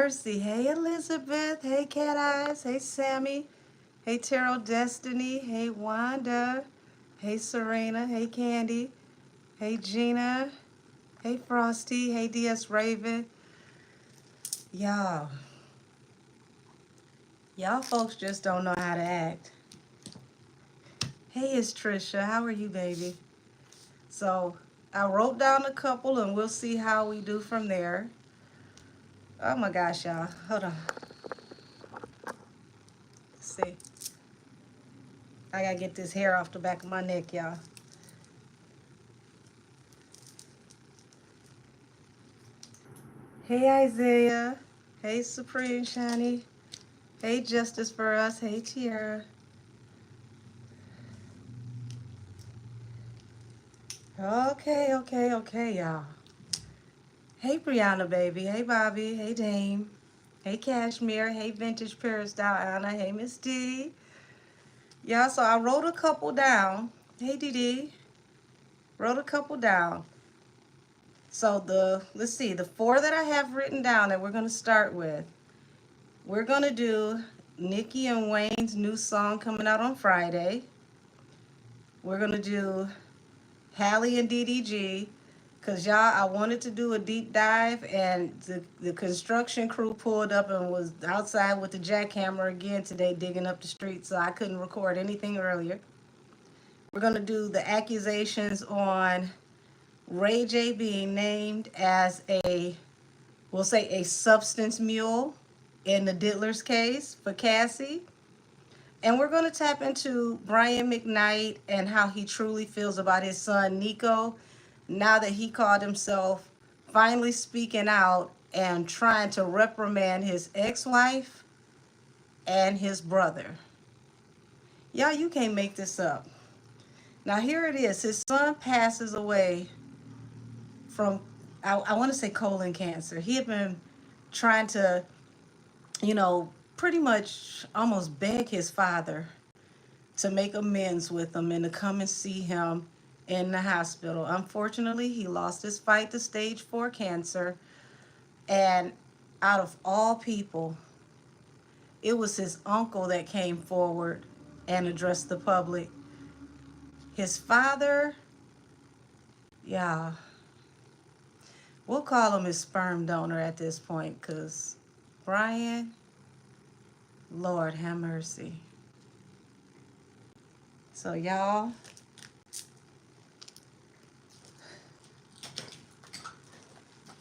mercy. Hey, Elizabeth. Hey, Cat Eyes. Hey, Sammy. Hey, Terrell Destiny. Hey, Wanda. Hey, Serena. Hey, Candy. Hey, Gina. Hey, Frosty. Hey, DS Raven. Y'all. Y'all folks just don't know how to act. Hey, it's Trisha. How are you, baby? So, I wrote down a couple and we'll see how we do from there. Oh my gosh, y'all. Hold on. Let's see. I gotta get this hair off the back of my neck, y'all. Hey, Isaiah. Hey, Supreme Shiny. Hey, Justice for Us. Hey, Tiara. Okay, y'all. Hey, Brianna, baby. Hey, Bobby. Hey, Dame. Hey, Cashmere. Hey, Vintage Paris Anna. Hey, Miss D. Yeah, so I wrote a couple down. Hey, DD. Wrote a couple down. So let's see, the four that I have written down that we're going to start with. We're going to do Nicki and Wayne's new song coming out on Friday. We're going to do Halle and DDG. Because, y'all, I wanted to do a deep dive, and the construction crew pulled up and was outside with the jackhammer again today digging up the street, so I couldn't record anything earlier. We're going to do the accusations on Ray J being named as we'll say a substance mule in the Diddler's case for Cassie. And we're going to tap into Brian McKnight and how he truly feels about his son Nico now that he called himself finally speaking out and trying to reprimand his ex-wife and his brother. Y'all, you can't make this up. Now here it is. His son passes away from, I want to say colon cancer. He had been trying to, pretty much almost beg his father to make amends with him and to come and see him in the hospital. Unfortunately, he lost his fight to stage 4 cancer. And out of all people, it was his uncle that came forward and addressed the public. His father, yeah, we'll call him his sperm donor at this point, because Brian, Lord have mercy. So y'all,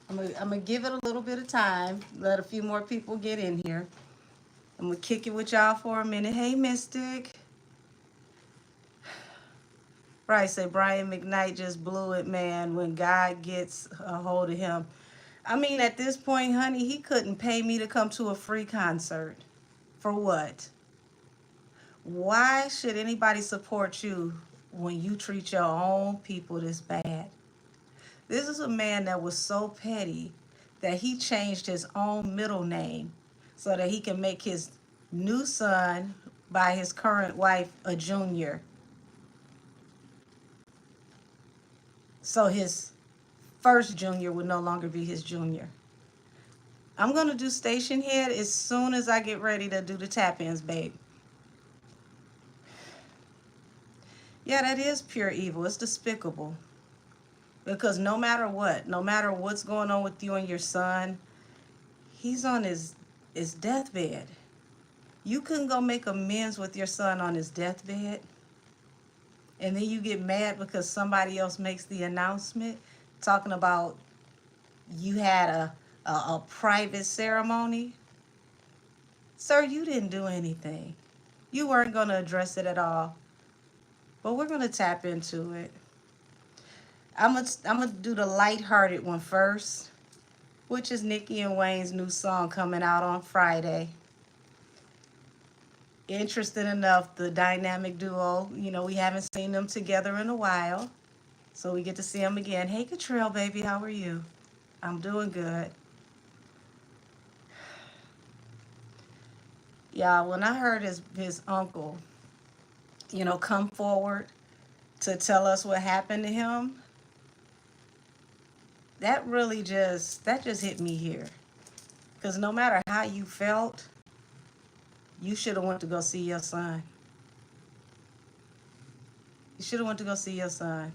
I'm gonna give it a little bit of time, let a few more people get in here. I'm gonna kick it with y'all for a minute. Hey, Mystic. Right, say Brian McKnight just blew it, man, when God gets a hold of him. I mean, at this point, honey, he couldn't pay me to come to a free concert. For what? Why should anybody support you when you treat your own people this bad? This is a man that was so petty that he changed his own middle name so that he can make his new son by his current wife a junior. So his first junior would no longer be his junior. I'm going to do station head as soon as I get ready to do the tap-ins, babe. Yeah, that is pure evil. It's despicable. Because no matter what, no matter what's going on with you and your son, he's on his deathbed. You couldn't go make amends with your son on his deathbed, and then you get mad because somebody else makes the announcement talking about you had a private ceremony. Sir, you didn't do anything. You weren't going to address it at all. But we're going to tap into it. I'm gonna do the lighthearted one first, which is Nicki and Wayne's new song coming out on Friday. Interesting enough, the dynamic duo, we haven't seen them together in a while, so we get to see them again. Hey, Catrell, baby, how are you? I'm doing good. Yeah, when I heard his uncle, come forward to tell us what happened to him, that just hit me here. Because no matter how you felt, you should have went to go see your son. You should have went to go see your son.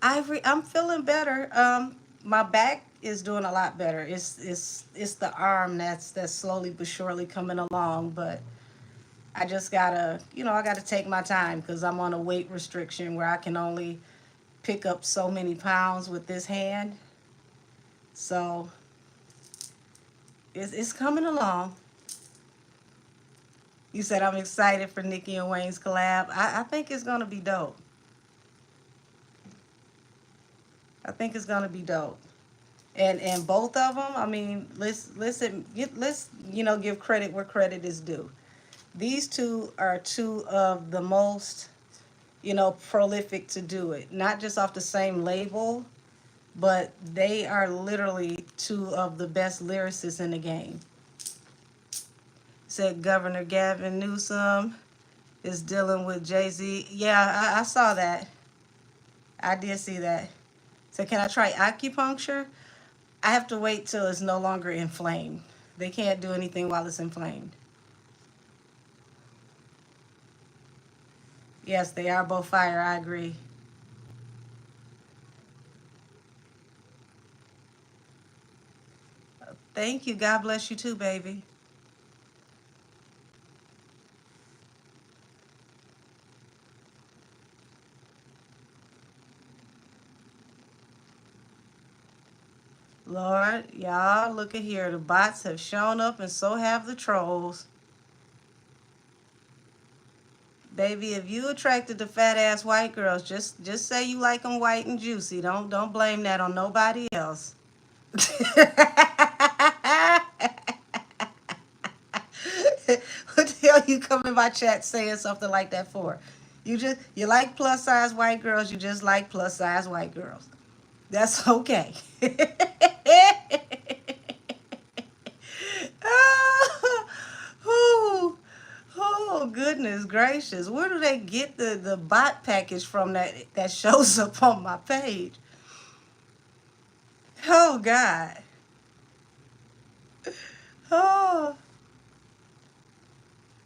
I'm feeling better. My back is doing a lot better. It's the arm that's slowly but surely coming along. But I just gotta, I gotta take my time because I'm on a weight restriction where I can only pick up so many pounds with this hand. So it's coming along. You said I'm excited for Nicki and Wayne's collab. I think it's gonna be dope. I think it's gonna be dope. And both of them, I mean, let's give credit where credit is due. These two are two of the most, prolific to do it. Not just off the same label, but they are literally two of the best lyricists in the game. Said Governor Gavin Newsom is dealing with Jay-Z. Yeah, I saw that. I did see that. So can I try acupuncture? I have to wait till it's no longer inflamed. They can't do anything while it's inflamed. Yes, they are both fire. I agree. Thank you. God bless you too, baby. Lord, y'all, look at here. The bots have shown up and so have the trolls. Baby, if you attracted to fat ass white girls, just say you like them white and juicy. Don't blame that on nobody else. What the hell you come in my chat saying something like that for? You like plus size white girls, you just like plus size white girls. That's okay. Oh, oh, goodness gracious. Where do they get the bot package from that shows up on my page? Oh, God. Oh.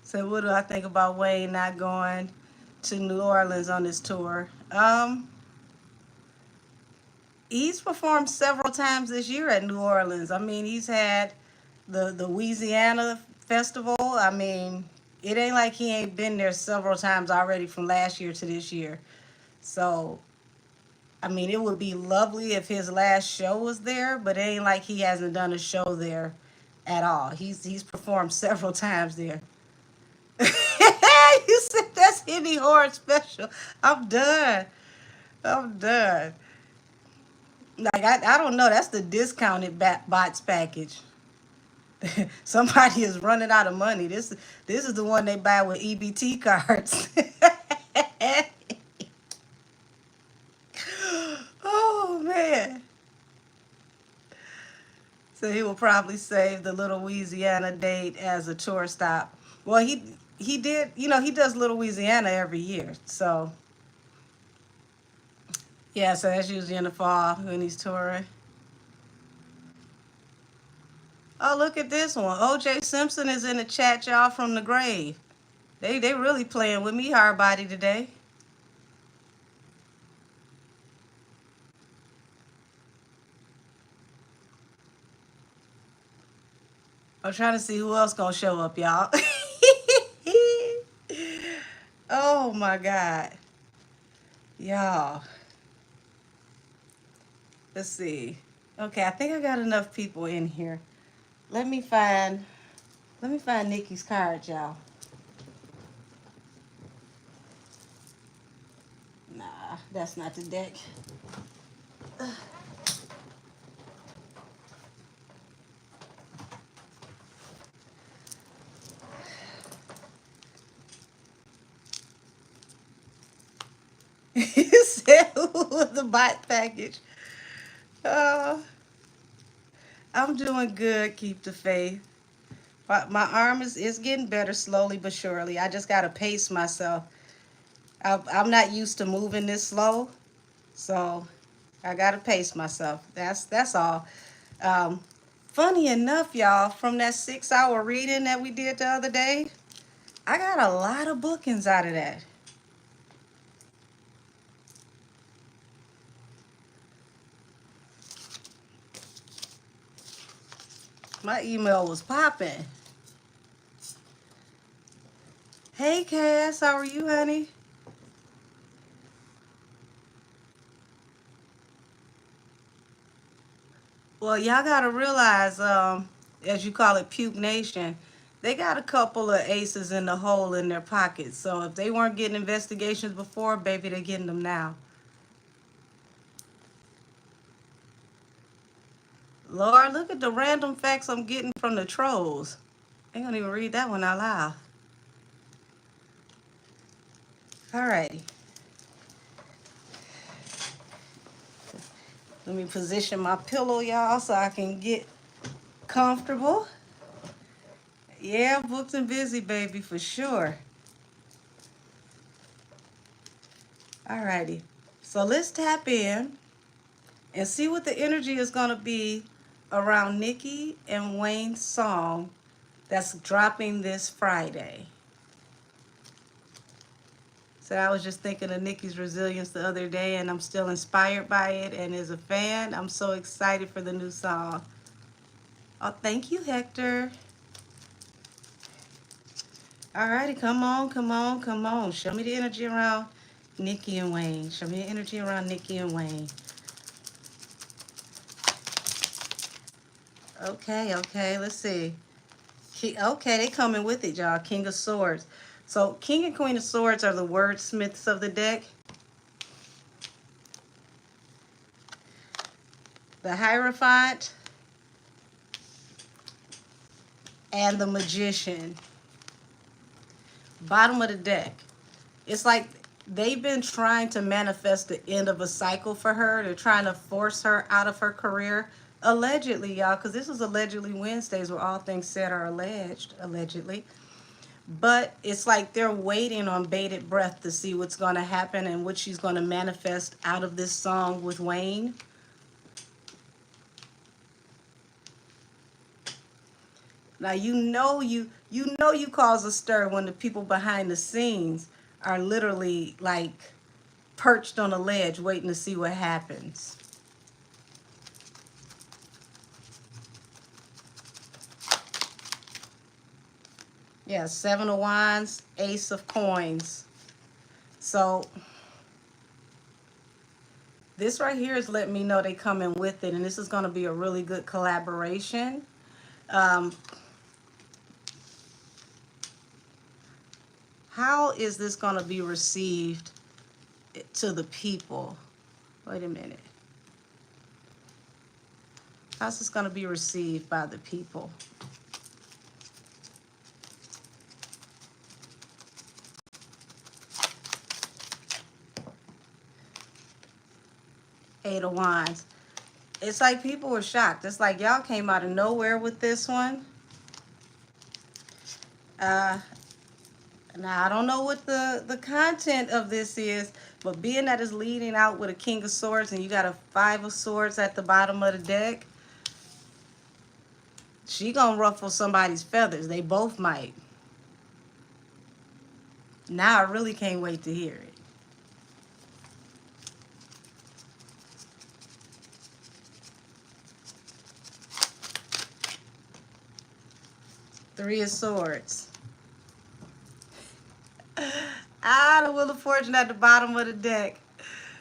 So what do I think about Wayne not going to New Orleans on this tour? He's performed several times this year at New Orleans. I mean, he's had the Louisiana festival. I mean, it ain't like he ain't been there several times already from last year to this year. So, I mean, it would be lovely if his last show was there, but it ain't like he hasn't done a show there at all. He's performed several times there. You said that's any horror special. I'm done. I'm done. Like I don't know. That's the discounted bots package. Somebody is running out of money. This is the one they buy with EBT cards. Oh man. So he will probably save the little Louisiana date as a tour stop. Well, he did. He does Little Louisiana every year. So yeah. So that's usually in the fall when he's touring. Oh, look at this one. OJ Simpson is in the chat, y'all, from the grave. They really playing with me hard body today. I'm trying to see who else gonna show up, y'all. Oh my God. Y'all. Let's see. Okay, I think I got enough people in here. Let me find Nikki's card, y'all. Nah, that's not the deck. You said the bot package. Uh, I'm doing good. Keep the faith. My arm is getting better slowly but surely. I just gotta pace myself. I'm not used to moving this slow, so I gotta pace myself. That's all. Um, Funny enough, y'all, from that 6 hour reading that we did the other day, I got a lot of bookings out of that. My email was popping. Hey, Cass, how are you, honey? Well, y'all gotta realize, as you call it, Puke Nation, they got a couple of aces in the hole in their pockets. So if they weren't getting investigations before, baby, they're getting them now. Lord, look at the random facts I'm getting from the trolls. I ain't gonna even read that one out loud. Alrighty. Let me position my pillow, y'all, so I can get comfortable. Yeah, booked and busy, baby, for sure. Alrighty. So let's tap in and see what the energy is going to be around Nicki and Wayne's song that's dropping this Friday. So I was just thinking of Nicki's resilience the other day, and I'm still inspired by it. And as a fan, I'm so excited for the new song. Oh, thank you, Hector. Alrighty, come on, come on, come on. Show me the energy around Nicki and Wayne. Show me the energy around Nicki and Wayne. Okay, okay, let's see. Okay, they coming with it, y'all. King of Swords. So King and Queen of Swords are the wordsmiths of the deck. The Hierophant and the Magician. Bottom of the deck. It's like they've been trying to manifest the end of a cycle for her. They're trying to force her out of her career. Allegedly, y'all, because this is allegedly Wednesdays where all things said are alleged, allegedly. But it's like they're waiting on bated breath to see what's going to happen and what she's going to manifest out of this song with Wayne. Now you cause a stir when the people behind the scenes are literally like perched on a ledge waiting to see what happens. Yeah, Seven of Wands, Ace of Coins. So this right here is letting me know they coming with it, and this is going to be a really good collaboration. Um, how is this going to be received to the people? Wait a minute. How's this going to be received by the people? Eight of Wands. It's like people were shocked. It's like y'all came out of nowhere with this one. Uh, Now, I don't know what the content of this is, but being that it's leading out with a King of Swords and you got a Five of Swords at the bottom of the deck, she gonna ruffle somebody's feathers. They both might. Now I really can't wait to hear it. Three of Swords. The Wheel of Fortune at the bottom of the deck.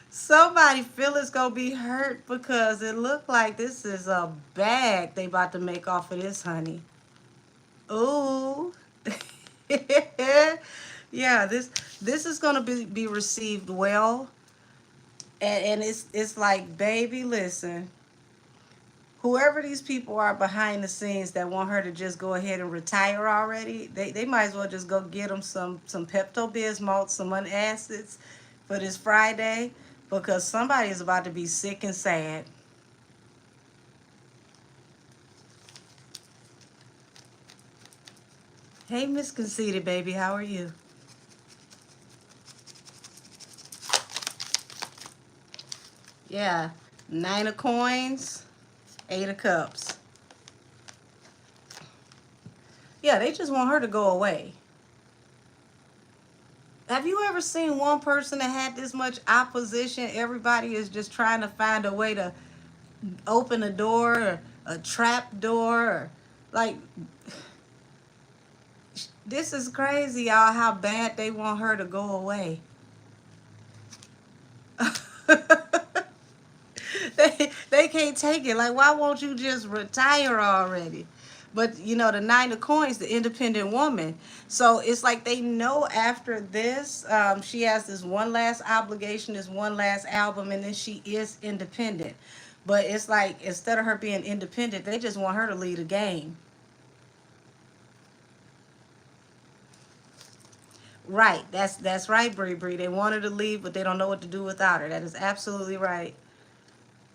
Somebody feel it's gonna be hurt because it looked like this is a bag they about to make off of this, honey. Ooh. Yeah, this is gonna be received well. And it's like, baby, listen. Whoever these people are behind the scenes that want her to just go ahead and retire already, they might as well just go get them some Pepto-Bismol, some antacids for this Friday, because somebody is about to be sick and sad. Hey, Miss Conceited, baby, how are you? Yeah. 9 of coins, 8 of cups. Yeah, they just want her to go away. Have you ever seen one person that had this much opposition? Everybody is just trying to find a way to open a door, or a trap door, or like, this is crazy, y'all, how bad they want her to go away. they can't take it. Like, why won't you just retire already? But you know, the 9 of coins, the independent woman. So it's like they know after this, she has this one last obligation, this one last album, and then she is independent. But it's like, instead of her being independent, they just want her to lead a game. Right. That's right, Bree Bree. They want her to leave, but they don't know what to do without her. That is absolutely right.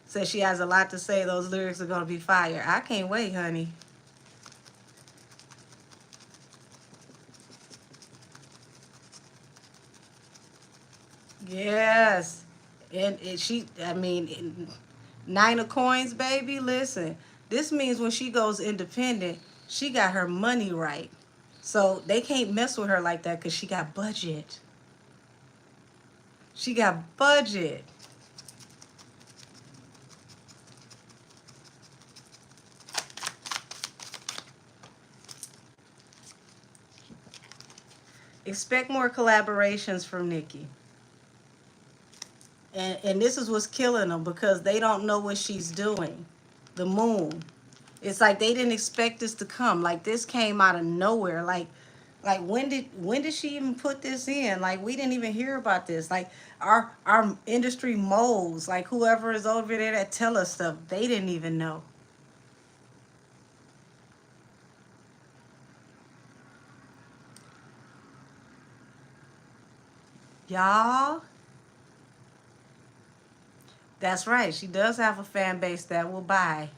Says she has a lot to say. Those lyrics are gonna be fire. I can't wait, honey. Yes. I mean, 9 of coins, baby. Listen, this means when she goes independent, she got her money right. So they can't mess with her like that because she got budget. She got budget. Expect more collaborations from Nicki. And this is what's killing them, because they don't know what she's doing. The moon. It's like they didn't expect this to come. Like, this came out of nowhere. Like when did she even put this in? Like, we didn't even hear about this. Like, our industry moles, like whoever is over there that tell us stuff, they didn't even know. Y'all, that's right. She does have a fan base that will buy.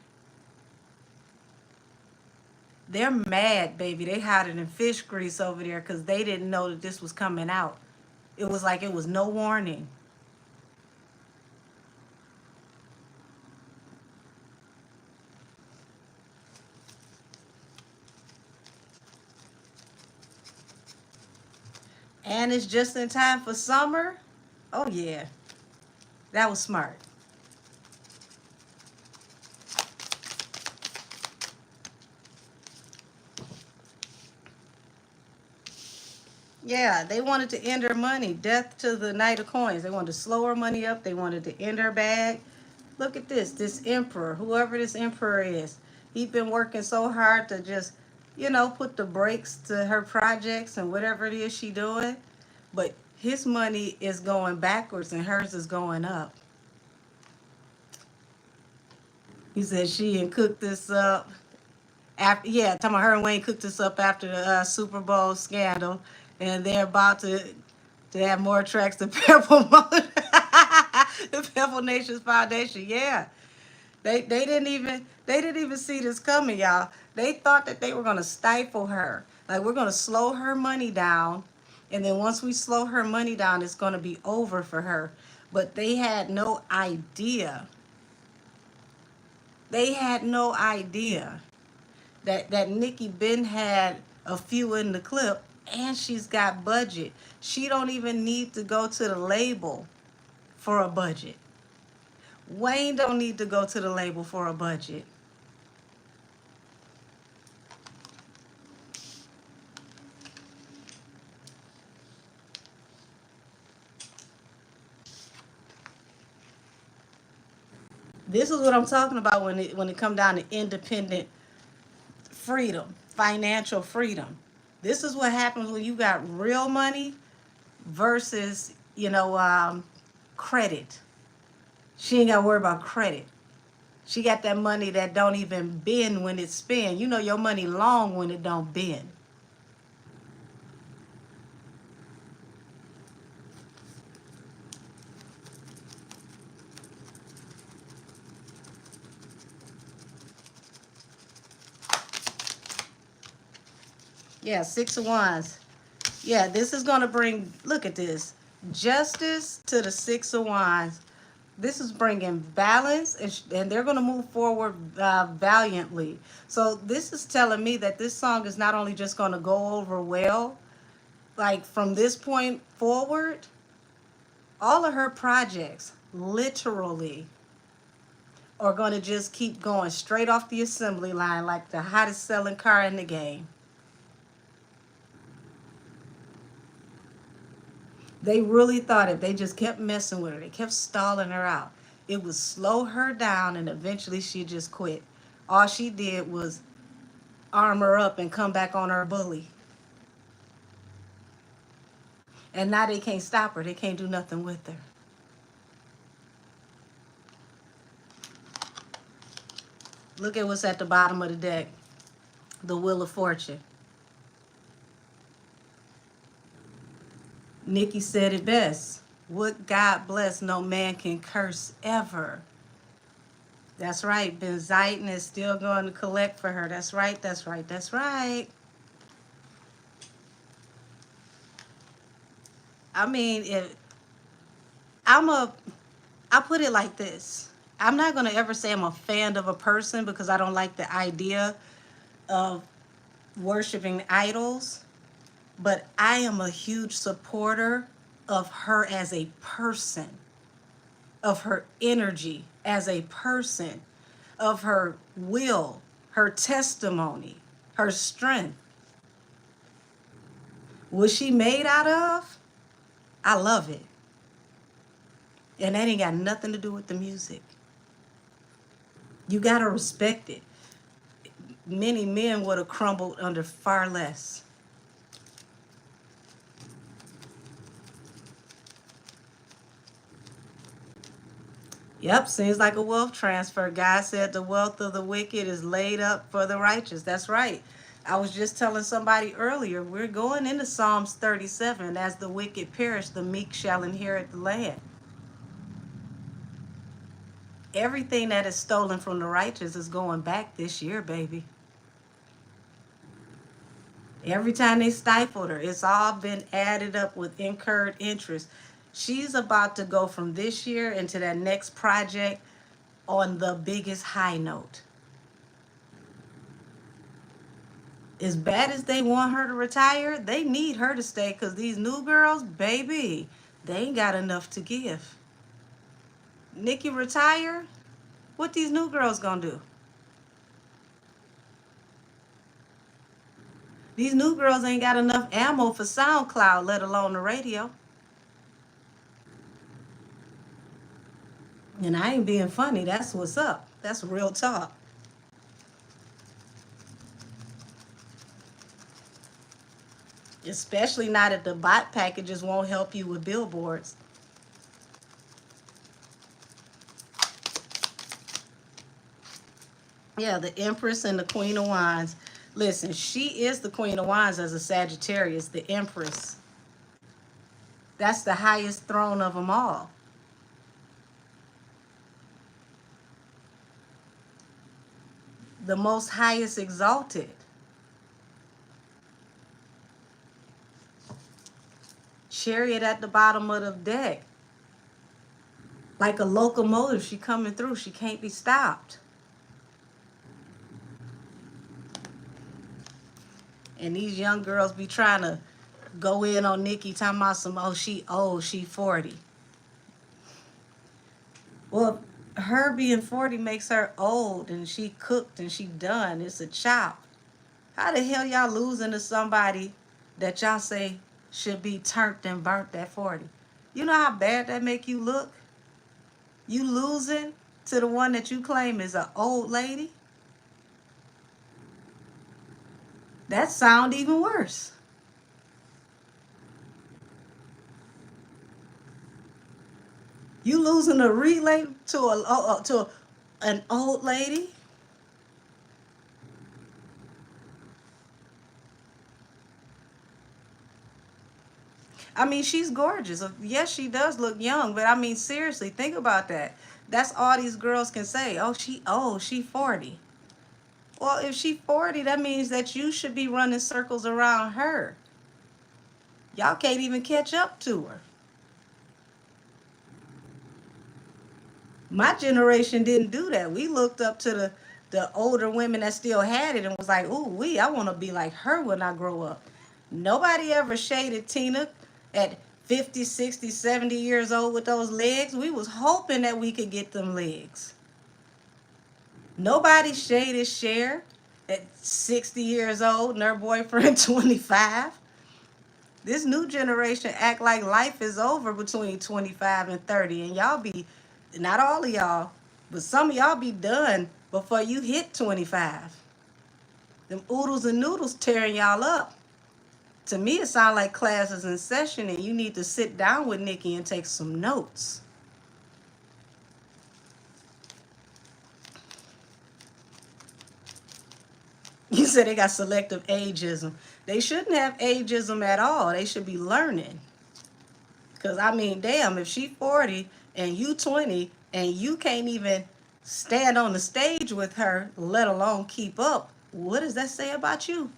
They're mad, baby. They hiding in fish grease over there because they didn't know that this was coming out. It was like it was no warning. And it's just in time for summer. Oh, yeah. That was smart. Yeah, they wanted to end her money. Death to the Knight of Coins. They wanted to slow her money up. They wanted to end her bag. Look at this. This emperor, whoever this emperor is, he's been working so hard to just, put the brakes to her projects and whatever it is she doing. But his money is going backwards and hers is going up. He said she and cooked this up. After, yeah, talking about her and Wayne cooked this up after the Super Bowl scandal, and they're about to have more tracks to Pebble Mode. The Pebble Nations Foundation. Yeah, they didn't even see this coming, y'all. They thought that they were gonna stifle her. Like, we're gonna slow her money down, and then once we slow her money down, it's gonna be over for her. But they had no idea. They had no idea that Nicki Ben had a few in the clip, and she's got budget. She don't even need to go to the label for a budget. Wayne don't need to go to the label for a budget. This is what I'm talking about when it come down to independent freedom, financial freedom. This is what happens when you got real money versus, credit. She ain't got to worry about credit. She got that money that don't even bend when it spend. You know your money long when it don't bend. Yeah, 6 of Wands. Yeah, this is going to bring, look at this, justice to the 6 of Wands. This is bringing balance, and they're going to move forward valiantly. So this is telling me that this song is not only just going to go over well, like from this point forward, all of her projects literally are going to just keep going straight off the assembly line like the hottest selling car in the game. They really thought if they just kept messing with her, they kept stalling her out, it would slow her down and eventually she just quit. All she did was arm her up and come back on her bully. And now they can't stop her. They can't do nothing with her. Look at what's at the bottom of the deck. The Wheel of Fortune. Nicki said it best. What God bless, no man can curse ever. That's right. Benzitin is still going to collect for her. That's right. That's right. That's right. I mean, if I put it like this. I'm not going to ever say I'm a fan of a person because I don't like the idea of worshiping idols, but I am a huge supporter of her as a person, of her energy as a person, of her will, her testimony, her strength. What she made out of, I love it. And that ain't got nothing to do with the music. You got to respect it. Many men would have crumbled under far less. Yep, seems like a wealth transfer. God said the wealth of the wicked is laid up for the righteous. That's right. I was just telling somebody earlier, we're going into Psalms 37. As the wicked perish, the meek shall inherit the land. Everything that is stolen from the righteous is going back this year, baby. Every time they stifled her, it's all been added up with incurred interest. She's about to go from this year into that next project on the biggest high note. As bad as they want her to retire, they need her to stay because these new girls, baby, they ain't got enough to give. Nicki retire? What these new girls gonna do? These new girls ain't got enough ammo for SoundCloud, let alone the radio. And I ain't being funny. That's what's up. That's real talk. Especially now that the bot packages won't help you with billboards. Yeah, the Empress and the Queen of Wands. Listen, she is the Queen of Wands as a Sagittarius, the Empress. That's the highest throne of them all. The most highest exalted. Chariot at the bottom of the deck. Like a locomotive, she coming through. She can't be stopped. And these young girls be trying to go in on Nicki talking about some, oh, she old, she 40. Well, her being 40 makes her old and she cooked and she done. It's a chop. How the hell y'all losing to somebody that y'all say should be turned and burnt at 40? You know how bad that make you look? You losing to the one that you claim is an old lady? That sound even worse. You losing a relay to an old lady? I mean, she's gorgeous. Yes, she does look young, but I mean, seriously, think about that. That's all these girls can say. Oh, she old, she 40. Well, if she 40, that means that you should be running circles around her. Y'all can't even catch up to her. My generation didn't do that. We looked up to the older women that still had it and was like, ooh, I want to be like her when I grow up. Nobody ever shaded Tina at 50, 60, 70 years old with those legs. We was hoping that we could get them legs. Nobody shaded Cher at 60 years old and her boyfriend 25. This new generation act like life is over between 25 and 30, and y'all be, not all of y'all, but some of y'all be done before you hit 25. Them oodles and noodles tearing y'all up. To me, it sounds like class is in session and you need to sit down with Nicki and take some notes. You said they got selective ageism. They shouldn't have ageism at all. They should be learning. Because, I mean, damn, if she 40 and you 20 and you can't even stand on the stage with her, let alone keep up, what does that say about you?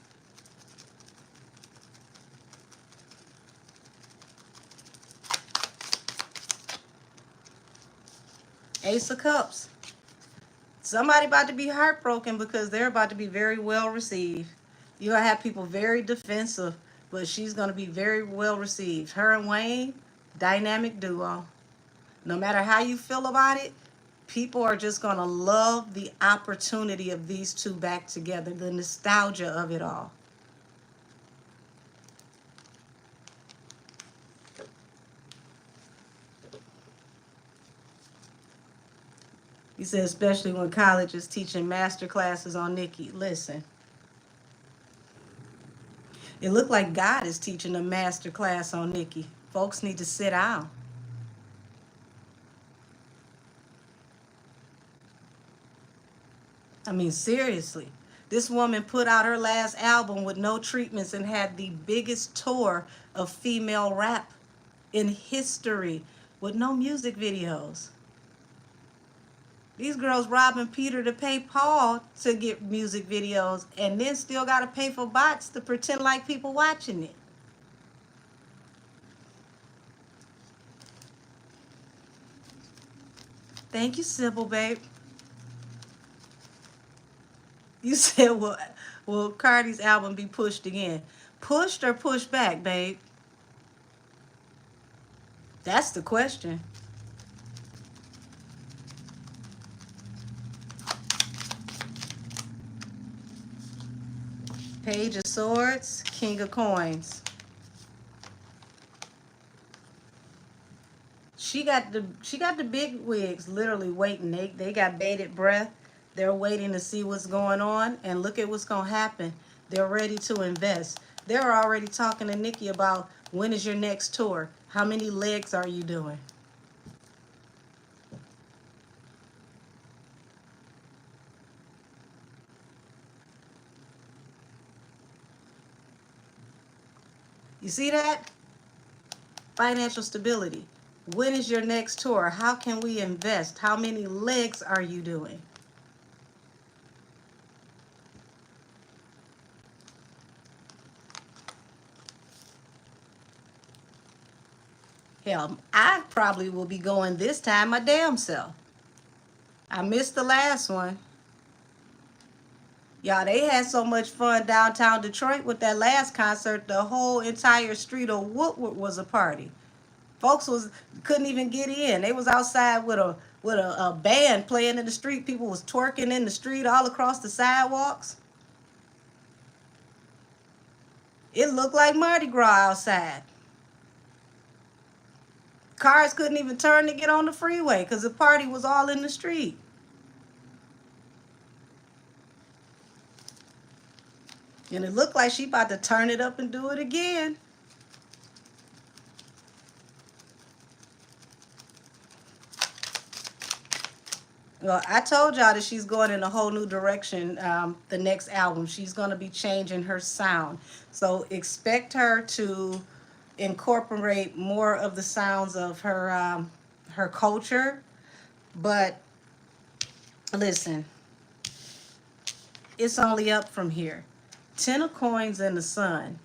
Ace of Cups. Somebody about to be heartbroken because they're about to be very well received. You're going to have people very defensive, but she's going to be very well received. Her and Wayne, dynamic duo. No matter how you feel about it, people are just going to love the opportunity of these two back together, the nostalgia of it all. He said, especially when college is teaching master classes on Nicki. Listen, it looked like God is teaching a master class on Nicki. Folks need to sit down. I mean, seriously. This woman put out her last album with no treatments and had the biggest tour of female rap in history with no music videos. These girls robbing Peter to pay Paul to get music videos and then still got to pay for bots to pretend like people watching it. Thank you, Sybil, babe. You said, will Cardi's album be pushed again? Pushed or pushed back, babe? That's the question. Page of Swords, King of Coins. She got the big wigs literally waiting. They got bated breath. They're waiting to see what's going on and look at what's gonna happen. They're ready to invest. They're already talking to Nicki about when is your next tour? How many legs are you doing? You see that? Financial stability. When is your next tour? How can we invest? How many legs are you doing? Hell, I probably will be going this time my damn self. I missed the last one. Y'all, they had so much fun downtown Detroit with that last concert. The whole entire street of Woodward was a party. Folks couldn't even get in. They was outside with a band playing in the street. People was twerking in the street all across the sidewalks. It looked like Mardi Gras outside. Cars couldn't even turn to get on the freeway because the party was all in the street. And it looked like she about to turn it up and do it again. Well, I told y'all that she's going in a whole new direction. The next album, she's going to be changing her sound. So expect her to incorporate more of the sounds of her culture. But listen, it's only up from here. 10 of coins in the sun.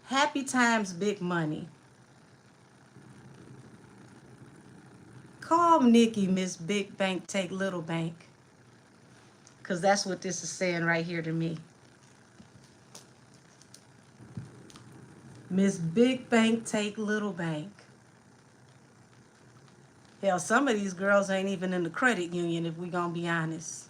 Happy times, big money. Call Nicki Miss Big Bank Take Little Bank. Because that's what this is saying right here to me. Miss Big Bank Take Little Bank. Hell, some of these girls ain't even in the credit union, if we gonna be honest.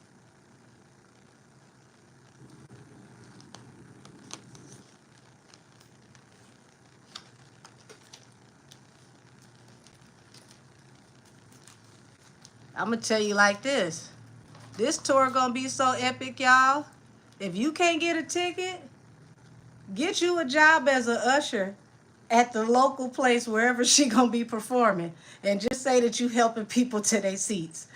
I'm gonna tell you like this. This tour gonna be so epic, y'all. If you can't get a ticket, get you a job as an usher at the local place wherever she gonna be performing, and just say that you helping people to their seats.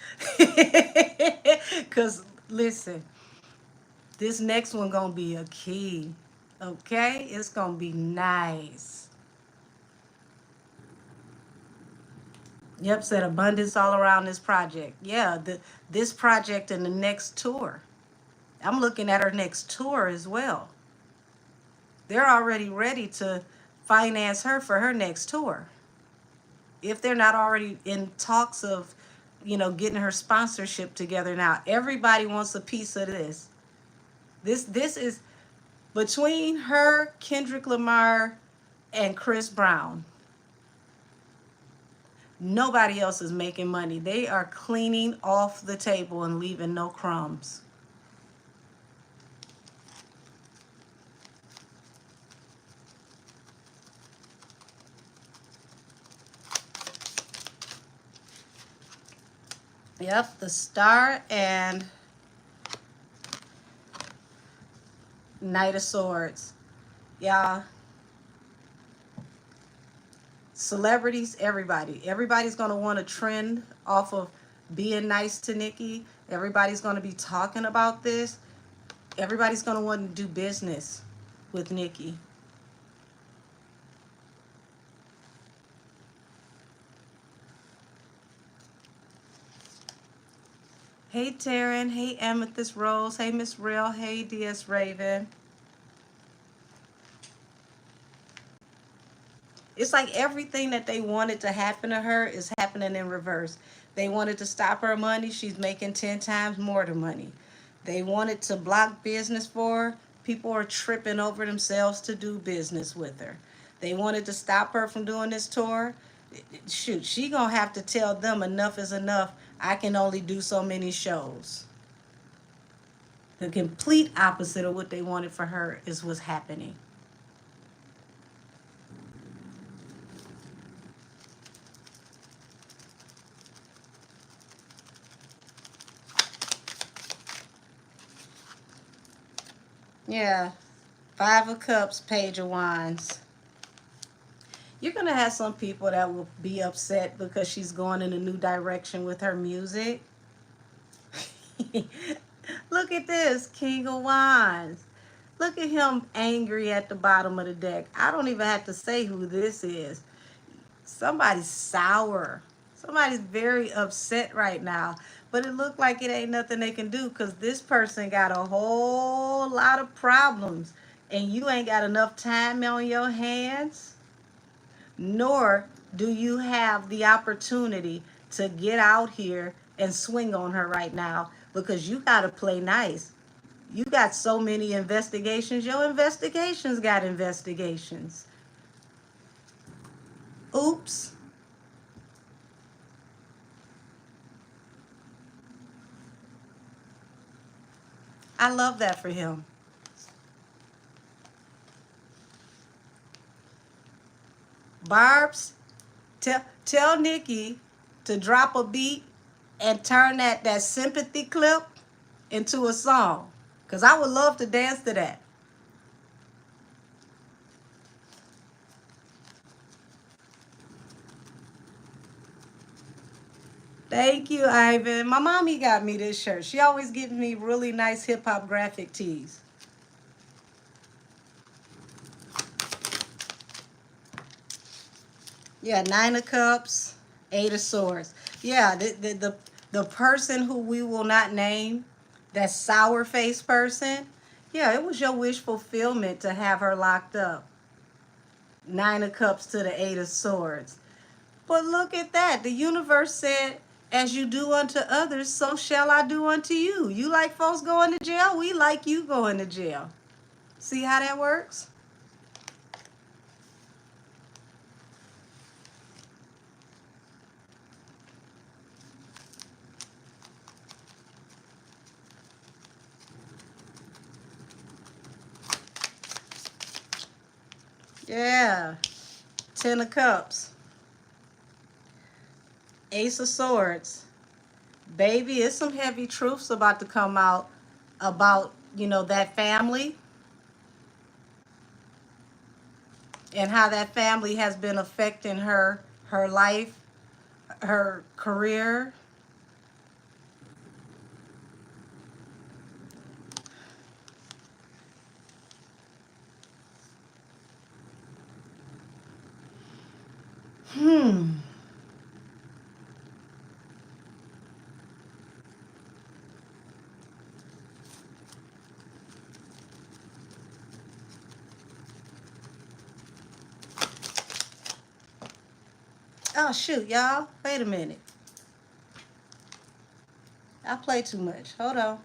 Cause listen, this next one gonna be a key. Okay, it's gonna be nice. Yep, said abundance all around this project. Yeah, this project and the next tour. I'm looking at her next tour as well. They're already ready to finance her for her next tour. If they're not already in talks of, getting her sponsorship together now. Everybody wants a piece of this. This is between her, Kendrick Lamar, and Chris Brown. Nobody else is making money. They are cleaning off the table and leaving no crumbs. Yep, the Star and Knight of Swords. Yeah. Celebrities, everybody. Everybody's going to want to trend off of being nice to Nicki. Everybody's going to be talking about this. Everybody's going to want to do business with Nicki. Hey, Taryn. Hey, Amethyst Rose. Hey, Miss Real. Hey, DS Raven. It's like everything that they wanted to happen to her is happening in reverse. They wanted to stop her money. She's making 10 times more the money. They wanted to block business for her. People are tripping over themselves to do business with her. They wanted to stop her from doing this tour. Shoot, she gonna have to tell them enough is enough. I can only do so many shows. The complete opposite of what they wanted for her is what's happening. Yeah, 5 of Cups, Page of Wands. You're going to have some people that will be upset because she's going in a new direction with her music. Look at this, King of Wands. Look at him angry at the bottom of the deck. I don't even have to say who this is. Somebody's sour. Somebody's very upset right now. But it looked like it ain't nothing they can do because this person got a whole lot of problems. And you ain't got enough time on your hands. Nor do you have the opportunity to get out here and swing on her right now because you got to play nice. You got so many investigations. Your investigations got investigations. Oops. I love that for him. Barbs, tell Nicki to drop a beat and turn that sympathy clip into a song. Because I would love to dance to that. Thank you, Ivan. My mommy got me this shirt. She always gives me really nice hip-hop graphic tees. Yeah, 9 of Cups, 8 of Swords. Yeah, the person who we will not name, that sour face person, yeah, it was your wish fulfillment to have her locked up. 9 of Cups to the 8 of Swords. But look at that. The universe said, as you do unto others, so shall I do unto you. You like folks going to jail, we like you going to jail. See how that works? Yeah. Ten of Cups. Ace of Swords. Baby, it's some heavy truths about to come out about, that family and how that family has been affecting her life, her career. Hmm. Oh, shoot, y'all. Wait a minute. I play too much. Hold on.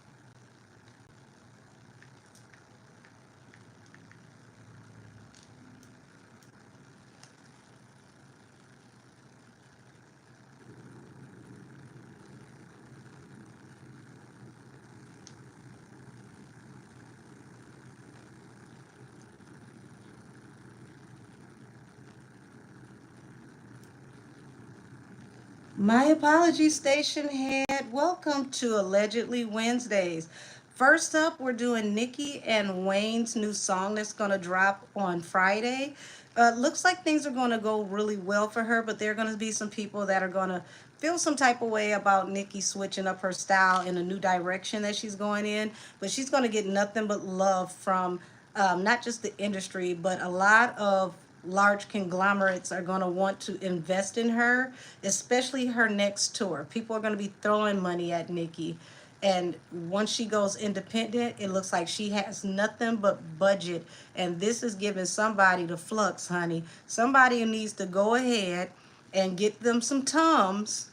My apologies, station head. Welcome to Allegedly Wednesdays. First up, we're doing Nicki and Wayne's new song that's going to drop on Friday. Looks like things are going to go really well for her, but there are going to be some people that are going to feel some type of way about Nicki switching up her style in a new direction that she's going in. But she's going to get nothing but love from not just the industry, but a lot of large conglomerates are going to want to invest in her, especially her next tour. People are going to be throwing money at Nicki. And once she goes independent, it looks like she has nothing but budget. And this is giving somebody the flux, honey. Somebody who needs to go ahead and get them some Tums,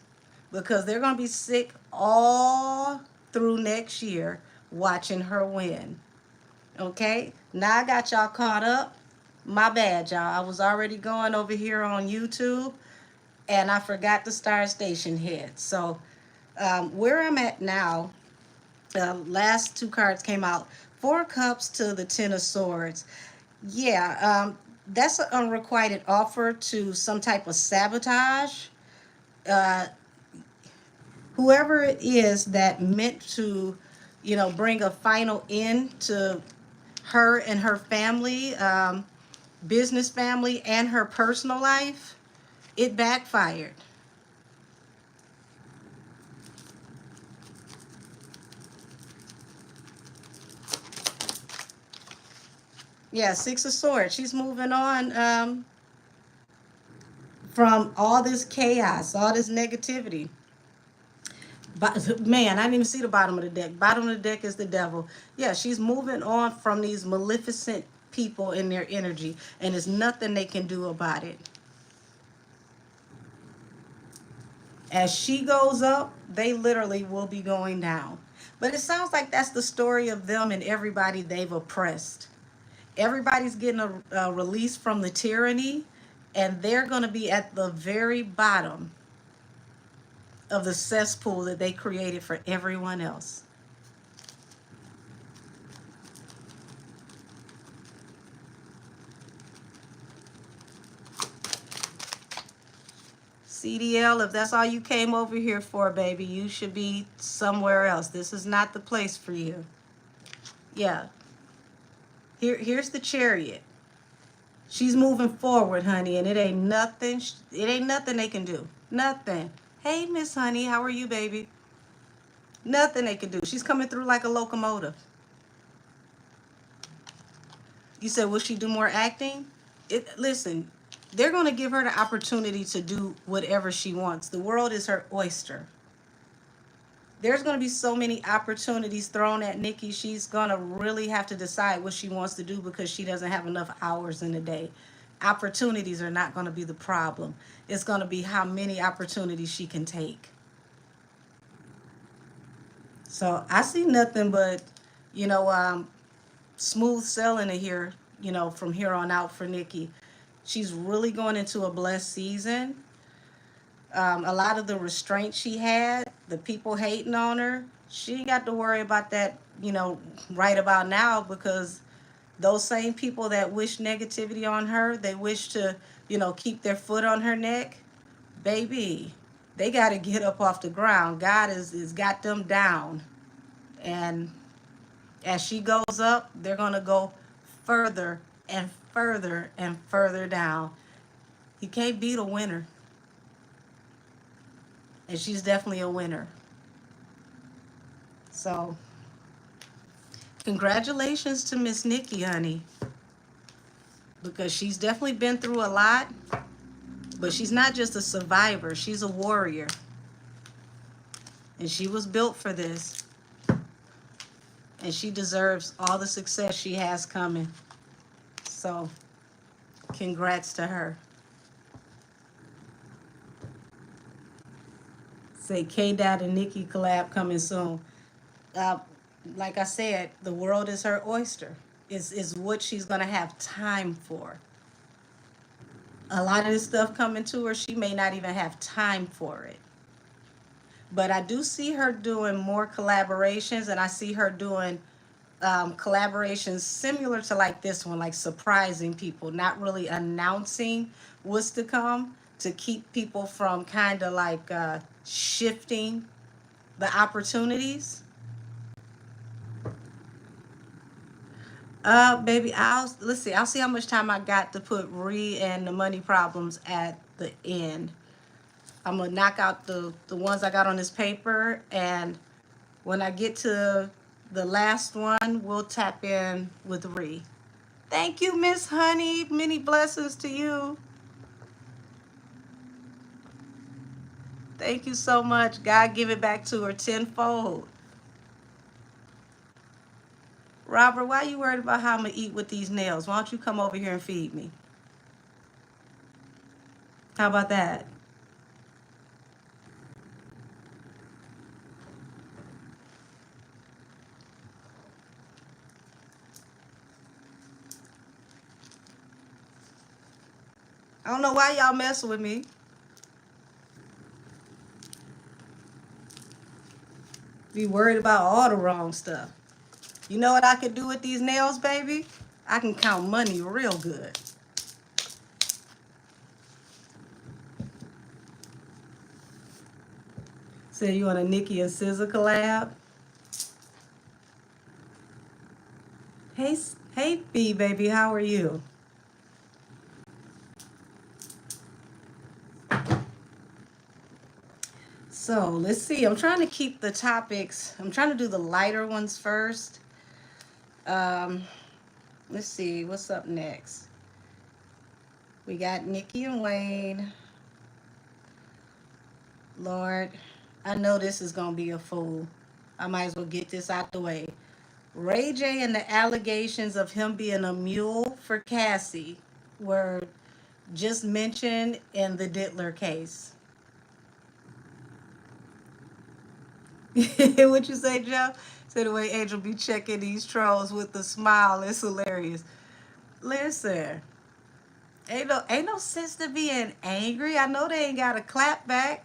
because they're going to be sick all through next year watching her win. Okay? Now I got y'all caught up. My bad, y'all. I was already going over here on YouTube and I forgot to start station head. So where I'm at now, last two cards came out. Four Cups to the Ten of Swords. Yeah, that's an unrequited offer to some type of sabotage. Uh, Whoever it is that meant to, bring a final end to her and her family, business family, and her personal life, it backfired. Yeah, Six of Swords. She's moving on from all this chaos, all this negativity. But man, I didn't even see the bottom of the deck. Bottom of the deck is the devil. Yeah, she's moving on from these maleficent people in their energy, and there's nothing they can do about it. As she goes up, they literally will be going down. But it sounds like that's the story of them and everybody they've oppressed. Everybody's getting a release from the tyranny, and they're going to be at the very bottom of the cesspool that they created for everyone else. CDL, if that's all you came over here for, baby, you should be somewhere else. This is not the place for you. Yeah. Here's the Chariot. She's moving forward, honey, and it ain't nothing they can do. Nothing. Hey, Miss Honey, how are you, baby? Nothing they can do. She's coming through like a locomotive. You said, will she do more acting? Listen, they're going to give her the opportunity to do whatever she wants. The world is her oyster. There's going to be so many opportunities thrown at Nicki. She's going to really have to decide what she wants to do because she doesn't have enough hours in the day. Opportunities are not going to be the problem. It's going to be how many opportunities she can take. So I see nothing but, you know, smooth sailing in here, you know, from here on out for Nicki. She's really going into a blessed season. A lot of the restraint she had, the people hating on her, she ain't got to worry about that, you know, right about now, because those same people that wish negativity on her, they wish to, you know, keep their foot on her neck, baby, they got to get up off the ground. God is got them down. And as she goes up, they're going to go further and further and further down. You can't beat a winner. And she's definitely a winner. So, congratulations to Miss Nicki, honey. Because she's definitely been through a lot. But she's not just a survivor, she's a warrior. And she was built for this. And she deserves all the success she has coming. So, congrats to her. Say K-Dot and Nicki collab coming soon. Uh, like I said, the world is her oyster. Is what she's gonna have time for. A lot of this stuff coming to her, she may not even have time for it. But I do see her doing more collaborations, and I see her doing collaborations similar to like this one, like surprising people, not really announcing what's to come, to keep people from kind of like shifting the opportunities. Baby, let's see. I'll see how much time I got to put Ree and the money problems at the end. I'm gonna knock out the ones I got on this paper, and when I get to the last one, we'll tap in with Ree. Thank you, Miss Honey. Many blessings to you. Thank you so much. God give it back to her tenfold. Robert, why are you worried about how I'm gonna eat with these nails? Why don't you come over here and feed me? How about that? I don't know why y'all messing with me. Be worried about all the wrong stuff. You know what I could do with these nails, baby? I can count money real good. So you want a Nicki and SZA collab? Hey, B, baby, how are you? So let's see. I'm trying to keep the topics. I'm trying to do the lighter ones first. Um, let's see. What's up next? We got Nicki and Wayne. Lord, I know this is going to be a fool. I might as well get this out the way. Ray J and the allegations of him being a mule for Cassie were just mentioned in the Dittler case. What you say, Joe? Say the way Angel be checking these trolls with a smile. It's hilarious. Listen, ain't no sense to being angry. I know they ain't got a clap back.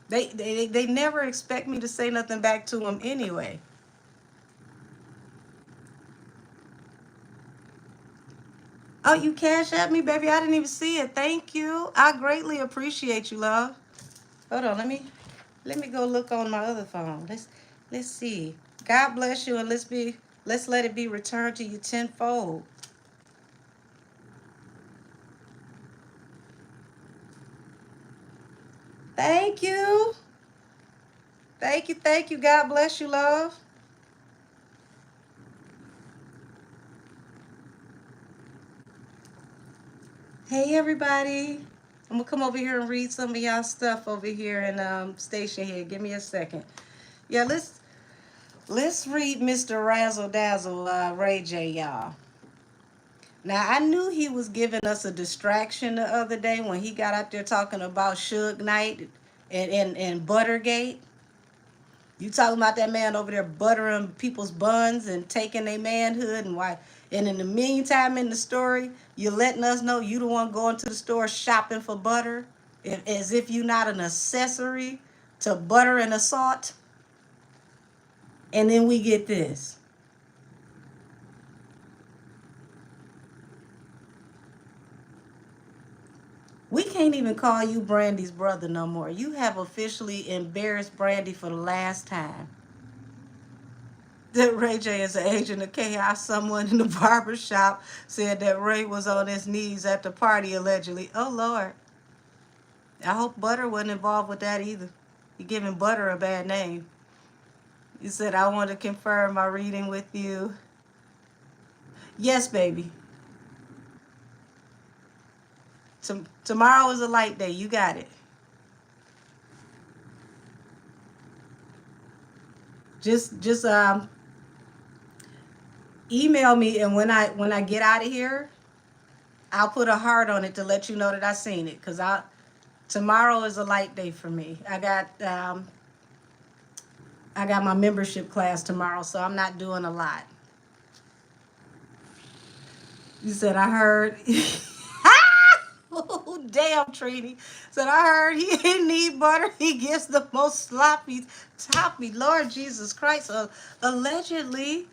They never expect me to say nothing back to them anyway. Oh, you cash at me, baby? I didn't even see it. Thank you. I greatly appreciate you, love. Hold on, let me go look on my other phone. Let's see. God bless you, and let's let it be returned to you tenfold. Thank you. Thank you, thank you. God bless you, love. Hey everybody. I'm gonna come over here and read some of y'all stuff over here in station here. Give me a second. Yeah, let's read Mr. Razzle Dazzle Ray J, y'all. Now I knew he was giving us a distraction the other day when he got out there talking about Suge Knight and Buttergate. You talking about that man over there buttering people's buns and taking their manhood and why? And in the meantime, in the story, you're letting us know you the one going to the store shopping for butter, as if you're not an accessory to butter and salt. And then we get this. We can't even call you Brandy's brother no more. You have officially embarrassed Brandy for the last time. That Ray J is an agent of chaos. Someone in the barber shop said that Ray was on his knees at the party allegedly. Oh Lord. I hope Butter wasn't involved with that either. You're giving Butter a bad name. You said, I want to confirm my reading with you. Yes, baby. Tomorrow is a light day. You got it. Just email me, and when I get out of here, I'll put a heart on it to let you know that I seen it. Cause tomorrow is a light day for me. I got my membership class tomorrow, so I'm not doing a lot. You said I heard. Oh, damn, Trini. Said I heard he didn't need butter. He gets the most sloppy toppy. Lord Jesus Christ. Allegedly.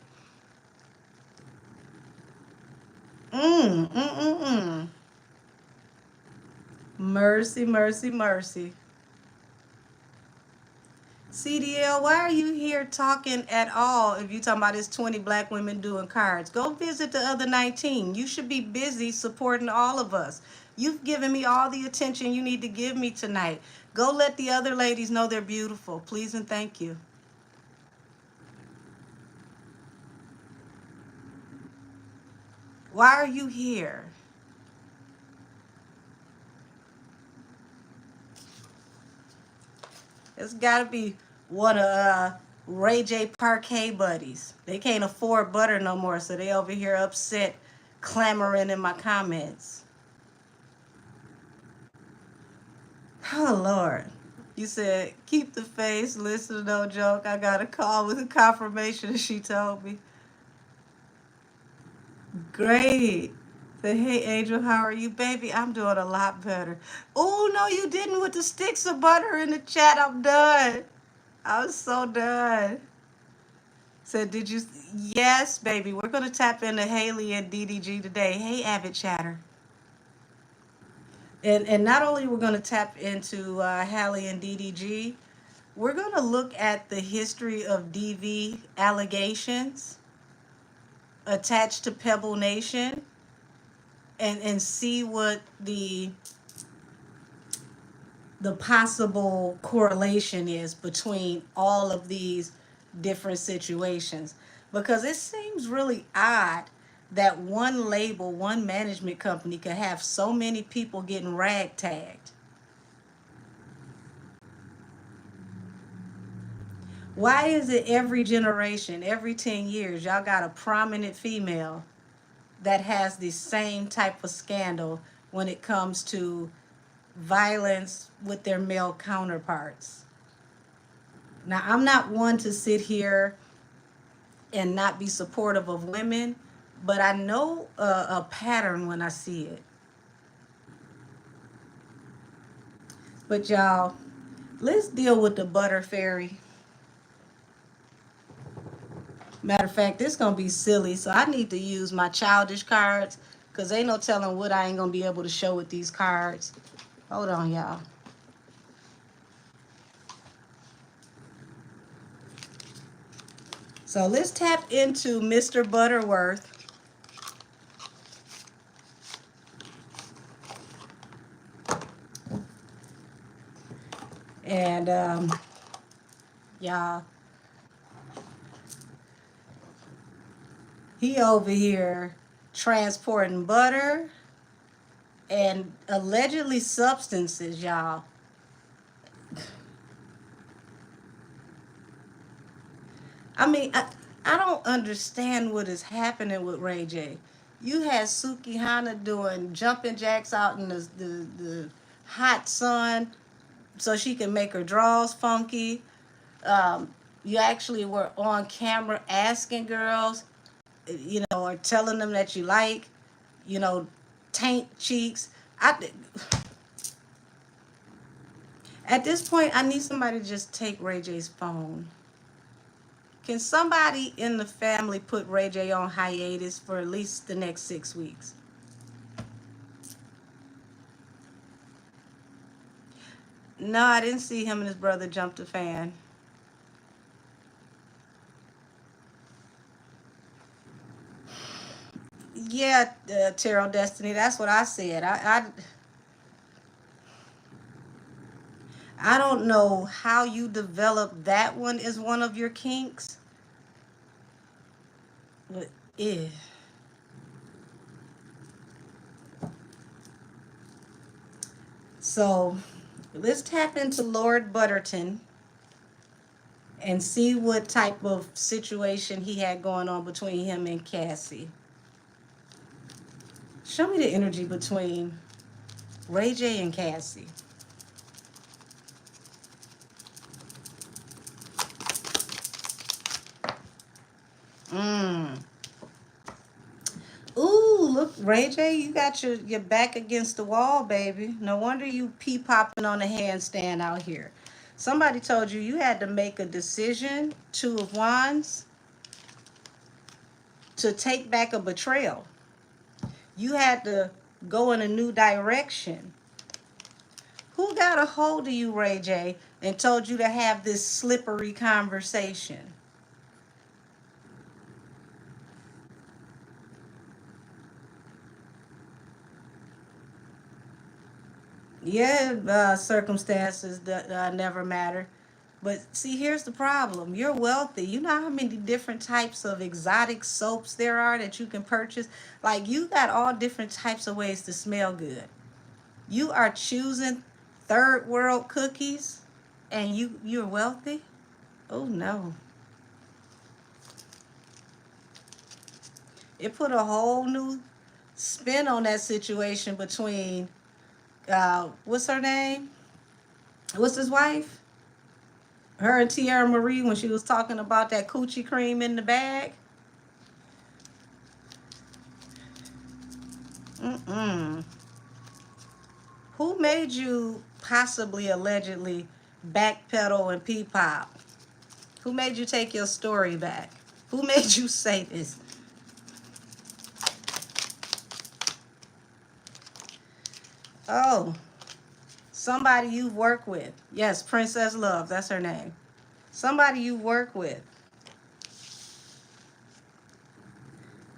Mm, mm, mm, mm. Mercy, mercy, mercy. CDL, why are you here talking at all if you talking about this 20 black women doing cards? Go visit the other 19. You should be busy supporting all of us. You've given me all the attention you need to give me tonight. Go let the other ladies know they're beautiful. Please and thank you. Why are you here? It's got to be one of Ray J Parquet buddies. They can't afford butter no more, so they over here upset, clamoring in my comments. Oh, Lord. You said, keep the face, listen, no joke. I got a call with a confirmation, she told me. Great. Say, hey, Angel, how are you? Baby, I'm doing a lot better. Oh, no, you didn't with the sticks of butter in the chat. I'm done. I'm so done. Said, did you? Yes, baby. We're going to tap into Halle and DDG today. Hey, Avid Chatter. And not only we're going to tap into Halle and DDG, we're going to look at the history of DV allegations attached to Pebble Nation and see what the possible correlation is between all of these different situations, because it seems really odd that one label, one management company could have so many people getting ragtagged. Why is it every generation, every 10 years, y'all got a prominent female that has the same type of scandal when it comes to violence with their male counterparts? Now, I'm not one to sit here and not be supportive of women, but I know a pattern when I see it. But y'all, let's deal with the butter fairy. Matter of fact, this gonna be silly, so I need to use my childish cards, because ain't no telling what I ain't gonna be able to show with these cards. Hold on, y'all. So let's tap into Mr. Butterworth. And y'all, he over here transporting butter and allegedly substances, y'all. I mean, I don't understand what is happening with Ray J. You had Suki Hana doing jumping jacks out in the hot sun so she can make her draws funky. You actually were on camera asking girls, or telling them that you like, you know, taint cheeks. At this point, I need somebody to just take Ray J's phone. Can somebody in the family put Ray J on hiatus for at least the next 6 weeks? No, I didn't see him and his brother jump the fan. Yeah, Terrell Destiny, that's what I said. I don't know how you develop that one as one of your kinks, but eh. So let's tap into Lord Butterton and see what type of situation he had going on between him and Cassie. Show me the energy between Ray J and Cassie. Mm. Ooh, look, Ray J, you got your back against the wall, baby. No wonder you pee popping on a handstand out here. Somebody told you you had to make a decision, Two of Wands, to take back a betrayal. You had to go in a new direction. Who got a hold of you, Ray J, and told you to have this slippery conversation? Yeah, circumstances that never matter. But see, here's the problem. You're wealthy. You know how many different types of exotic soaps there are that you can purchase? Like, you got all different types of ways to smell good. You are choosing third world cookies and you're wealthy? Oh no. It put a whole new spin on that situation between what's her name? What's his wife? Her and Tierra Marie, when she was talking about that coochie cream in the bag. Mm-mm. Who made you possibly, allegedly, backpedal and pee pop? Who made you take your story back? Who made you say this? Oh, somebody you work with. Yes, Princess Love, that's her name. Somebody you work with.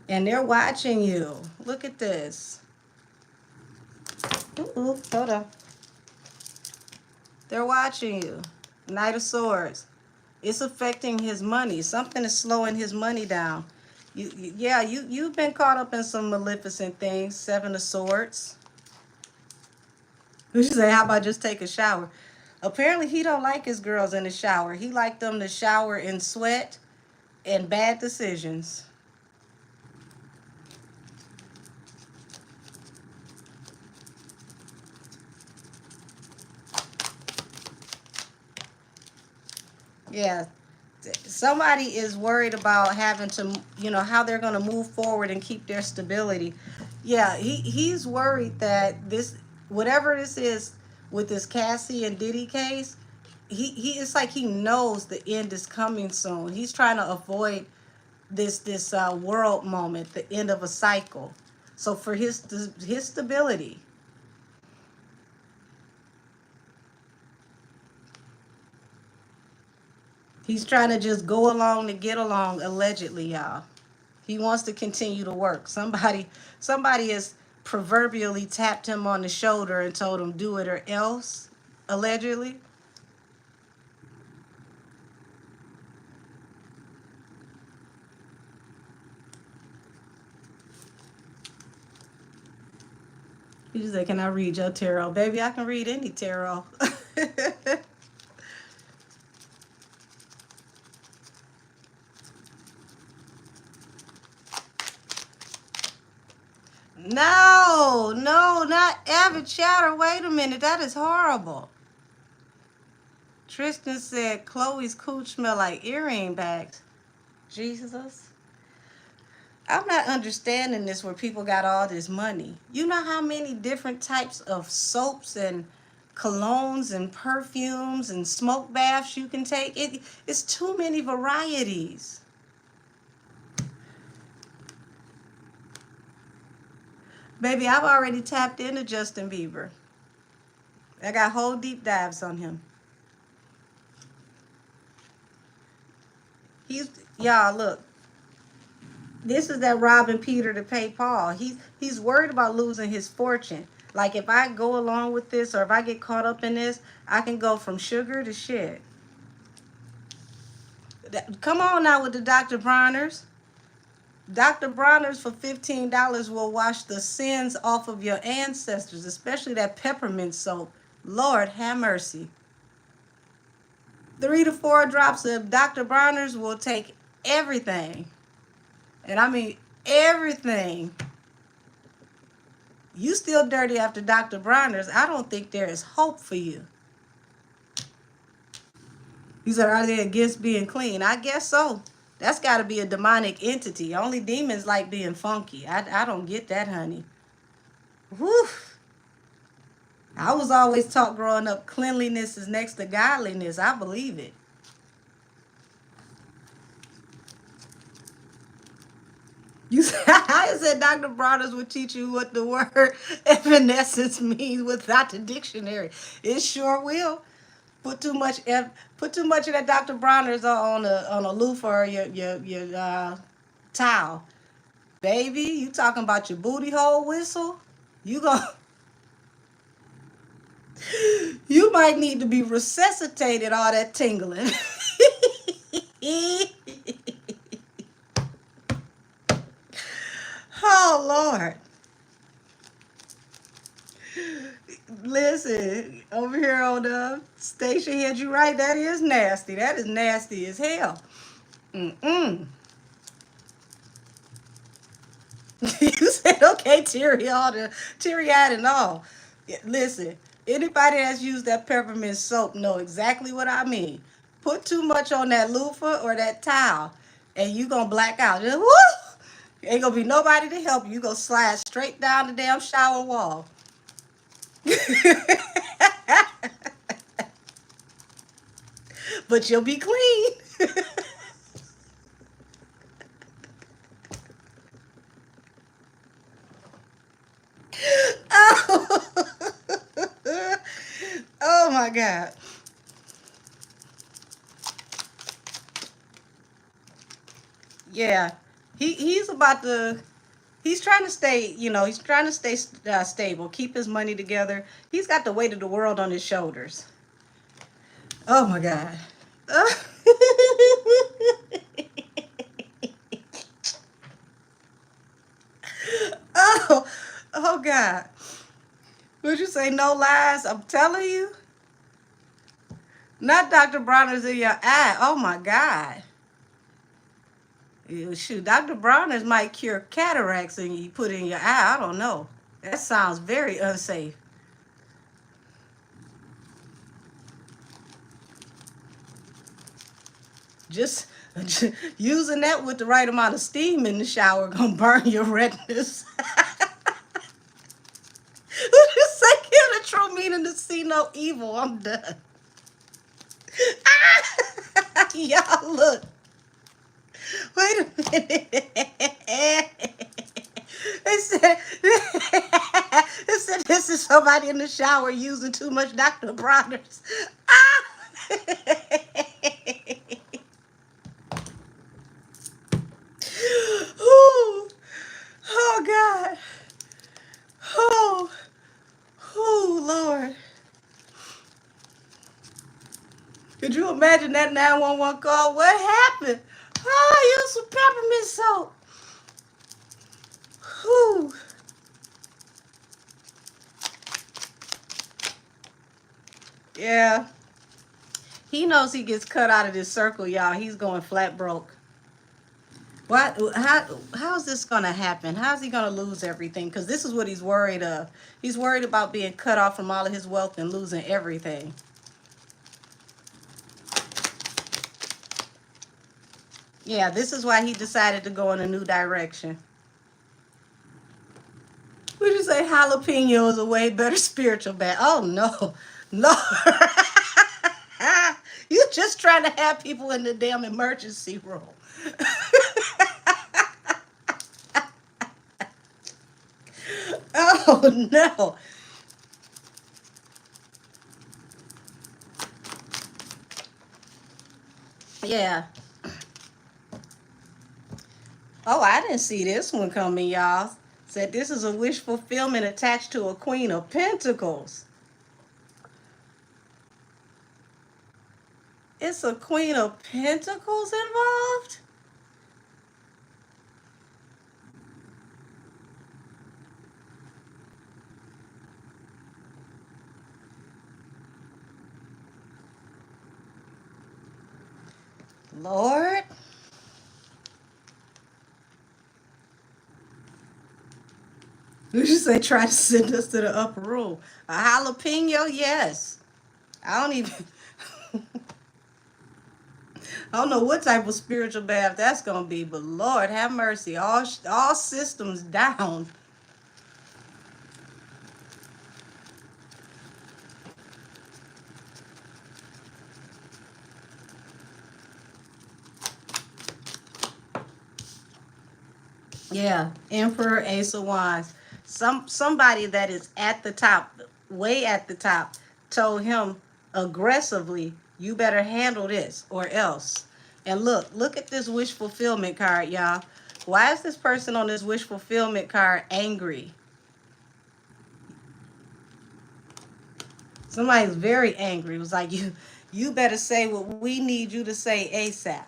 And they're watching you. Look at this. Ooh, hold on. They're watching you. Knight of Swords. It's affecting his money. Something is slowing his money down. You've been caught up in some maleficent things. Seven of Swords. We should say, how about just take a shower? Apparently, he don't like his girls in the shower. He liked them to shower in sweat and bad decisions. Yeah, somebody is worried about having to, how they're going to move forward and keep their stability. Yeah, he's worried that this, whatever this is with this Cassie and Diddy case, he it's like he knows the end is coming soon. He's trying to avoid this world moment, the end of a cycle. So for his stability, he's trying to just go along to get along, allegedly, y'all. He wants to continue to work. Somebody has proverbially tapped him on the shoulder and told him do it or else, allegedly. He just said, "Can I read your tarot?" Baby, I can read any tarot. No, no, not avid chatter. Wait a minute, that is horrible. Tristan said Chloe's cooch smell like earring bags. Jesus. I'm not understanding this where people got all this money. You know how many different types of soaps and colognes and perfumes and smoke baths you can take? It's too many varieties. Baby, I've already tapped into Justin Bieber. I got whole deep dives on him. Y'all look. This is that robbing Peter to pay Paul. He's worried about losing his fortune. Like if I go along with this or if I get caught up in this, I can go from sugar to shit. Come on now with the Dr. Bronner's. Dr. Bronner's for $15 will wash the sins off of your ancestors, especially that peppermint soap. Lord have mercy. 3 to 4 drops of Dr. Bronner's will take everything. And I mean everything. You still dirty after Dr. Bronner's. I don't think there is hope for you. You said, are they against being clean? I guess so. That's got to be a demonic entity. Only demons like being funky. I don't get that, honey. Whew. I was always taught growing up cleanliness is next to godliness. I believe it. You said Dr. Bronner's would teach you what the word evanescence means without the dictionary. It sure will. Put too much of that Dr. Bronner's on a loofah or your towel. Baby, you talking about your booty hole whistle? You might need to be resuscitated, all that tingling. Oh, Lord. Listen, over here on the station had you right. That is nasty. That is nasty as hell. You said, okay, teary-eyed and all. Yeah, listen, anybody that's used that peppermint soap know exactly what I mean. Put too much on that loofah or that towel, and you gonna black out. Just, woo! Ain't gonna be nobody to help you. You gonna slide straight down the damn shower wall. But you'll be clean. Oh. Oh my God. Yeah. He's trying to stay, he's trying to stay stable, keep his money together. He's got the weight of the world on his shoulders. Oh my God. Oh God. Would you say no lies? I'm telling you. Not Dr. Bronner's in your eye. Oh my God. Shoot, Dr. Bronner's might cure cataracts and you put in your eye. I don't know. That sounds very unsafe. Just using that with the right amount of steam in the shower gonna burn your retinas. Would you say give the true meaning to see no evil? I'm done. Y'all look. Wait a minute. They said this is somebody in the shower using too much Dr. Bronner's. Ooh. Oh God. Oh Lord. Could you imagine that 911 call? What happened? Oh, I used some peppermint soap. Whew. Yeah. He knows he gets cut out of this circle, y'all. He's going flat broke. What? How's this gonna happen? How's he gonna lose everything? Because this is what he's worried of. He's worried about being cut off from all of his wealth and losing everything. Yeah, this is why he decided to go in a new direction. Would you say jalapeno is a way better spiritual band? Oh no, no. You just trying to have people in the damn emergency room. Oh no. Yeah. Oh, I didn't see this one coming, y'all. Said this is a wish fulfillment attached to a Queen of Pentacles. It's a Queen of Pentacles involved? Lord. Did you say try to send us to the upper room? A jalapeno? Yes. I don't even. I don't know what type of spiritual bath that's gonna be, but Lord have mercy, all systems down. Yeah, Emperor, Ace of Wands. Somebody that is at the top, way at the top, told him aggressively, "You better handle this or else." And look at this wish fulfillment card, y'all. Why is this person on this wish fulfillment card angry? Somebody's very angry. It was like you better say what we need you to say ASAP.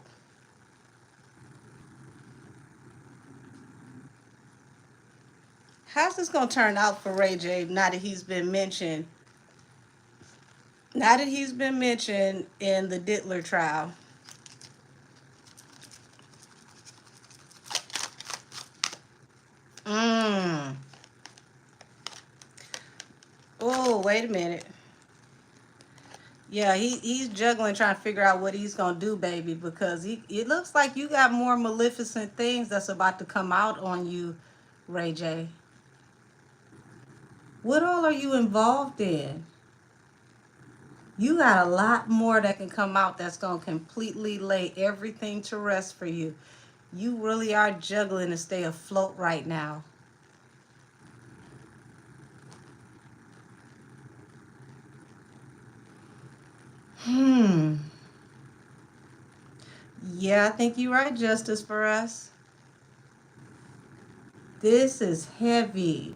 How's this gonna turn out for Ray J now that he's been mentioned? Now that he's been mentioned in the Dittler trial. Mmm. Oh, wait a minute. Yeah, he's juggling trying to figure out what he's gonna do, baby, because it looks like you got more maleficent things that's about to come out on you, Ray J. What all are you involved in? You got a lot more that can come out that's gonna completely lay everything to rest for you. You really are juggling to stay afloat right now. Hmm. Yeah, I think you're right, Justice, for us. This is heavy.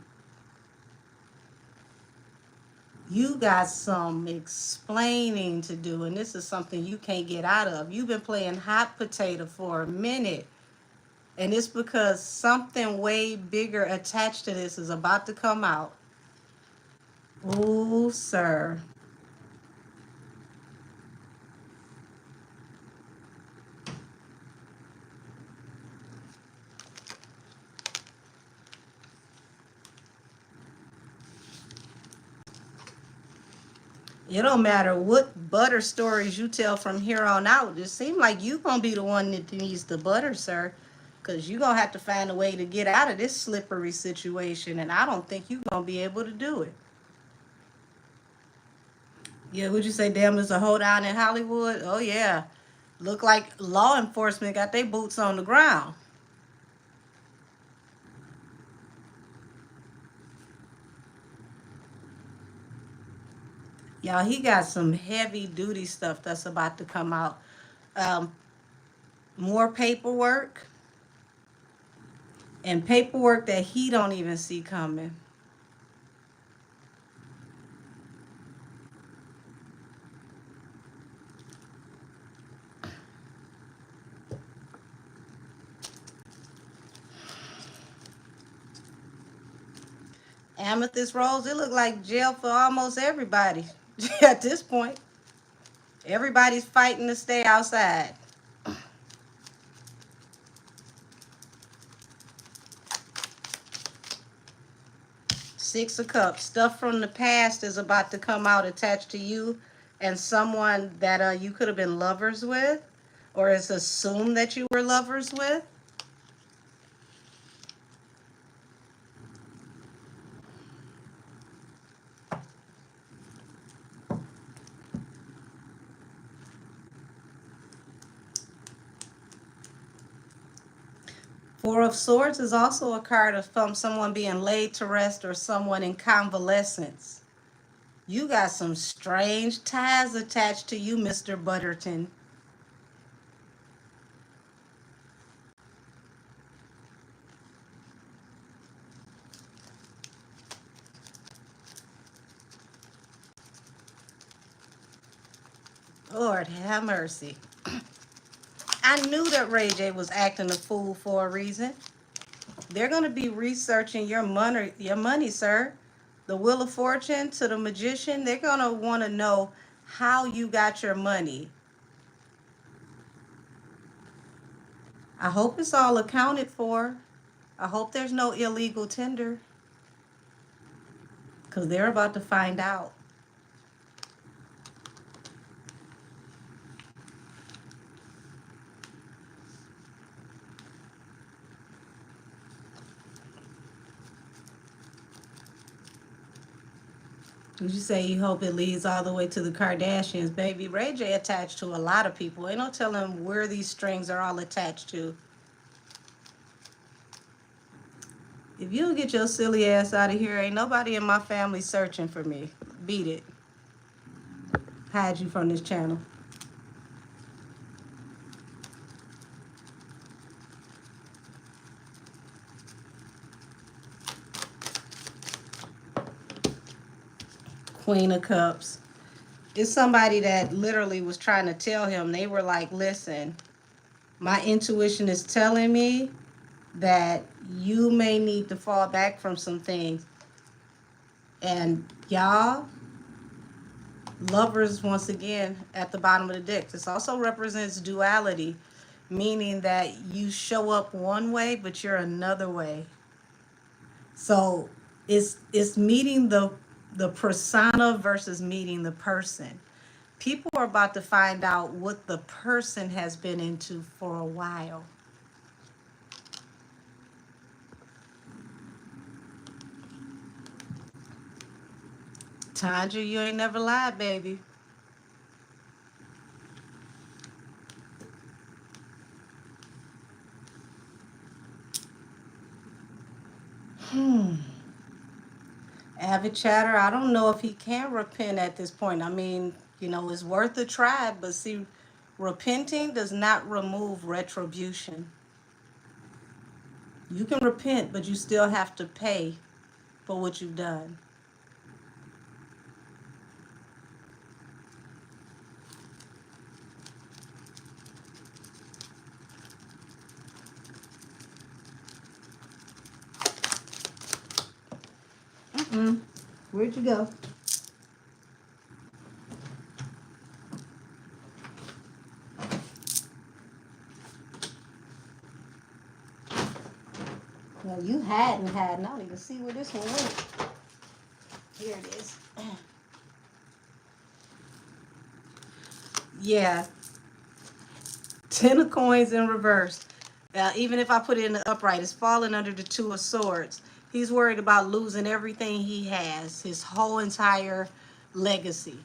You got some explaining to do, and this is something you can't get out of. You've been playing hot potato for a minute, and it's because something way bigger attached to this is about to come out. Oh, sir. It don't matter what butter stories you tell from here on out. It seems like you gonna be the one that needs the butter, sir. Cause you gonna have to find a way to get out of this slippery situation, and I don't think you gonna be able to do it. Yeah, would you say damn there's a hoedown in Hollywood? Oh yeah. Look like law enforcement got their boots on the ground. Y'all, he got some heavy duty stuff that's about to come out. Um, More paperwork and paperwork that he don't even see coming. Amethyst Rose, it look like jail for almost everybody at this point. Everybody's fighting to stay outside. Six of Cups, stuff from the past is about to come out attached to you and someone that you could have been lovers with, or it's assumed that you were lovers with. Four of Swords is also a card of someone being laid to rest or someone in convalescence. You got some strange ties attached to you, Mr. Butterton. Lord have mercy. I knew that Ray J was acting a fool for a reason. They're going to be researching your money, sir. The Wheel of Fortune to the Magician, they're going to want to know how you got your money. I hope it's all accounted for. I hope there's no illegal tender, because they're about to find out. Did you say you hope it leads all the way to the Kardashians? Baby, Ray J attached to a lot of people. Ain't no telling where these strings are all attached to. If you don't get your silly ass out of here, ain't nobody in my family searching for me. Beat it. Hide you from this channel. Queen of Cups. It's somebody that literally was trying to tell him. They were like, listen, my intuition is telling me that you may need to fall back from some things. And y'all, Lovers, once again, at the bottom of the deck. This also represents duality, meaning that you show up one way, but you're another way. So it's meeting the persona versus meeting the person. People are about to find out what the person has been into for a while. Tanja, you ain't never lied, baby. Avid chatter, I don't know if he can repent at this point. I mean, it's worth a try, but see, repenting does not remove retribution. You can repent, but you still have to pay for what you've done. Where'd you go? Well, you hadn't. I don't even see where this one went. Here it is. Yeah. 10 of coins in reverse. Even if I put it in the upright, it's falling under the 2 of swords. He's worried about losing everything he has, his whole entire legacy.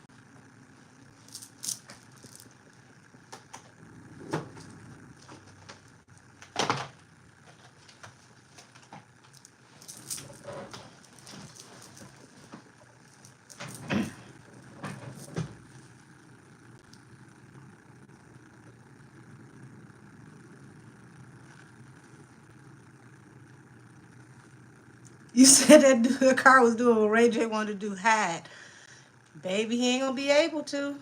You said that the car was doing what Ray J wanted to do, had. Baby, he ain't gonna be able to.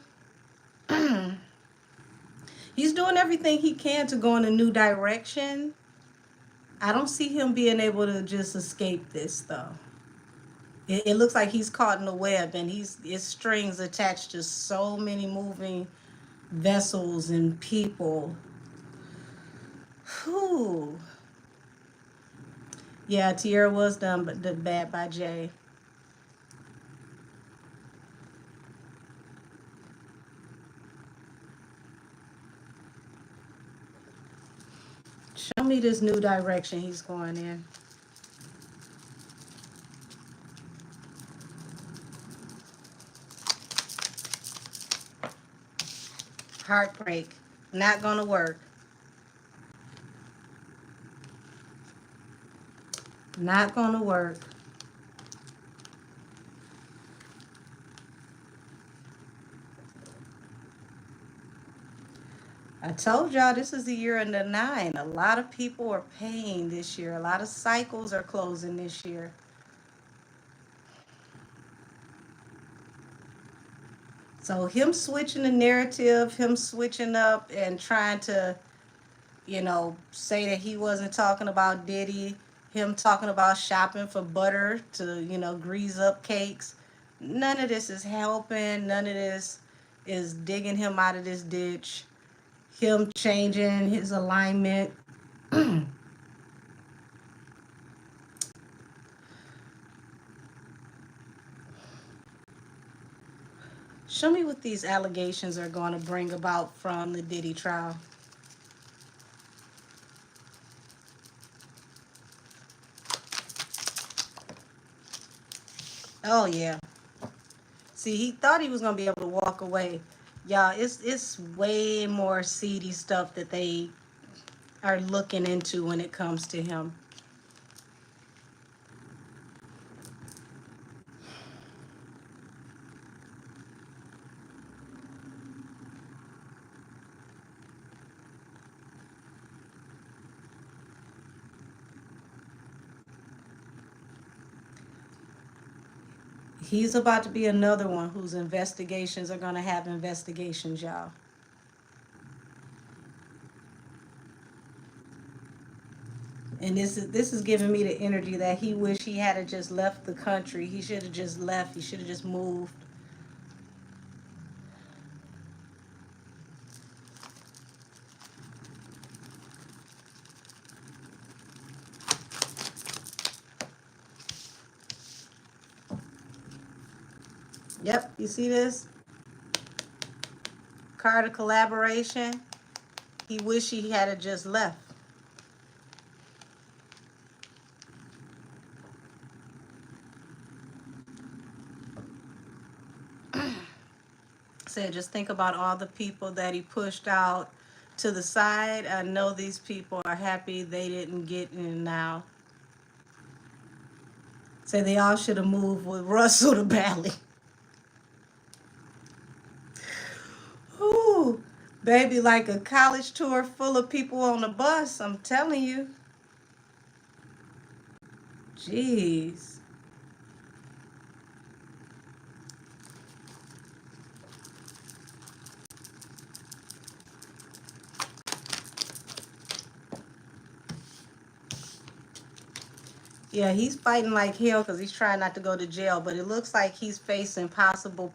He's doing everything he can to go in a new direction. I don't see him being able to just escape this, though. It looks like he's caught in a web, and his strings attached to so many moving vessels and people. Whew. Yeah, Tierra was done, but the bad by Jay. Show me this new direction he's going in. Heartbreak. Not gonna work. Not gonna work. I told y'all this is the year of the 9. A lot of people are paying this year. A lot of cycles are closing this year. So him switching the narrative, him switching up and trying to, say that he wasn't talking about Diddy, him talking about shopping for butter to, grease up cakes. None of this is helping. None of this is digging him out of this ditch. Him changing his alignment. Show me what these allegations are going to bring about from the Diddy trial. Oh yeah. See, he thought he was gonna be able to walk away. Y'all, it's way more seedy stuff that they are looking into when it comes to him. He's about to be another one whose investigations are gonna have investigations, y'all. And this is giving me the energy that he wish he had just left the country. He should have just left. He should have just moved. Yep, you see this? Card of collaboration. He wish he had just left. Said just think about all the people that he pushed out to the side. I know these people are happy they didn't get in now. Say they all should have moved with Russell to Bali. Ooh, baby, like a college tour full of people on the bus. I'm telling you. Jeez. Yeah, he's fighting like hell because he's trying not to go to jail. But it looks like he's facing possible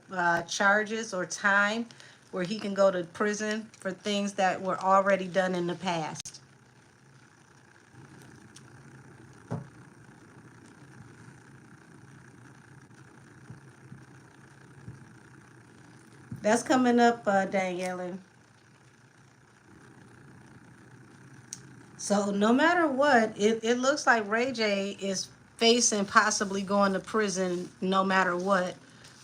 charges or time where he can go to prison for things that were already done in the past. That's coming up, Danielle. So no matter what, it looks like Ray J is facing possibly going to prison no matter what,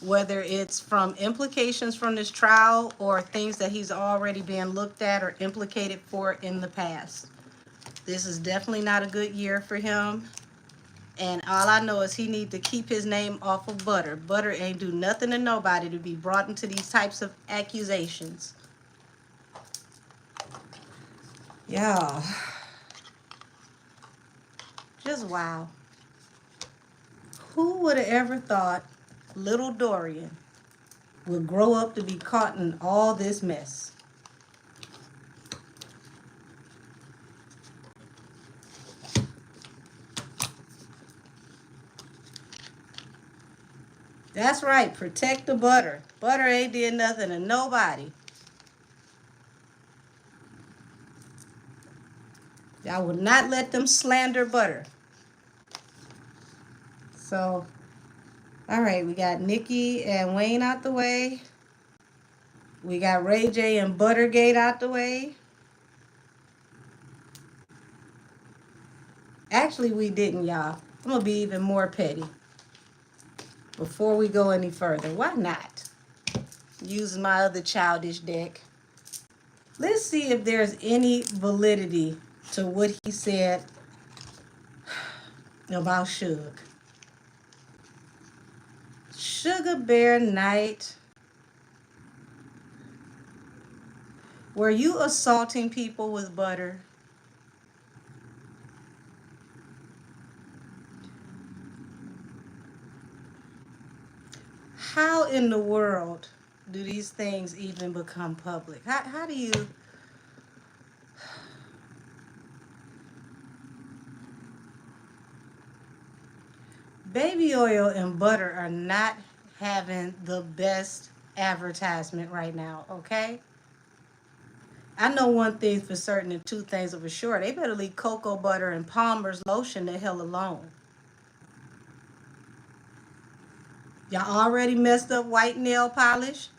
whether it's from implications from this trial or things that he's already been looked at or implicated for in the past. This is definitely not a good year for him. And all I know is he need to keep his name off of Butter. Butter ain't do nothing to nobody to be brought into these types of accusations. Yeah. Just wow. Who would have ever thought little Dorian would grow up to be caught in all this mess? That's right. Protect the butter. Butter ain't did nothing to nobody. I would not let them slander Butter. So, all right, we got Nicki and Wayne out the way. We got Ray J and Buttergate out the way. Actually, we didn't, y'all. I'm going to be even more petty. Before we go any further, why not? Use my other childish deck. Let's see if there's any validity to what he said about Suge. Sugar Bear Night. Were you assaulting people with butter? How in the world do these things even become public? How do you... Baby oil and butter are not having the best advertisement right now, okay? I know one thing for certain and two things for sure. They better leave cocoa butter and Palmer's lotion the hell alone. Y'all already messed up white nail polish.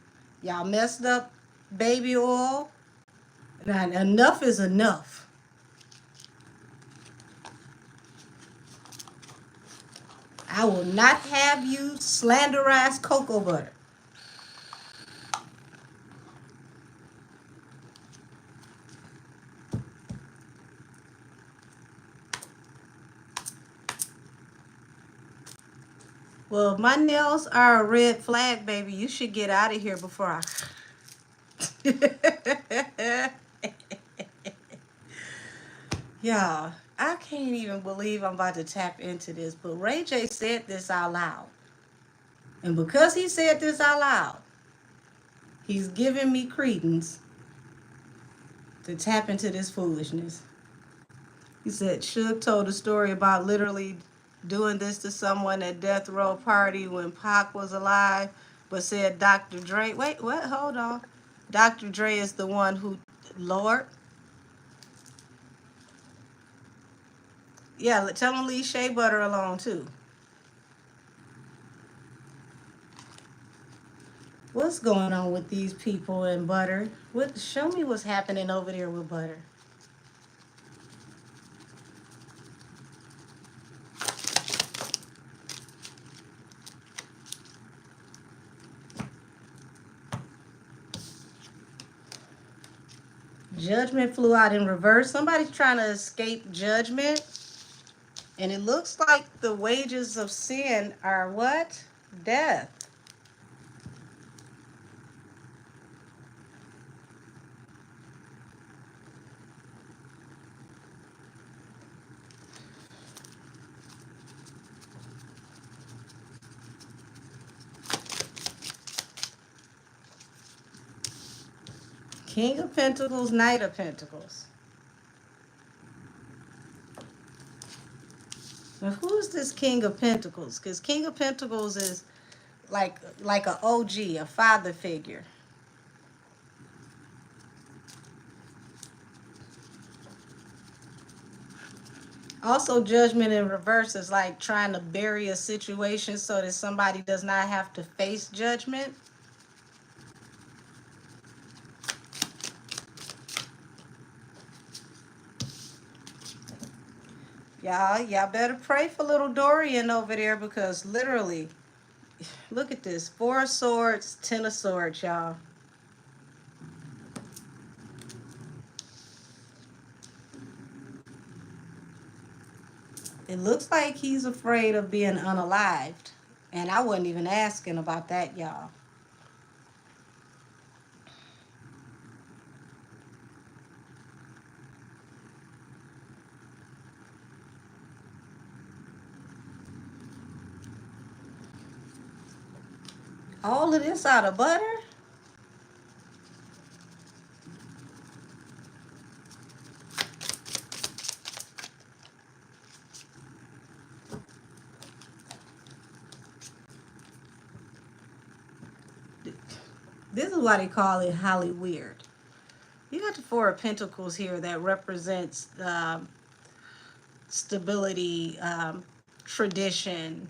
Y'all messed up baby oil. Now, enough is enough. I will not have you slanderize cocoa butter. Well, if my nails are a red flag, baby, you should get out of here before I... Y'all, I can't even believe I'm about to tap into this, but Ray J said this out loud. And because he said this out loud, he's giving me credence to tap into this foolishness. He said Suge told a story about literally doing this to someone at Death Row Party when Pac was alive, but said Dr. Dre... Wait, what? Hold on. Dr. Dre is the one who... Lord? Yeah, tell him leave shea butter alone, too. What's going on with these people and butter? What? Show me what's happening over there with butter. Judgment flew out in reverse. Somebody's trying to escape judgment. And it looks like the wages of sin are what? Death. King of Pentacles, Knight of Pentacles. Now, who's this King of Pentacles? Because King of Pentacles is like a OG, a father figure. Also, judgment in reverse is like trying to bury a situation so that somebody does not have to face judgment. Y'all better pray for little Dorian over there, because literally, look at this. 4 of Swords, 10 of Swords, y'all. It looks like he's afraid of being unalived. And I wasn't even asking about that, y'all. All of this out of butter? This is why they call it Halle weird. You got the 4 of Pentacles here that represents stability, tradition.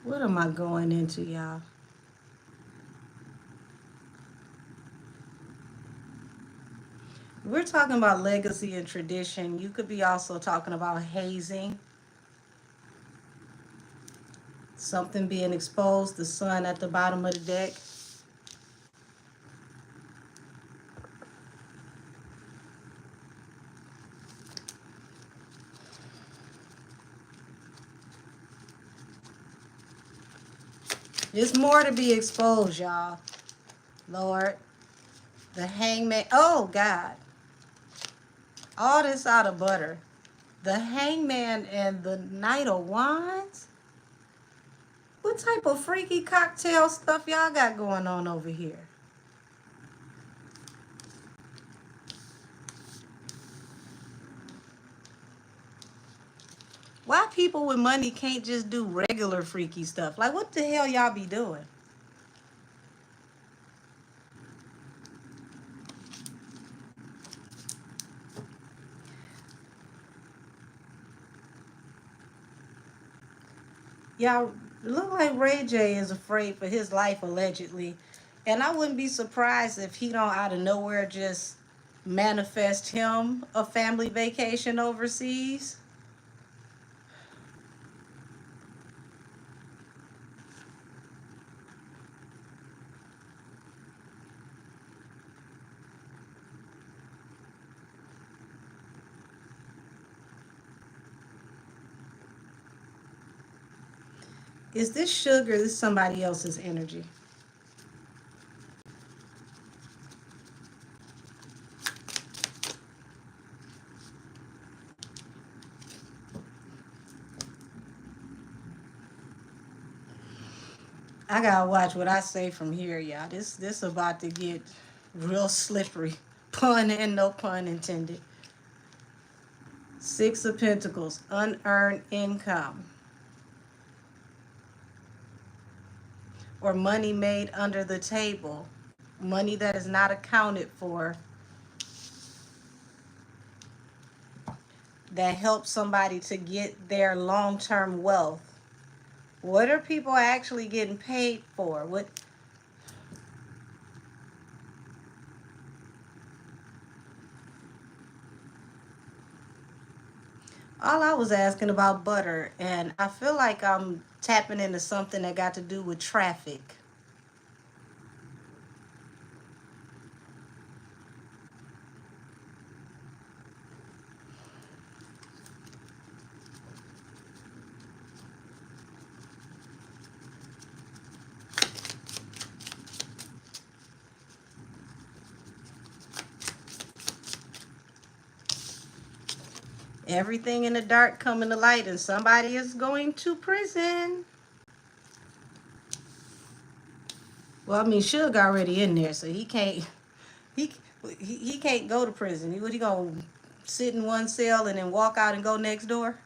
What am I going into, y'all? We're talking about legacy and tradition. You could be also talking about hazing, something being exposed, the sun at the bottom of the deck. There's more to be exposed, y'all. Lord. The hangman. Oh, God. All this out of butter. The hangman and the knight of wands? What type of freaky cocktail stuff y'all got going on over here? Why people with money can't just do regular freaky stuff? Like, what the hell y'all be doing? Y'all look like Ray J is afraid for his life, allegedly. And I wouldn't be surprised if he don't out of nowhere just manifest him a family vacation overseas. Is this sugar? This is somebody else's energy. I gotta watch what I say from here, y'all. This about to get real slippery. Pun and no pun intended. Six of Pentacles, unearned income. Or money made under the table. Money that is not accounted for. That helps somebody to get their long-term wealth. What are people actually getting paid for? What? All I was asking about butter, and I feel like I'm tapping into something that got to do with traffic. Everything in the dark coming to light, and somebody is going to prison. Well, I mean, Suge already in there, so he can't. He he can't go to prison. What, he gonna sit in one cell and then walk out and go next door?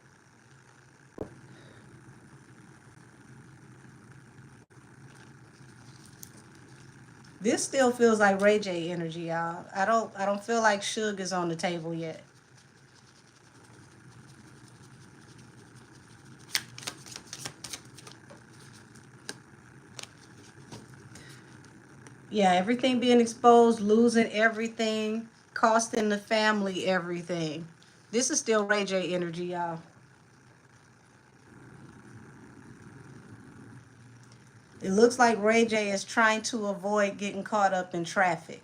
This still feels like Ray J energy, y'all. I don't feel like Suge is on the table yet. Yeah, everything being exposed, losing everything, costing the family everything. This is still Ray J energy, y'all. It looks like Ray J is trying to avoid getting caught up in traffic.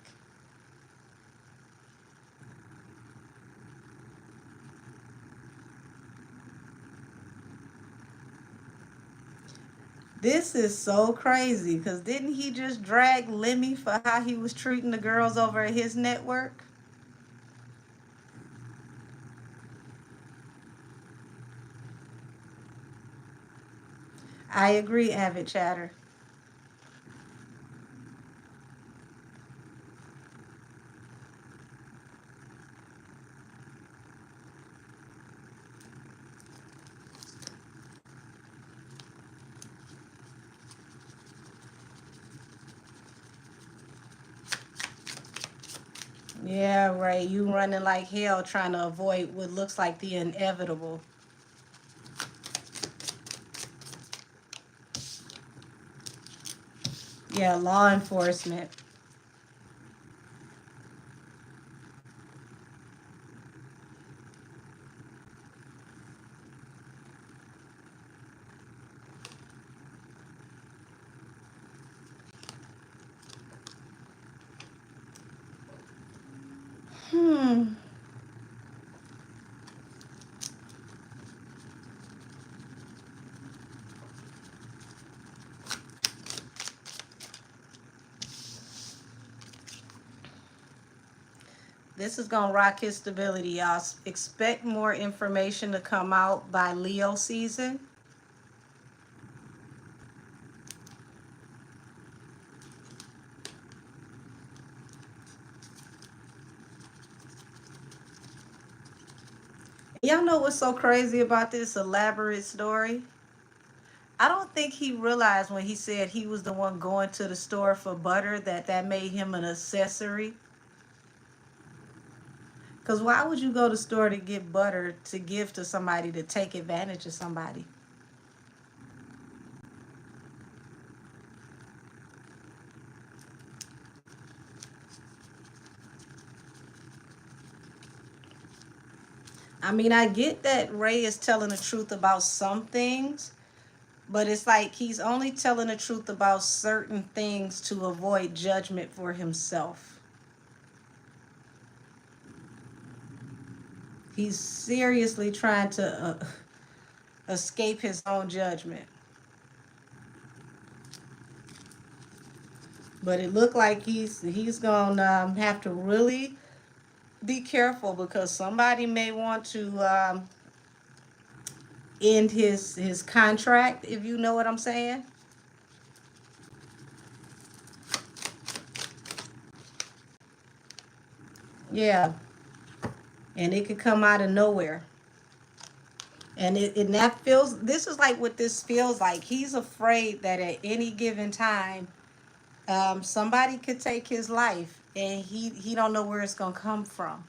This is so crazy because didn't he just drag Lemmy for how he was treating the girls over at his network? I agree, Avid Chatter. Yeah, Ray, you running like hell trying to avoid what looks like the inevitable. Yeah, law enforcement. Hmm. This is going to rock his stability, y'all. Expect more information to come out by Leo season. Y'all know what's so crazy about this elaborate story? I don't think he realized when he said he was the one going to the store for butter that that made him an accessory. Because why would you go to the store to get butter to give to somebody to take advantage of somebody? I mean, I get that Ray is telling the truth about some things, but it's like he's only telling the truth about certain things to avoid judgment for himself. He's seriously trying to escape his own judgment. But it looked like he's gonna have to really be careful because somebody may want to end his contract, if you know what I'm saying. Yeah, and it could come out of nowhere. And that feels, this is like what this feels like. He's afraid that at any given time, somebody could take his life, and he don't know where it's gonna come from.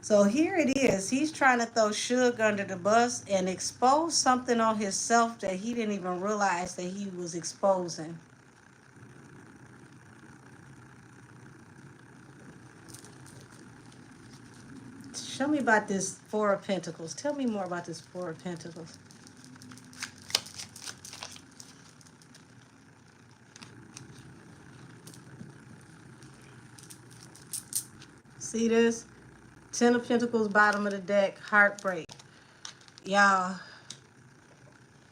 So here it is. He's trying to throw Suge under the bus and expose something on himself that he didn't even realize that he was exposing. Show me about this Four of Pentacles. Tell me more about this Four of Pentacles. See this? Ten of Pentacles, bottom of the deck, heartbreak. Y'all,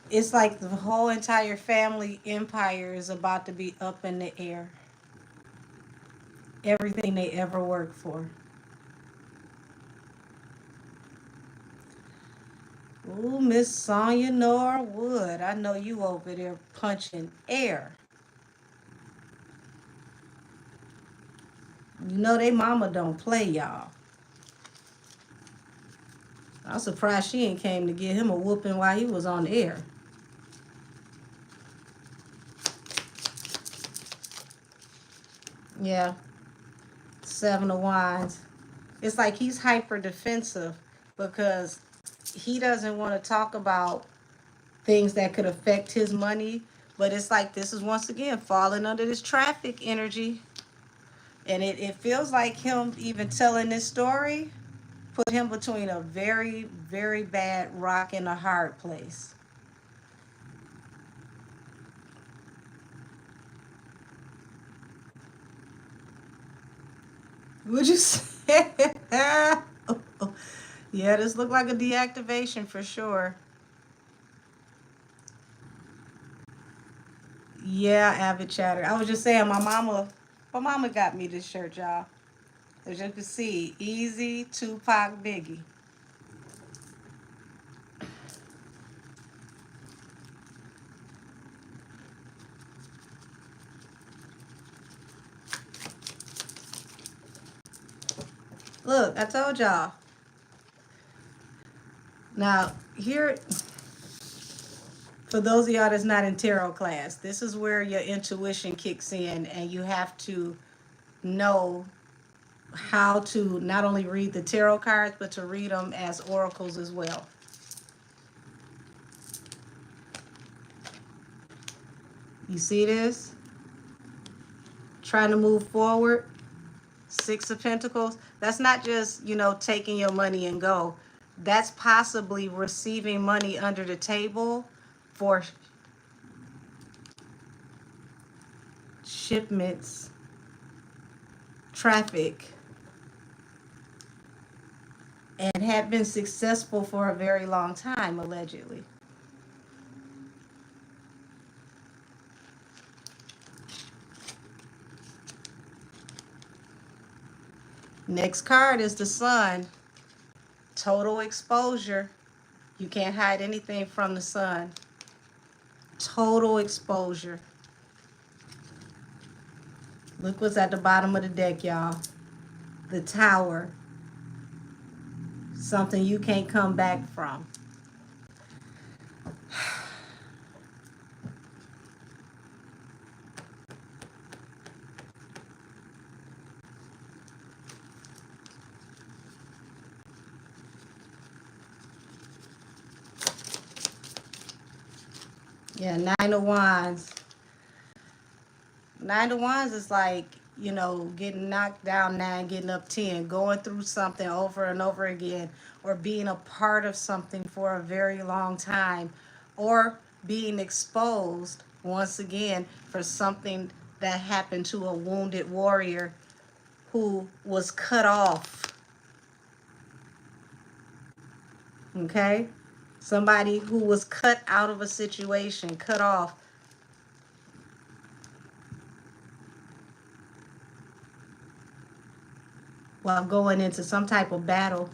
it's like the whole entire family empire is about to be up in the air. Everything they ever worked for. Ooh, Miss Sonya Norwood. I know you over there punching air. You know they mama don't play, y'all. I'm surprised she ain't came to get him a whooping while he was on the air. Yeah, Seven of Wands. It's like he's hyper defensive because he doesn't want to talk about things that could affect his money. But it's like this is once again falling under this traffic energy. And it feels like him even telling this story put him between a very, very bad rock and a hard place. Would you say? Yeah, this looked like a deactivation for sure. Yeah, avid chatter. I was just saying, my mama got me this shirt, y'all. As you can see, Easy, Tupac, Biggie. Look, I told y'all. Now, here, for those of y'all that's not in tarot class, this is where your intuition kicks in, and you have to know how to not only read the tarot cards, but to read them as oracles as well. You see this? Trying to move forward. Six of Pentacles. That's not just, taking your money and go. That's possibly receiving money under the table for shipments, traffic, and had been successful for a very long time, allegedly. Next card is the sun. Total exposure. You can't hide anything from the sun. Total exposure. Look what's at the bottom of the deck, y'all. The tower. Something you can't come back from. Yeah, Nine of Wands. Nine of Wands is like, you know, getting knocked down 9, getting up 10, going through something over and over again, or being a part of something for a very long time, or being exposed once again for something that happened to a wounded warrior who was cut off. Okay? Somebody who was cut out of a situation, cut off. While going into some type of battle.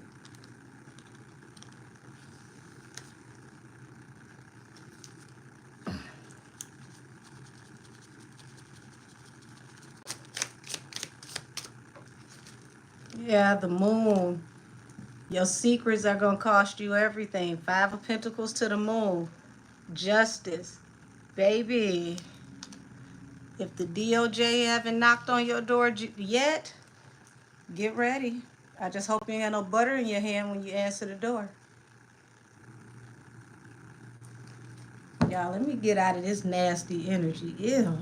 Yeah, the moon. Your secrets are going to cost you everything. 5 of Pentacles to the moon. Justice. Baby, if the DOJ haven't knocked on your door yet, get ready. I just hope you ain't got no butter in your hand when you answer the door. Y'all, let me get out of this nasty energy. Ew.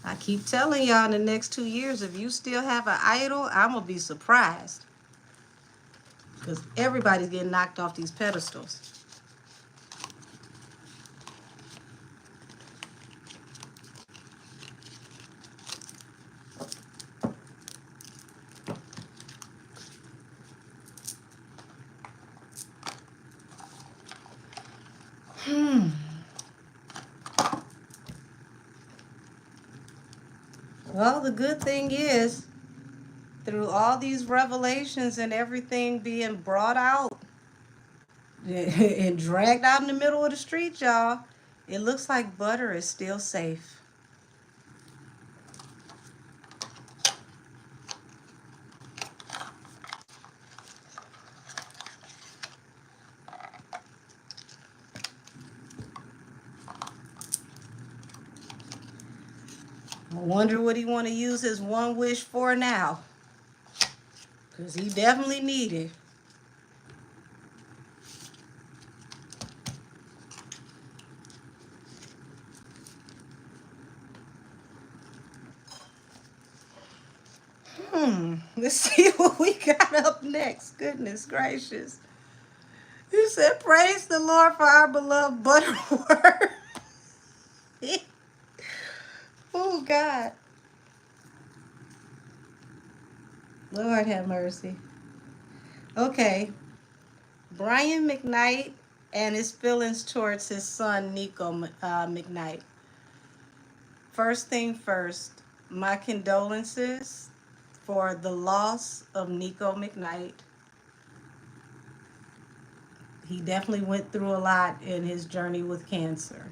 I keep telling y'all in the next 2 years, if you still have an idol, I'm going to be surprised. Because everybody's getting knocked off these pedestals. Well, the good thing is, through all these revelations and everything being brought out and dragged out in the middle of the street, y'all, it looks like butter is still safe. I wonder what he want to use his one wish for now. Because he definitely need it. Let's see what we got up next. Goodness gracious. You said, praise the Lord for our beloved Butterworth. Oh, God. Lord have mercy. Okay. Brian McKnight and his feelings towards his son, Nico McKnight. First thing first, my condolences for the loss of Nico McKnight. He definitely went through a lot in his journey with cancer.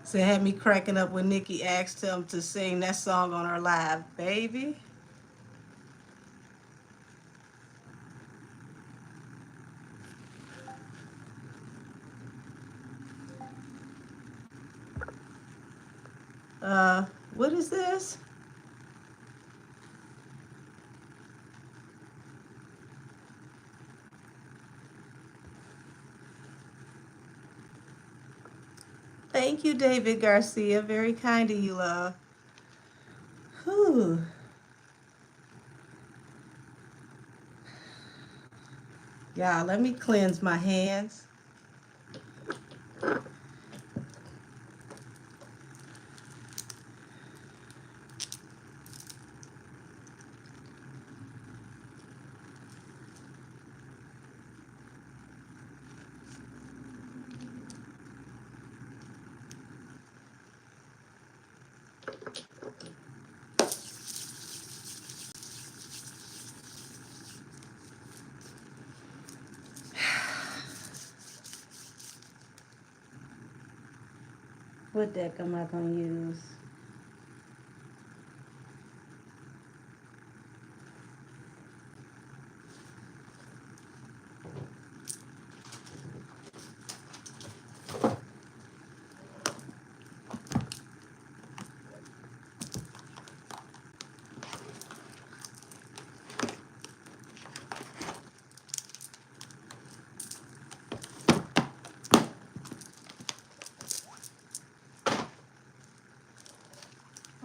So it had me cracking up when Nicki asked him to sing that song on her live. Baby. What is this? Thank you, David Garcia. Very kind of you, love. Whew. Y'all, let me cleanse my hands. What deck am I going to use?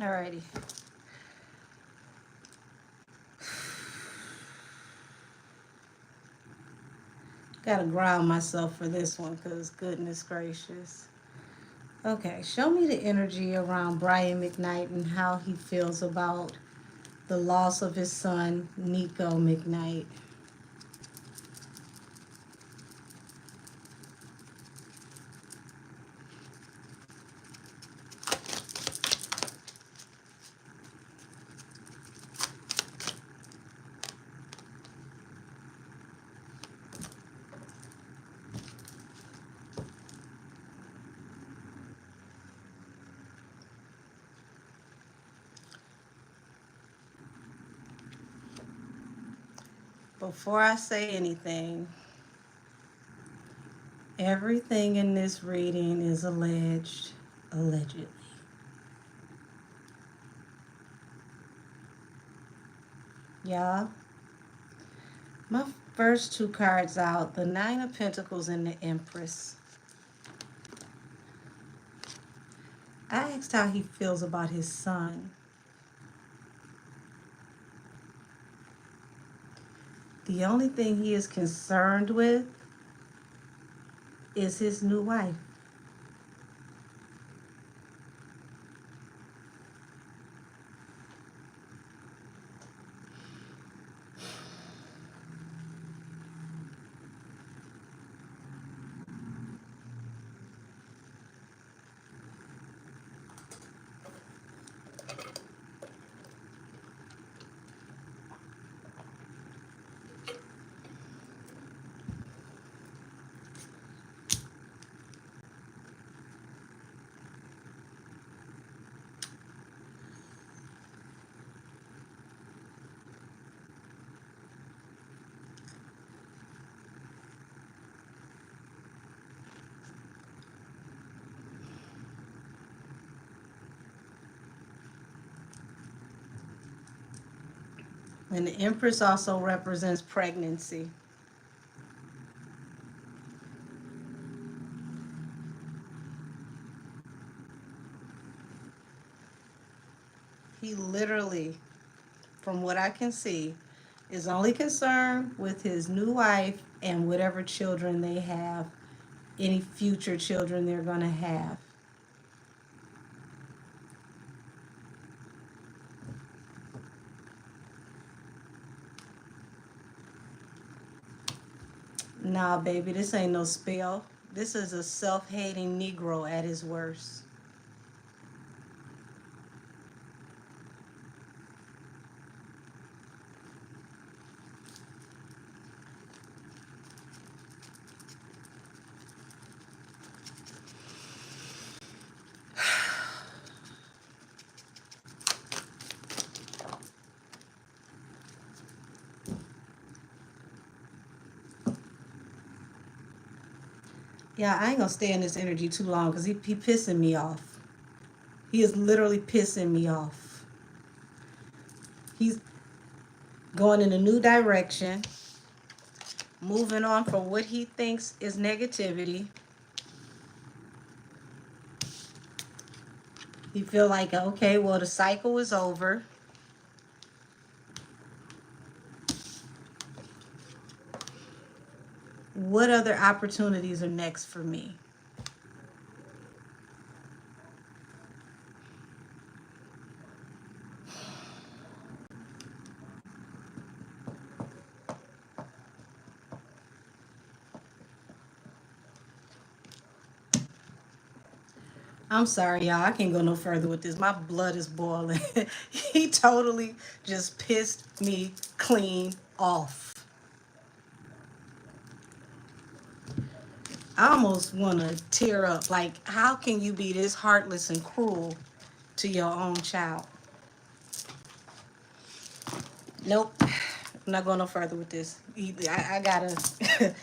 Alrighty. Gotta ground myself for this one because goodness gracious. Okay, show me the energy around Brian McKnight and how he feels about the loss of his son, Nico McKnight. Before I say anything, everything in this reading is allegedly. Y'all, my first two cards out, the Nine of Pentacles and the Empress. I asked how he feels about his son. The only thing he is concerned with is his new wife. And the Empress also represents pregnancy. He literally, from what I can see, is only concerned with his new wife and whatever children they have, any future children they're going to have. Nah, baby, this ain't no spell. This is a self-hating Negro at his worst. Yeah, I ain't gonna stay in this energy too long because he pissing me off. He is literally pissing me off. He's going in a new direction, moving on from what he thinks is negativity. He feel like, okay, well, the cycle is over. What other opportunities are next for me? I'm sorry, y'all. I can't go no further with this. My blood is boiling. He totally just pissed me clean off. I almost want to tear up. Like, how can you be this heartless and cruel to your own child? Nope. I'm not going no further with this. I gotta.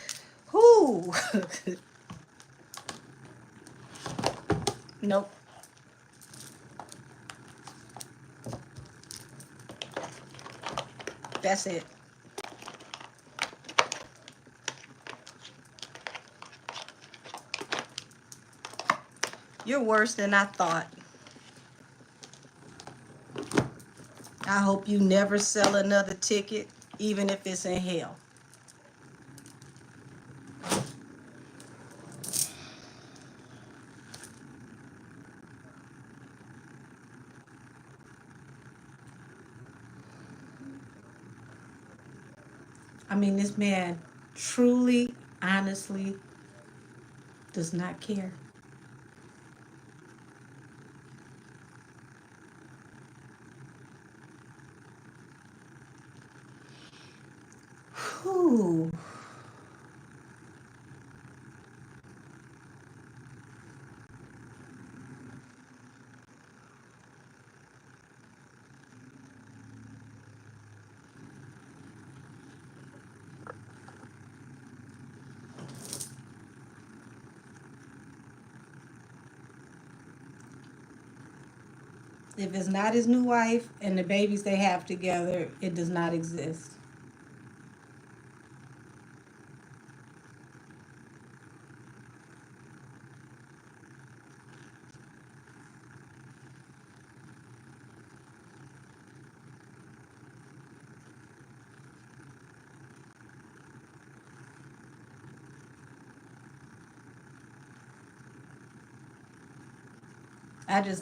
Whoo. Nope. That's it. You're worse than I thought. I hope you never sell another ticket, even if it's in hell. I mean, this man truly, honestly does not care. Whew. If it's not his new wife and the babies they have together, it does not exist.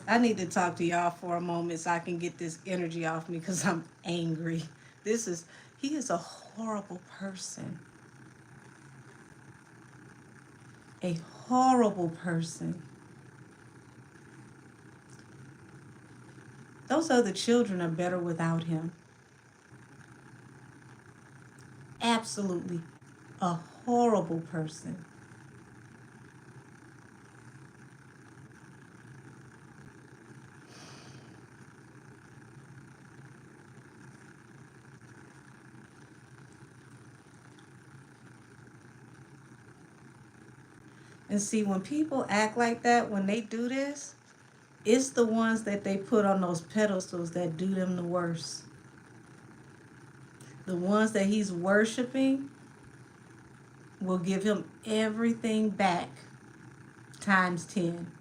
I need to talk to y'all for a moment so I can get this energy off me because I'm angry. This is He is a horrible person. A horrible person. Those other children are better without him. Absolutely a horrible person. And see, when people act like that, when they do this, it's the ones that they put on those pedestals that do them the worst. The ones that he's worshiping will give him everything back times 10.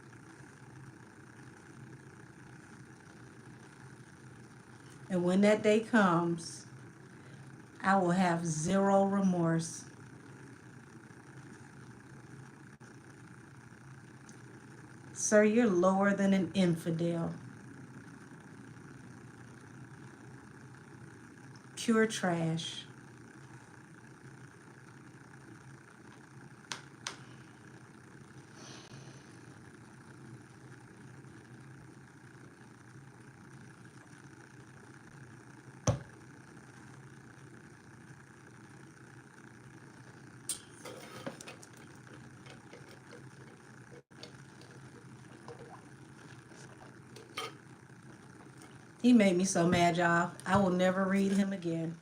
And when that day comes, I will have zero remorse. Sir, you're lower than an infidel. Pure trash. He made me so mad, y'all. I will never read him again.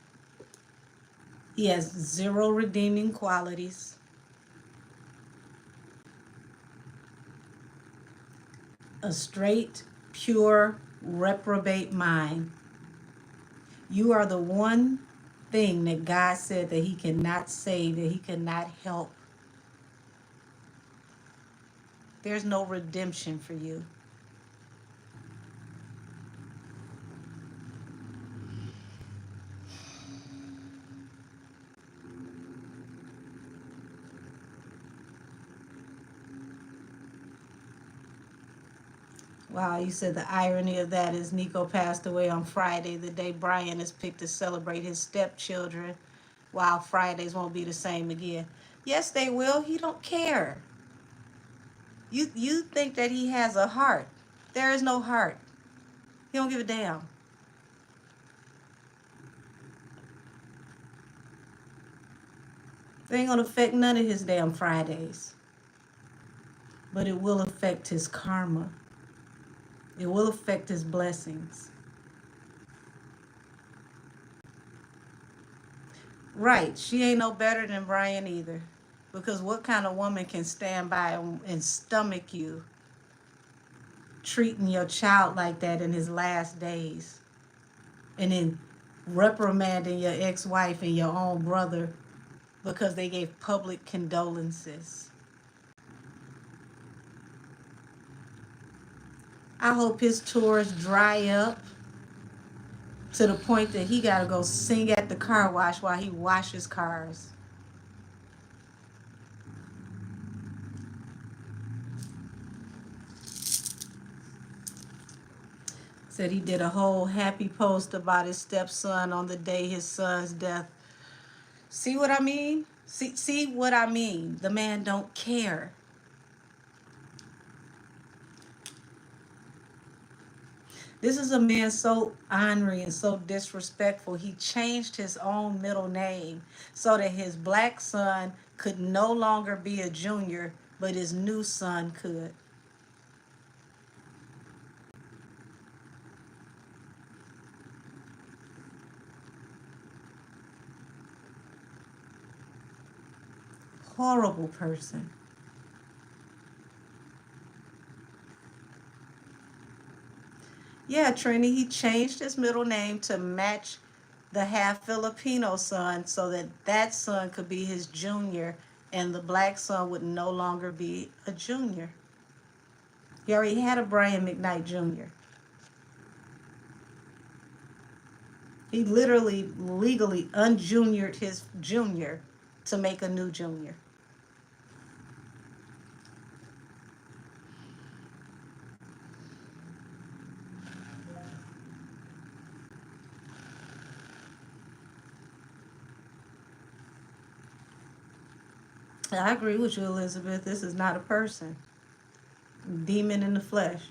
He has zero redeeming qualities. A straight, pure, reprobate mind. You are the one thing that God said that he cannot save, that he cannot help. There's no redemption for you. Wow, you said the irony of that is Nico passed away on Friday, the day Brian is picked to celebrate his stepchildren, while Fridays won't be the same again. Yes, they will. He don't care. You think that he has a heart. There is no heart. He don't give a damn. It ain't gonna affect none of his damn Fridays. But it will affect his karma. It will affect his blessings. Right. She ain't no better than Brian either. Because what kind of woman can stand by and stomach you treating your child like that in his last days? And then reprimanding your ex-wife and your own brother because they gave public condolences. I hope his tours dry up to the point that he got to go sing at the car wash while he washes cars. Said he did a whole happy post about his stepson on the day his son's death. See what I mean? See what I mean? The man don't care. This is a man so ornery and so disrespectful. He changed his own middle name so that his black son could no longer be a junior, but his new son could. Horrible person. Yeah, Trini, he changed his middle name to match the half Filipino son so that that son could be his junior and the black son would no longer be a junior. He already had a Brian McKnight Jr. He literally legally unjuniored his junior to make a new junior. I agree with you, Elizabeth. This is not a person. Demon in the flesh.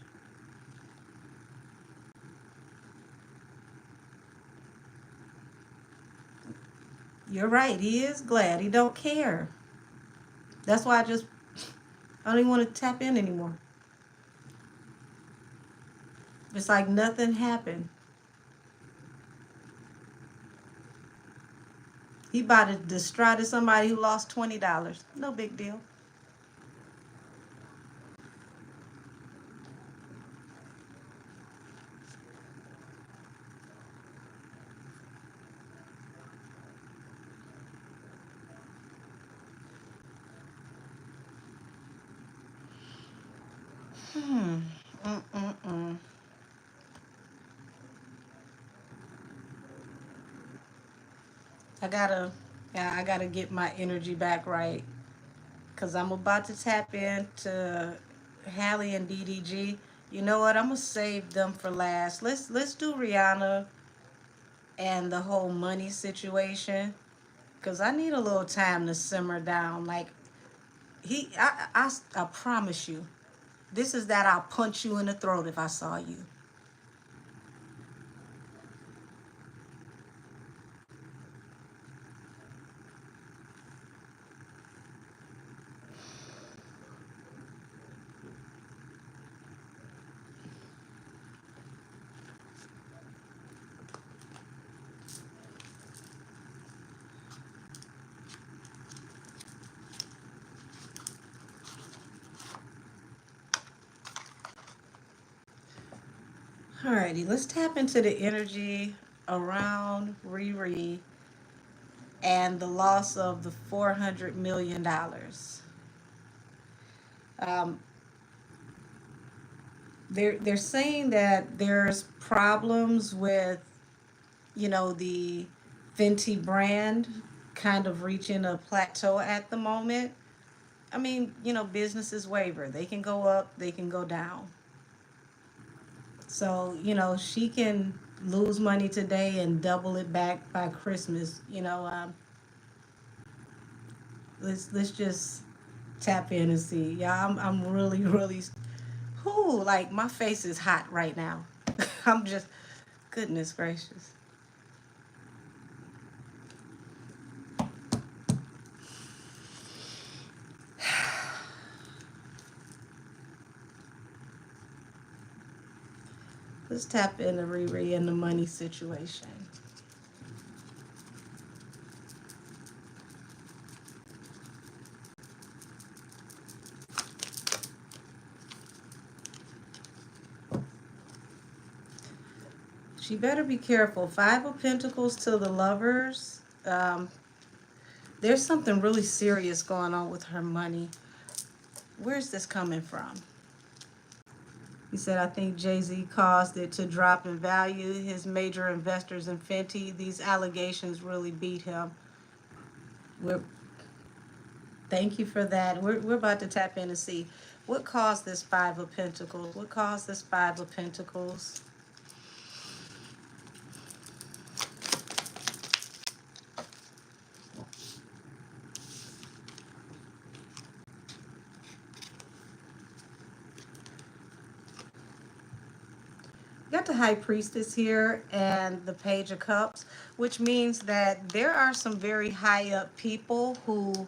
You're right. He is glad. He don't care. That's why I don't even want to tap in anymore. It's like nothing happened. He about to distraught somebody who lost $20. No big deal. Hmm. Mm-mm-mm. I gotta, yeah, I gotta get my energy back right. Cause I'm about to tap into Halle and DDG. You know what? I'm gonna save them for last. Let's do Rihanna and the whole money situation. Cause I need a little time to simmer down. Like I promise you, this is that I'll punch you in the throat if I saw you. Alrighty, let's tap into the energy around Riri and the loss of the $400 million. Um, they're saying that there's problems with the Fenty brand kind of reaching a plateau at the moment. I mean, businesses waver. They can go up, they can go down. So, you know, she can lose money today and double it back by Christmas. You know, let's just tap in and see. Yeah, I'm really really, whoo, like my face is hot right now. I'm just, goodness gracious. Let's tap into Riri and the money situation. She better be careful. Five of Pentacles to the Lovers. There's something really serious going on with her money. Where's this coming from? He said, I think Jay-Z caused it to drop in value. His major investors in Fenty, these allegations really beat him. We're, thank you for that. We're about to tap in and see what caused this Five of Pentacles. What caused this Five of Pentacles? Got the High Priestess here and the Page of Cups, which means that there are some very high up people who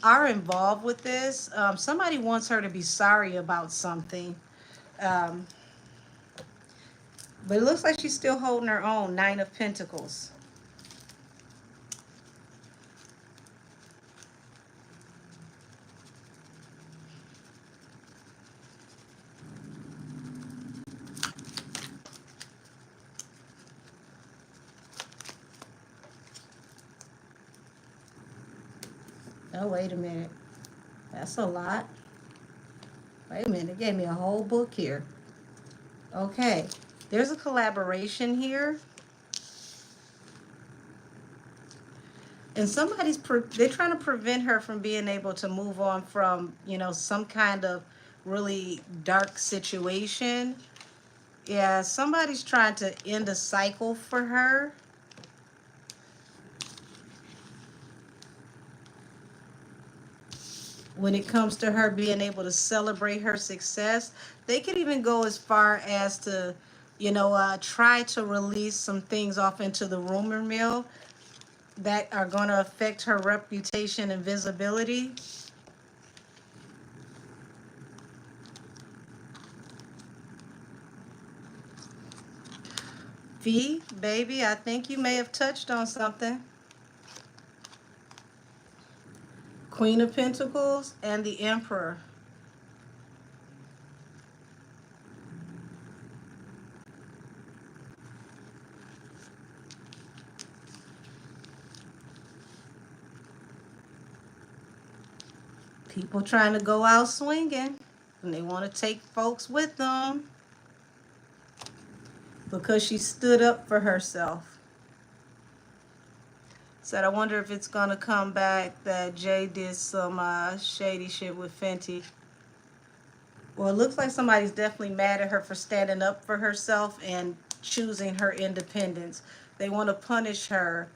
are involved with this. Somebody wants her to be sorry about something. Um, but it looks like she's still holding her own. Nine of Pentacles. Oh, wait a minute. That's a lot. Wait a minute. It gave me a whole book here. Okay. There's a collaboration here. And they're trying to prevent her from being able to move on from, you know, some kind of really dark situation. Yeah, somebody's trying to end a cycle for her. When it comes to her being able to celebrate her success, they could even go as far as to, you know, try to release some things off into the rumor mill that are going to affect her reputation and visibility. V, baby, I think you may have touched on something. Queen of Pentacles and the Emperor. People trying to go out swinging, and they want to take folks with them because she stood up for herself. Said, I wonder if it's going to come back that Jay did some shady shit with Fenty. Well, it looks like somebody's definitely mad at her for standing up for herself and choosing her independence. They want to punish her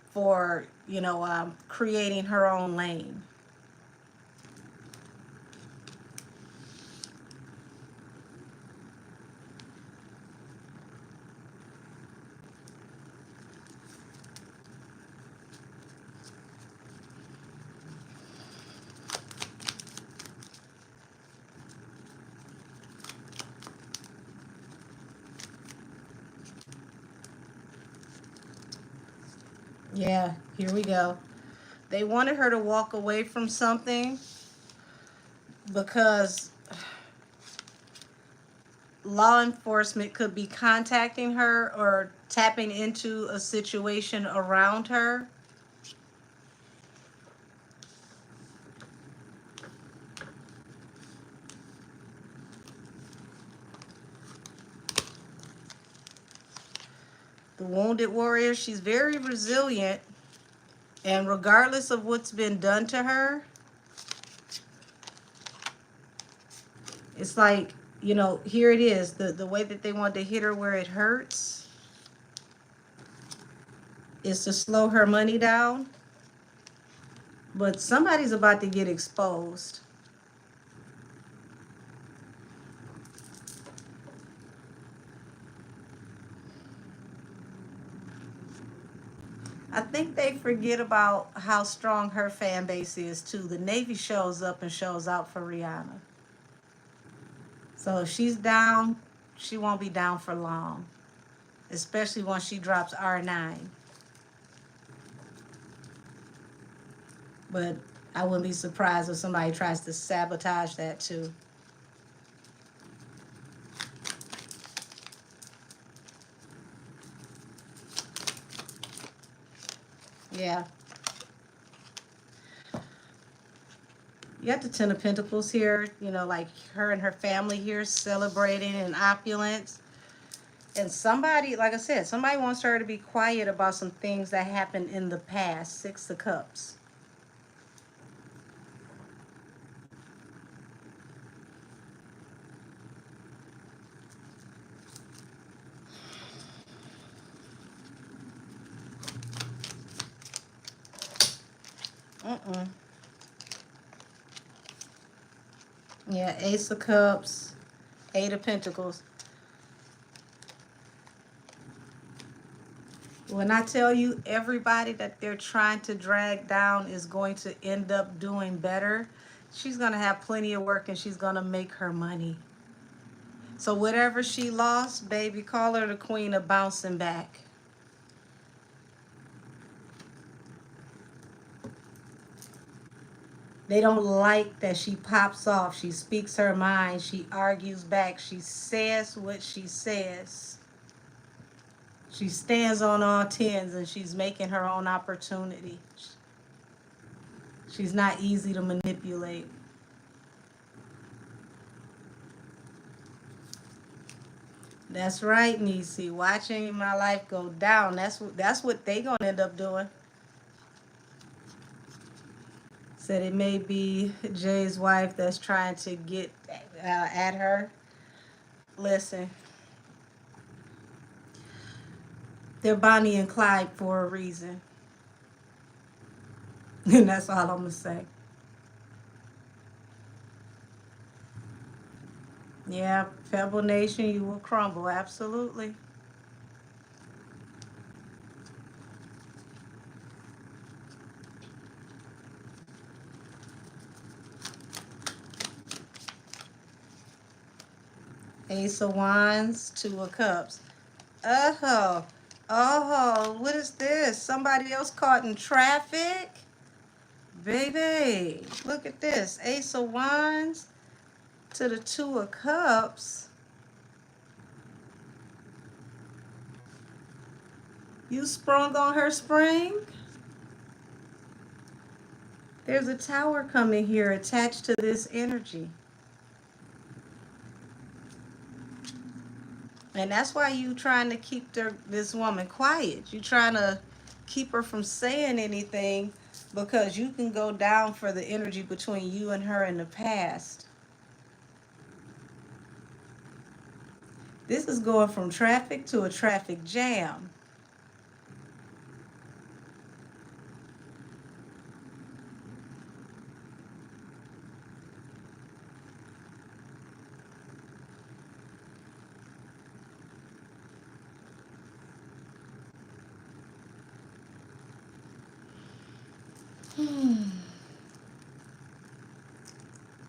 for, you know, creating her own lane. Yeah, here we go. They wanted her to walk away from something because law enforcement could be contacting her or tapping into a situation around her. The Wounded Warrior, she's very resilient, and regardless of what's been done to her, it's like, you know, here it is. The way that they want to hit her where it hurts is to slow her money down. But somebody's about to get exposed. I think they forget about how strong her fan base is too. The Navy shows up and shows out for Rihanna. So if she's down, she won't be down for long, especially once she drops R9. But I wouldn't be surprised if somebody tries to sabotage that too. Yeah. You got the Ten of Pentacles here, you know, like her and her family here celebrating in opulence. And somebody, like I said, somebody wants her to be quiet about some things that happened in the past. Six of Cups. Mm-mm. Yeah, Ace of Cups, Eight of Pentacles. When I tell you everybody that they're trying to drag down is going to end up doing better, she's going to have plenty of work and she's going to make her money. So whatever she lost, baby, call her the queen of bouncing back. They don't like that she pops off. She speaks her mind. She argues back. She says what she says. She stands on all tens and she's making her own opportunity. She's not easy to manipulate. That's right, Nisi. Watching my life go down. That's what they gonna end up doing. Said it may be Jay's wife that's trying to get at her. Listen, they're Bonnie and Clyde for a reason. And that's all I'm gonna say. Yeah, Pebble Nation, you will crumble. Absolutely. Ace of Wands, Two of Cups. Oh, oh, what is this? Somebody else caught in traffic? Baby, look at this. Ace of Wands to the Two of Cups. You sprung on her spring? There's a tower coming here attached to this energy. And that's why you trying to keep this woman quiet. You trying to keep her from saying anything because you can go down for the energy between you and her in the past. This is going from traffic to a traffic jam.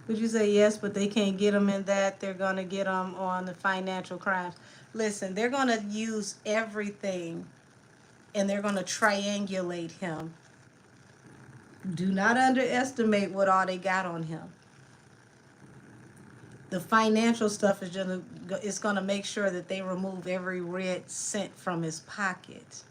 Would you say yes, but they can't get them in that? They're going to get them on the financial crimes. Listen, they're going to use everything and they're going to triangulate him. Do not underestimate what all they got on him. The financial stuff is just it's going to make sure that they remove every red cent from his pocket.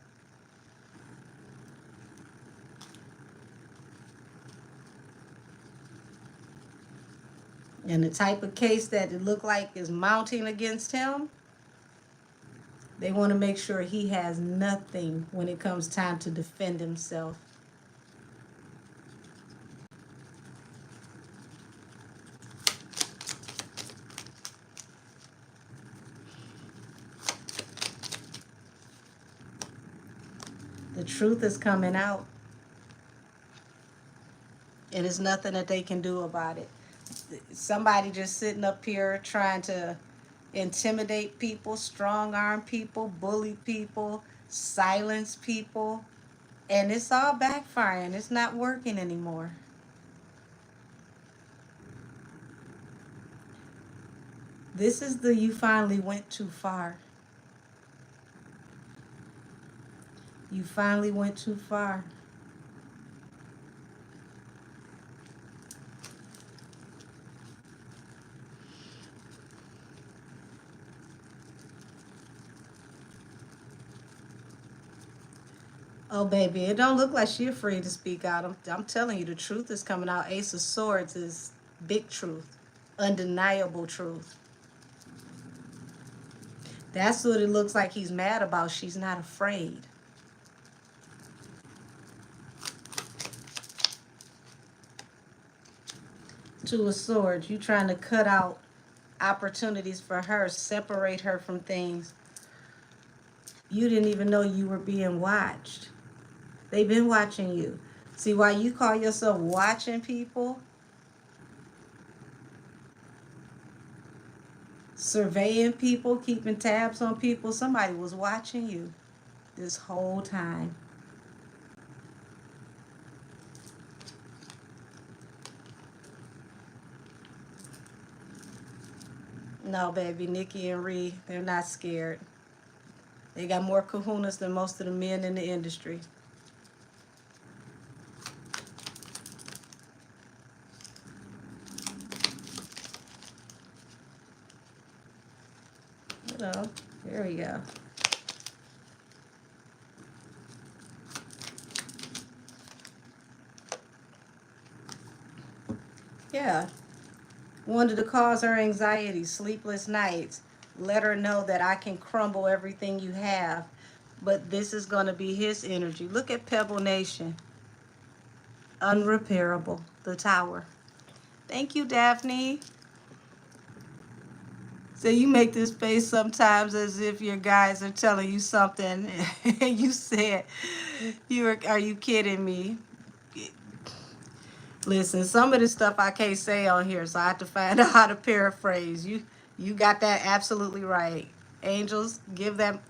And the type of case that it looked like is mounting against him, they want to make sure he has nothing when it comes time to defend himself. The truth is coming out. And there's nothing that they can do about it. Somebody just sitting up here trying to intimidate people, strong arm people, bully people, silence people, and it's all backfiring. It's not working anymore. This is the you finally went too far. You finally went too far. Oh, baby, it don't look like she afraid to speak out. I'm telling you, the truth is coming out. Ace of Swords is big truth, undeniable truth. That's what it looks like he's mad about. She's not afraid. Two of Swords, you trying to cut out opportunities for her, separate her from things. You didn't even know you were being watched. They've been watching you. See why you call yourself watching people? Surveying people, keeping tabs on people. Somebody was watching you this whole time. No, baby, Nicki and Ree, they're not scared. They got more kahunas than most of the men in the industry. So, there we go. Yeah. Wanted to cause her anxiety, sleepless nights. Let her know that I can crumble everything you have. But this is going to be his energy. Look at Pebble Nation. Unrepairable. The Tower. Thank you, Daphne. So you make this face sometimes as if your guys are telling you something and you said, are you kidding me? Listen, some of this stuff I can't say on here, so I have to find out how to paraphrase. You got that absolutely right. Angels, give that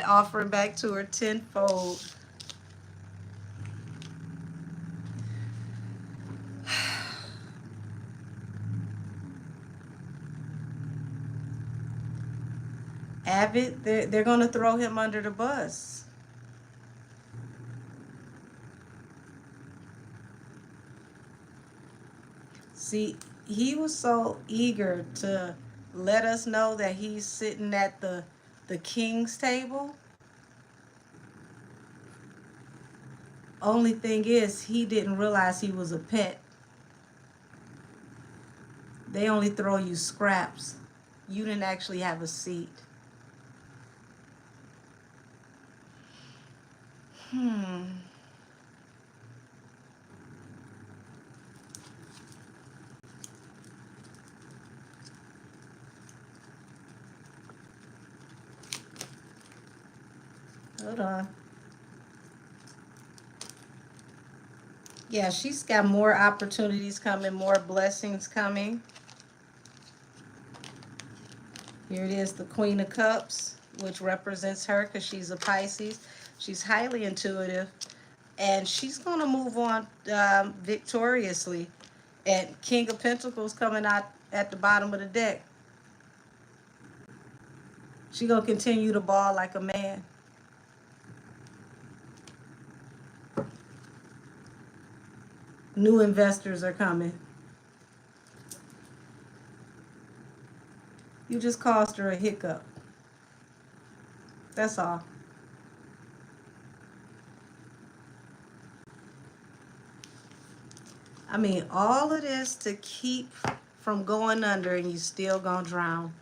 offering back to her tenfold. Avid, they're going to throw him under the bus. See, he was so eager to let us know that he's sitting at the king's table. Only thing is, he didn't realize he was a pet. They only throw you scraps. You didn't actually have a seat. Hold on. Yeah, she's got more opportunities coming, more blessings coming. Here it is, the Queen of Cups, which represents her because she's a Pisces. She's highly intuitive, and she's going to move on victoriously. And King of Pentacles coming out at the bottom of the deck. She's going to continue to ball like a man. New investors are coming. You just caused her a hiccup. That's all. I mean, all of this to keep from going under, and you still gonna drown.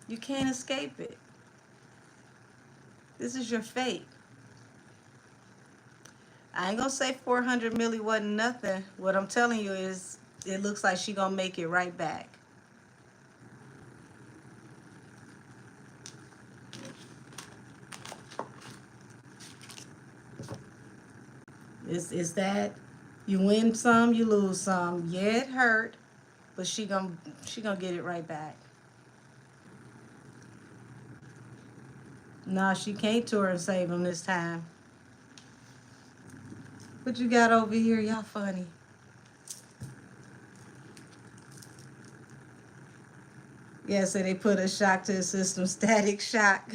You can't escape it. This is your fate. I ain't gonna say 400 milli wasn't nothing. What I'm telling you is it looks like she gonna make it right back. It's that you win some, you lose some. Yeah, it hurt, but she gonna get it right back. Nah, she can't tour and save him this time. What you got over here? Y'all funny. Yeah, so they put a shock to the system, static shock.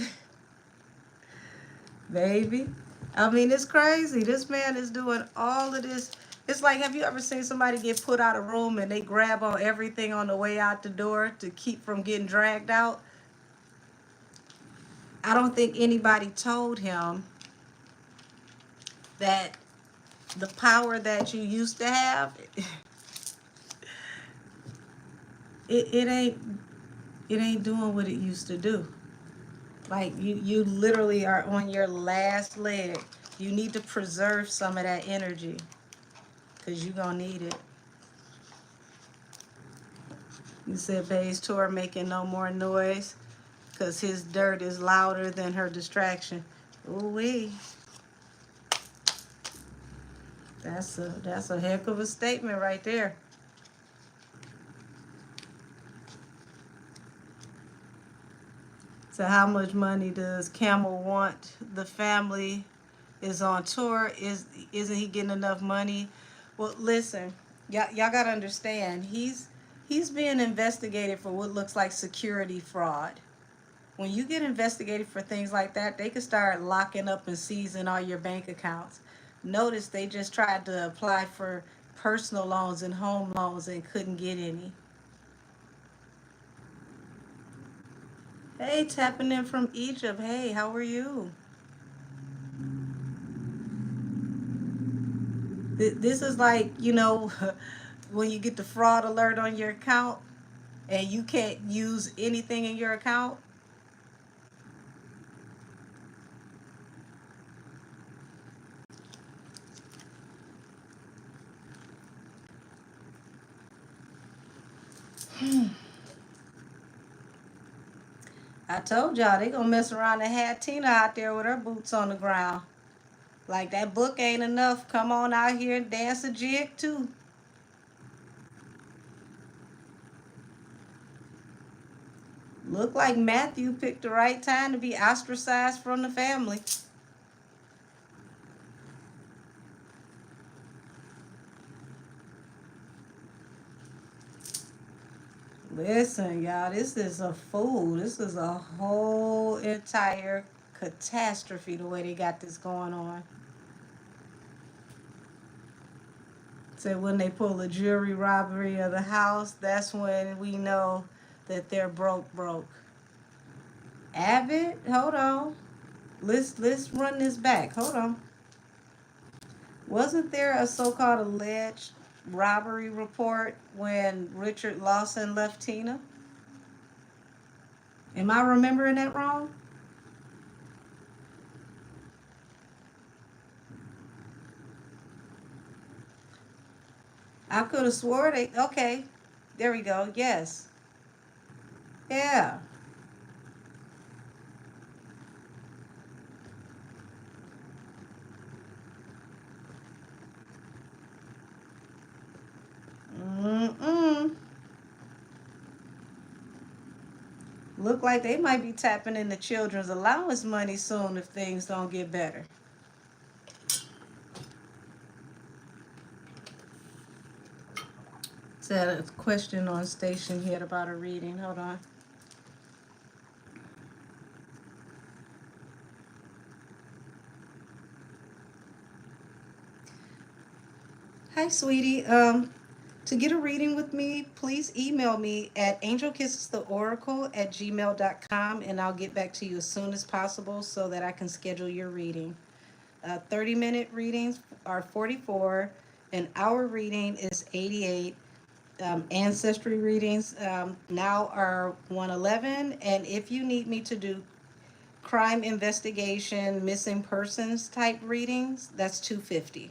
Baby. I mean, it's crazy. This man is doing all of this. It's like, have you ever seen somebody get put out of room and they grab on everything on the way out the door to keep from getting dragged out? I don't think anybody told him that the power that you used to have, it ain't doing what it used to do. Like you literally are on your last leg. You need to preserve some of that energy because you're gonna need it. You said Bay's tour making no more noise because his dirt is louder than her distraction. Ooh wee. That's a heck of a statement right there. So how much money does Camel want? The family is on tour. Isn't he getting enough money? Well, listen, y'all gotta understand. He's being investigated for what looks like security fraud. When you get investigated for things like that, they can start locking up and seizing all your bank accounts. Notice they just tried to apply for personal loans and home loans and couldn't get any. Hey, tapping in from Egypt. Hey, how are you? This is like, when you get the fraud alert on your account and you can't use anything in your account. I told y'all they gonna mess around and have Tina out there with her boots on the ground. Like that book ain't enough. Come on out here and dance a jig too. Look like Matthew picked the right time to be ostracized from the family. Listen, y'all, this is a fool. This is a whole entire catastrophe the way they got this going on. So when they pull a jewelry robbery of the house, that's when we know that they're broke. Abbott, hold on. Let's run this back. Hold on. Wasn't there a so-called alleged robbery report when Richard Lawson left Tina? Am I remembering that wrong? I could have swore they. Okay, there we go. Yes. Yeah. Mm-mm. Look like they might be tapping into children's allowance money soon if things don't get better. Said a question on station here about a reading. Hold on. Hi, sweetie. To get a reading with me, please email me at angelkissestheoracle@gmail.com and I'll get back to you as soon as possible so that I can schedule your reading. 30-minute readings are 44, an hour reading is 88. Ancestry readings now are 111, and if you need me to do crime investigation, missing persons type readings, that's 250.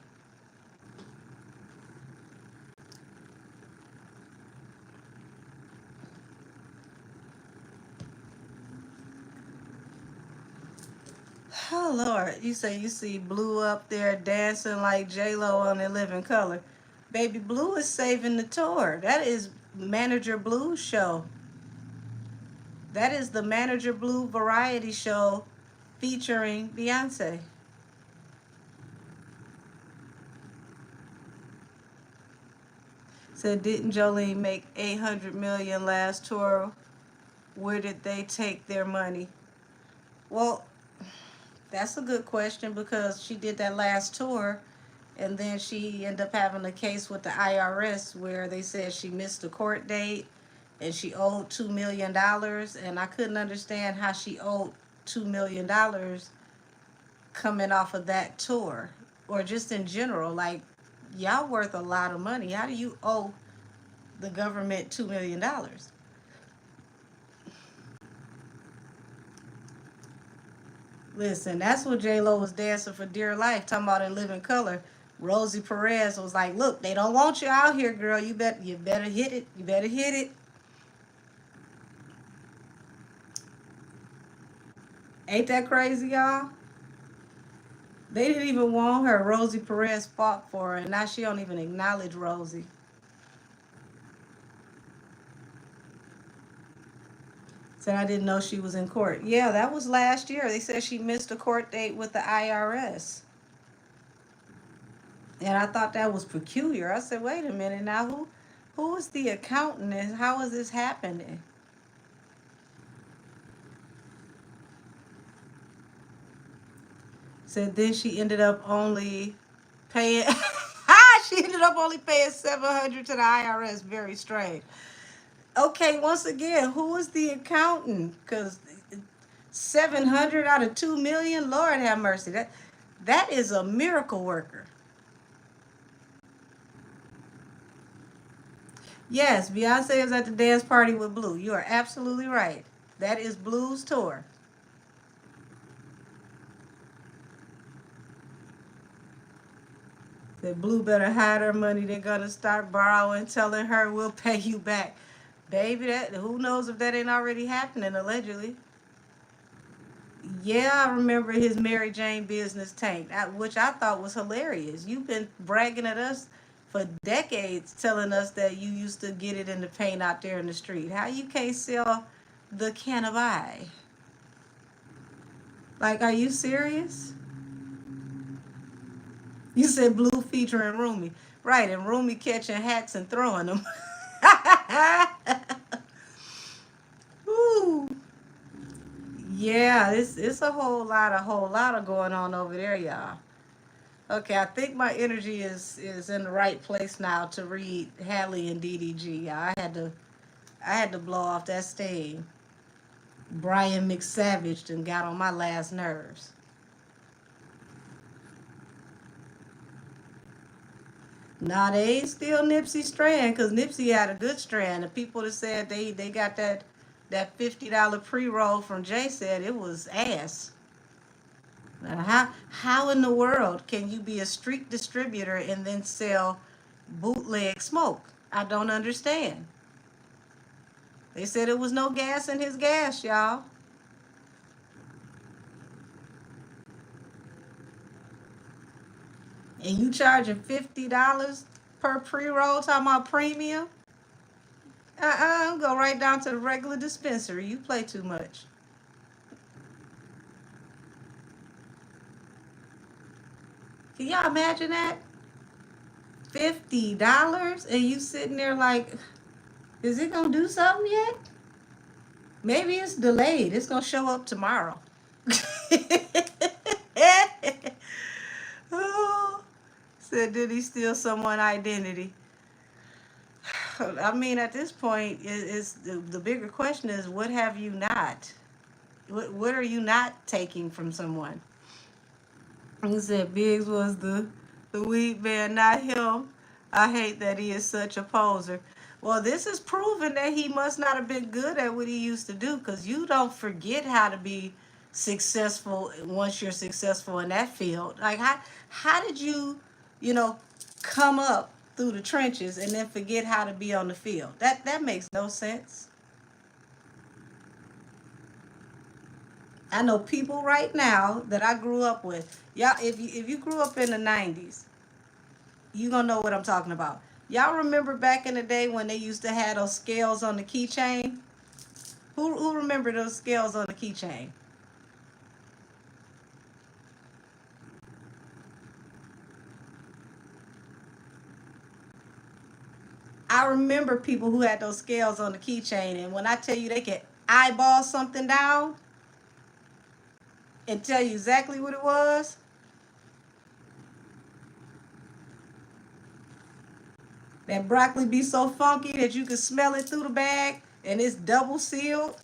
Oh Lord, you say you see Blue up there dancing like J-Lo on In Living Color. Baby Blue is saving the tour. That is Manager Blue's show. That is the Manager Blue variety show featuring Beyonce. Said, didn't Jolene make 800 million last tour? Where did they take their money? Well, that's a good question because she did that last tour and then she ended up having a case with the IRS where they said she missed a court date and she owed $2 million, and I couldn't understand how she owed $2 million coming off of that tour or just in general. Like, y'all worth a lot of money. How do you owe the government $2 million? Listen, that's what J Lo was dancing for dear life, talking about In Living Color. Rosie Perez was like, "Look, they don't want you out here, girl. You better hit it. You better hit it." Ain't that crazy, y'all? They didn't even want her. Rosie Perez fought for her, and now she don't even acknowledge Rosie. Said I didn't know she was in court. Yeah, that was last year. They said she missed a court date with the IRS. And I thought that was peculiar. I said, wait a minute now, who is the accountant and how is this happening? Said then she ended up only paying she ended up only paying 700 to the IRS. Very strange. Okay, once again, who is the accountant? Because 700 out of 2 million, Lord have mercy. That is a miracle worker. Yes, Beyonce is at the dance party with Blue. You are absolutely right. That is Blue's tour. That Blue better hide her money. They're gonna start borrowing, telling her we'll pay you back. Baby, that who knows if that ain't already happening, allegedly. Yeah, I remember his Mary Jane business tanked, which I thought was hilarious. You've been bragging at us for decades, telling us that you used to get it in the paint out there in the street. How you can't sell the can of eye? Like, are you serious? You said Blue featuring Rumi. Right, and Rumi catching hats and throwing them. Ooh. Yeah, it's a whole lot of going on over there, y'all. Okay, I think my energy is in the right place now to read Halle and DDG. I had to blow off that stain. Brian McSavaged and got on my last nerves. Nah, they ain't still Nipsey strand because Nipsey had a good strand. The people that said they got that $50 pre-roll from Jay said it was ass. Now, how in the world can you be a street distributor and then sell bootleg smoke? I don't understand. They said it was no gas in his gas, y'all. And you charging $50 per pre-roll talking about premium? Go right down to the regular dispensary. You play too much. Can y'all imagine that? $50 and you sitting there like, is it gonna do something yet? Maybe it's delayed. It's gonna show up tomorrow. Oh, said did he steal someone's identity? I mean, at this point, is the bigger question is what have you not? What are you not taking from someone? He said Biggs was the weed man, not him. I hate that he is such a poser. Well, this is proving that he must not have been good at what he used to do because you don't forget how to be successful once you're successful in that field. Like, how did you, you know, come up through the trenches and then forget how to be on the field? That makes no sense. I know people right now that I grew up with. Y'all, if you grew up in the 90s, you gonna know what I'm talking about. Y'all remember back in the day when they used to have those scales on the keychain? Who remember those scales on the keychain? I remember people who had those scales on the keychain, and when I tell you they could eyeball something down and tell you exactly what it was, that broccoli be so funky that you can smell it through the bag, and it's double sealed.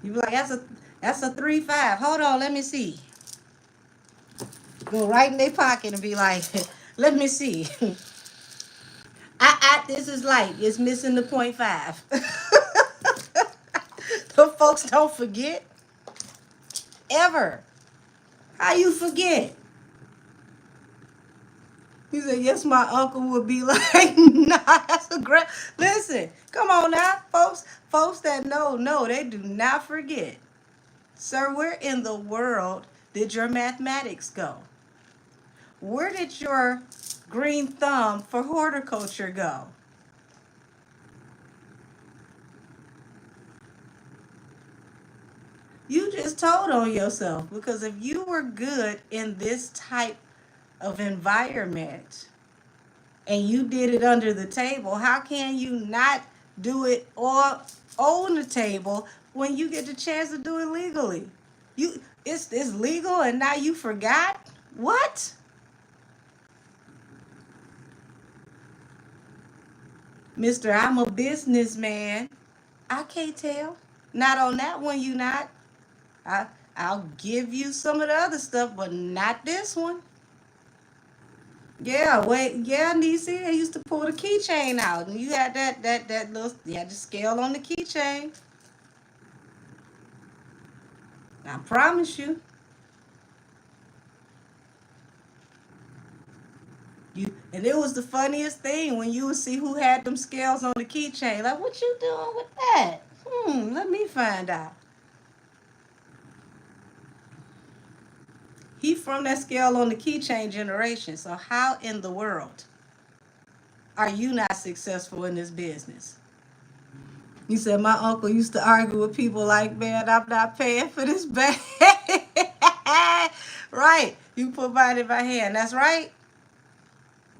You be like, that's a 3-5. Hold on, let me see. Go right in their pocket and be like, let me see. This is light. It's missing the 0.5. The folks don't forget ever. How you forget? He said, yes, my uncle would be like, nah, that's a great. Listen, come on now, folks. Folks that know, they do not forget. Sir, where in the world did your mathematics go? Where did your green thumb for horticulture go? You just told on yourself, because if you were good in this type of environment and you did it under the table, how can you not do it or on the table when you get the chance to do it legally? It's legal and now you forgot? What? Mister, I'm a businessman. I can't tell. Not on that one, you not. I I'll give you some of the other stuff, but not this one. Yeah, wait, yeah, Niecy, they used to pull the keychain out, and you had that little, you had the scale on the keychain. I promise you, and it was the funniest thing when you would see who had them scales on the keychain. Like, what you doing with that? Let me find out. He from that scale on the keychain generation. So how in the world are you not successful in this business? You said my uncle used to argue with people like, man, I'm not paying for this bag. Right. You provide it by hand. That's right.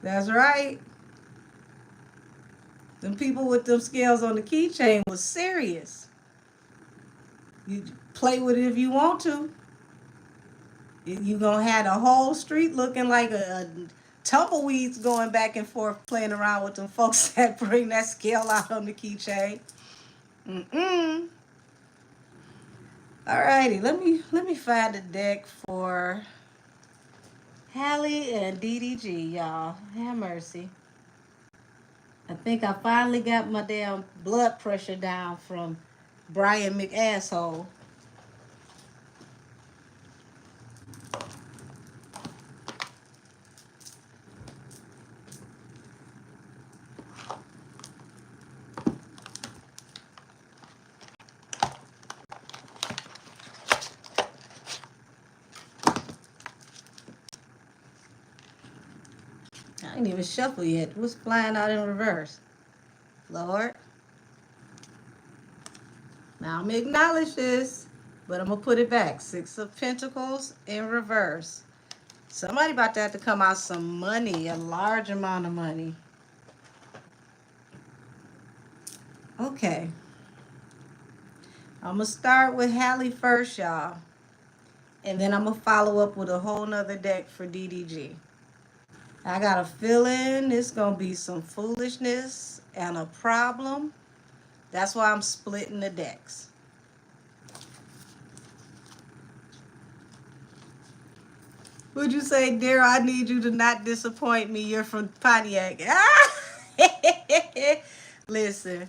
That's right. Them people with them scales on the keychain was serious. You play with it if you want to. You gonna have the whole street looking like a tumbleweeds going back and forth playing around with them folks that bring that scale out on the keychain. Mm-mm. Alrighty, let me find a deck for Halle and DDG, y'all. Have mercy. I think I finally got my damn blood pressure down from Brian McAsshole. I ain't even shuffle yet. What's flying out in reverse? Lord. Now I'm gonna acknowledge this, but I'm gonna put it back. 6 of Pentacles in reverse. Somebody about to have to come out some money, a large amount of money. Okay. I'm gonna start with Halle first, y'all. And then I'm gonna follow up with a whole nother deck for DDG. I got a feeling it's gonna be some foolishness and a problem. That's why I'm splitting the decks. Would you say, Daryl, I need you to not disappoint me? You're from Pontiac. Listen,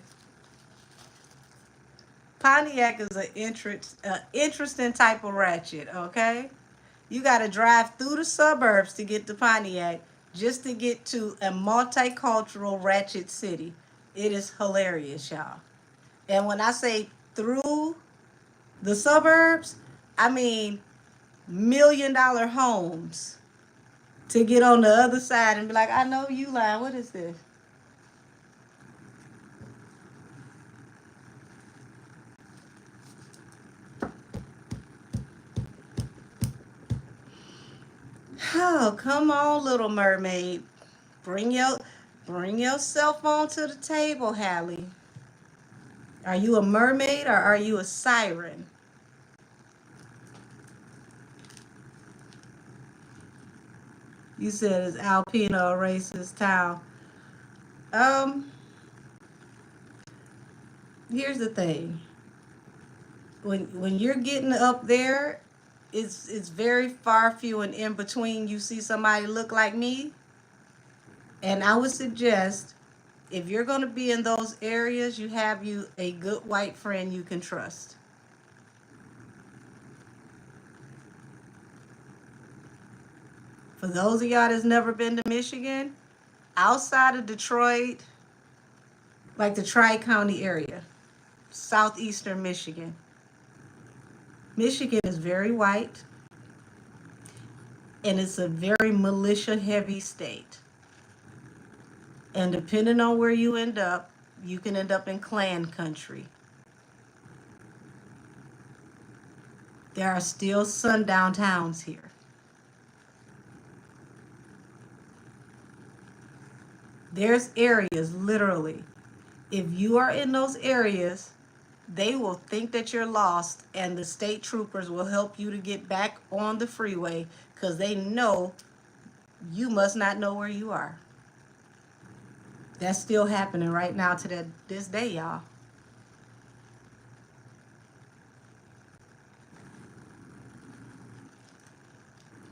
Pontiac is an interesting type of ratchet, okay? You got to drive through the suburbs to get to Pontiac just to get to a multicultural ratchet city. It is hilarious, y'all. And when I say through the suburbs, I mean $1 million homes to get on the other side and be like, I know you lying. What is this? Oh, come on, Little Mermaid. Bring your bring your cell phone to the table, Halle. Are you a mermaid or are you a siren? You said it's Alpena, a racist town. Um, Here's the thing. When you're getting up there, it's very far few and in between. You see somebody look like me, and I would suggest if you're going to be in those areas, you have you a good white friend you can trust. For those of y'all that's never been to Michigan, outside of Detroit, like the Tri-County area, southeastern Michigan. Michigan is very white and it's a very militia heavy state. And depending on where you end up, you can end up in Klan country. There are still sundown towns here. There's areas, literally, if you are in those areas, they will think that you're lost and the state troopers will help you to get back on the freeway because they know you must not know where you are. That's still happening right now to this day, y'all.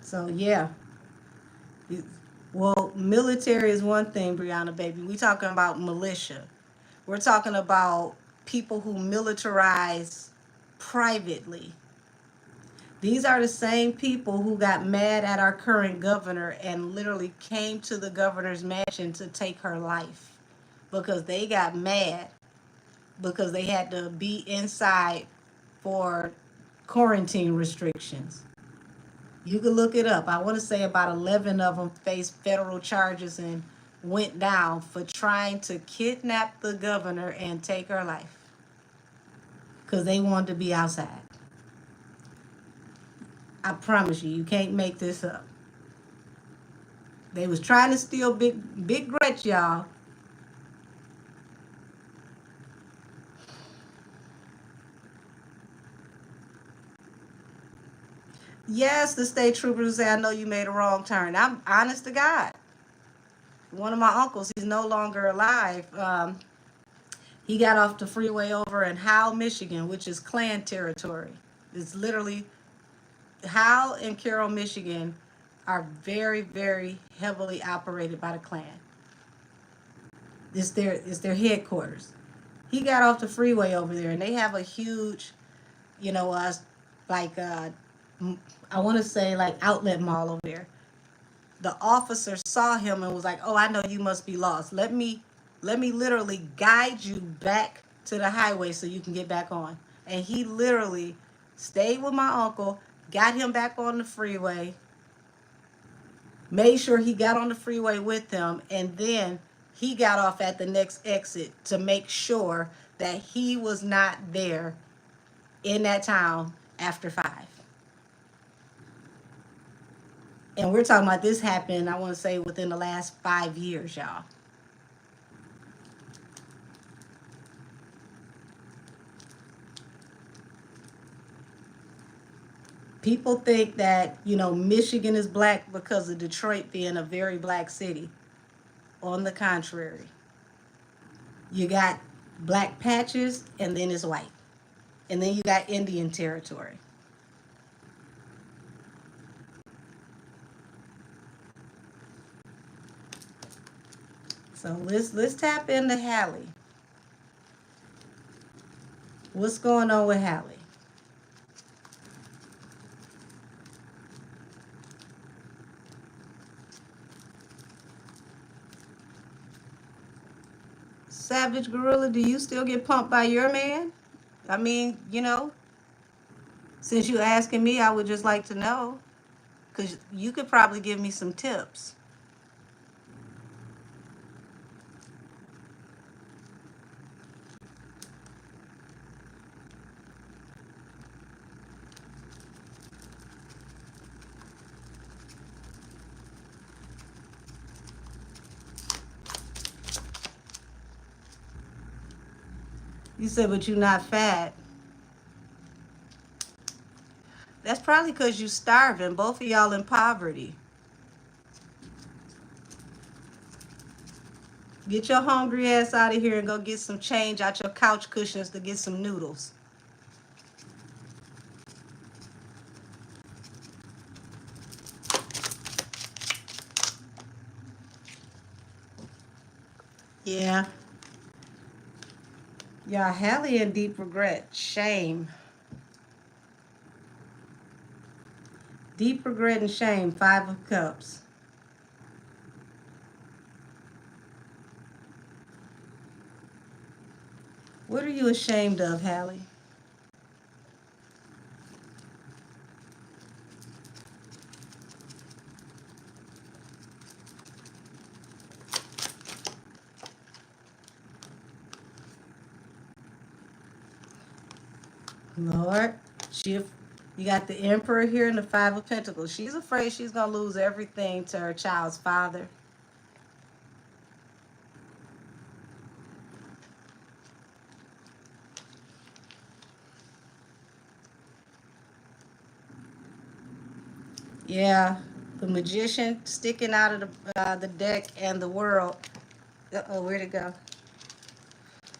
So yeah. Well, military is one thing, Brianna, baby. We talking about militia. We're talking about people who militarize privately. These are the same people who got mad at our current governor and literally came to the governor's mansion to take her life because they got mad because they had to be inside for quarantine restrictions. You can look it up. I want to say about 11 of them faced federal charges and went down for trying to kidnap the governor and take her life because they wanted to be outside. I promise you, you can't make this up. They was trying to steal big Gretch, y'all. Yes, the state troopers say, I know you made a wrong turn. I'm honest to God. One of my uncles, he's no longer alive. He got off the freeway over in Howell, Michigan, which is Klan territory. It's literally Howell and Carroll, Michigan are very, very heavily operated by the Klan. It's their headquarters. He got off the freeway over there, and they have a huge, you know, like I want to say like outlet mall over there. The officer saw him and was like, "Oh, I know you must be lost. Let me literally guide you back to the highway so you can get back on." And he literally stayed with my uncle, got him back on the freeway, made sure he got on the freeway with them, and then he got off at the next exit to make sure that he was not there in that town after 5. And we're talking about this happened, I want to say, within the last 5 years, y'all. People think that, Michigan is black because of Detroit being a very black city. On the contrary, you got black patches and then it's white. And then you got Indian territory. So let's tap into Halle. What's going on with Halle? Savage Gorilla, do you still get pumped by your man? I mean, you know, since you asking me, I would just like to know. Because you could probably give me some tips. You said, but you're not fat. That's probably because you starving. Both of y'all in poverty. Get your hungry ass out of here and go get some change out your couch cushions to get some noodles. Yeah. Yeah, Halle and deep regret. Shame. Deep regret and shame. 5 of Cups. What are you ashamed of, Halle? Lord, you got the Emperor here and the 5 of Pentacles. She's afraid she's going to lose everything to her child's father. Yeah, the Magician sticking out of the deck and the World. Uh-oh, where'd it go?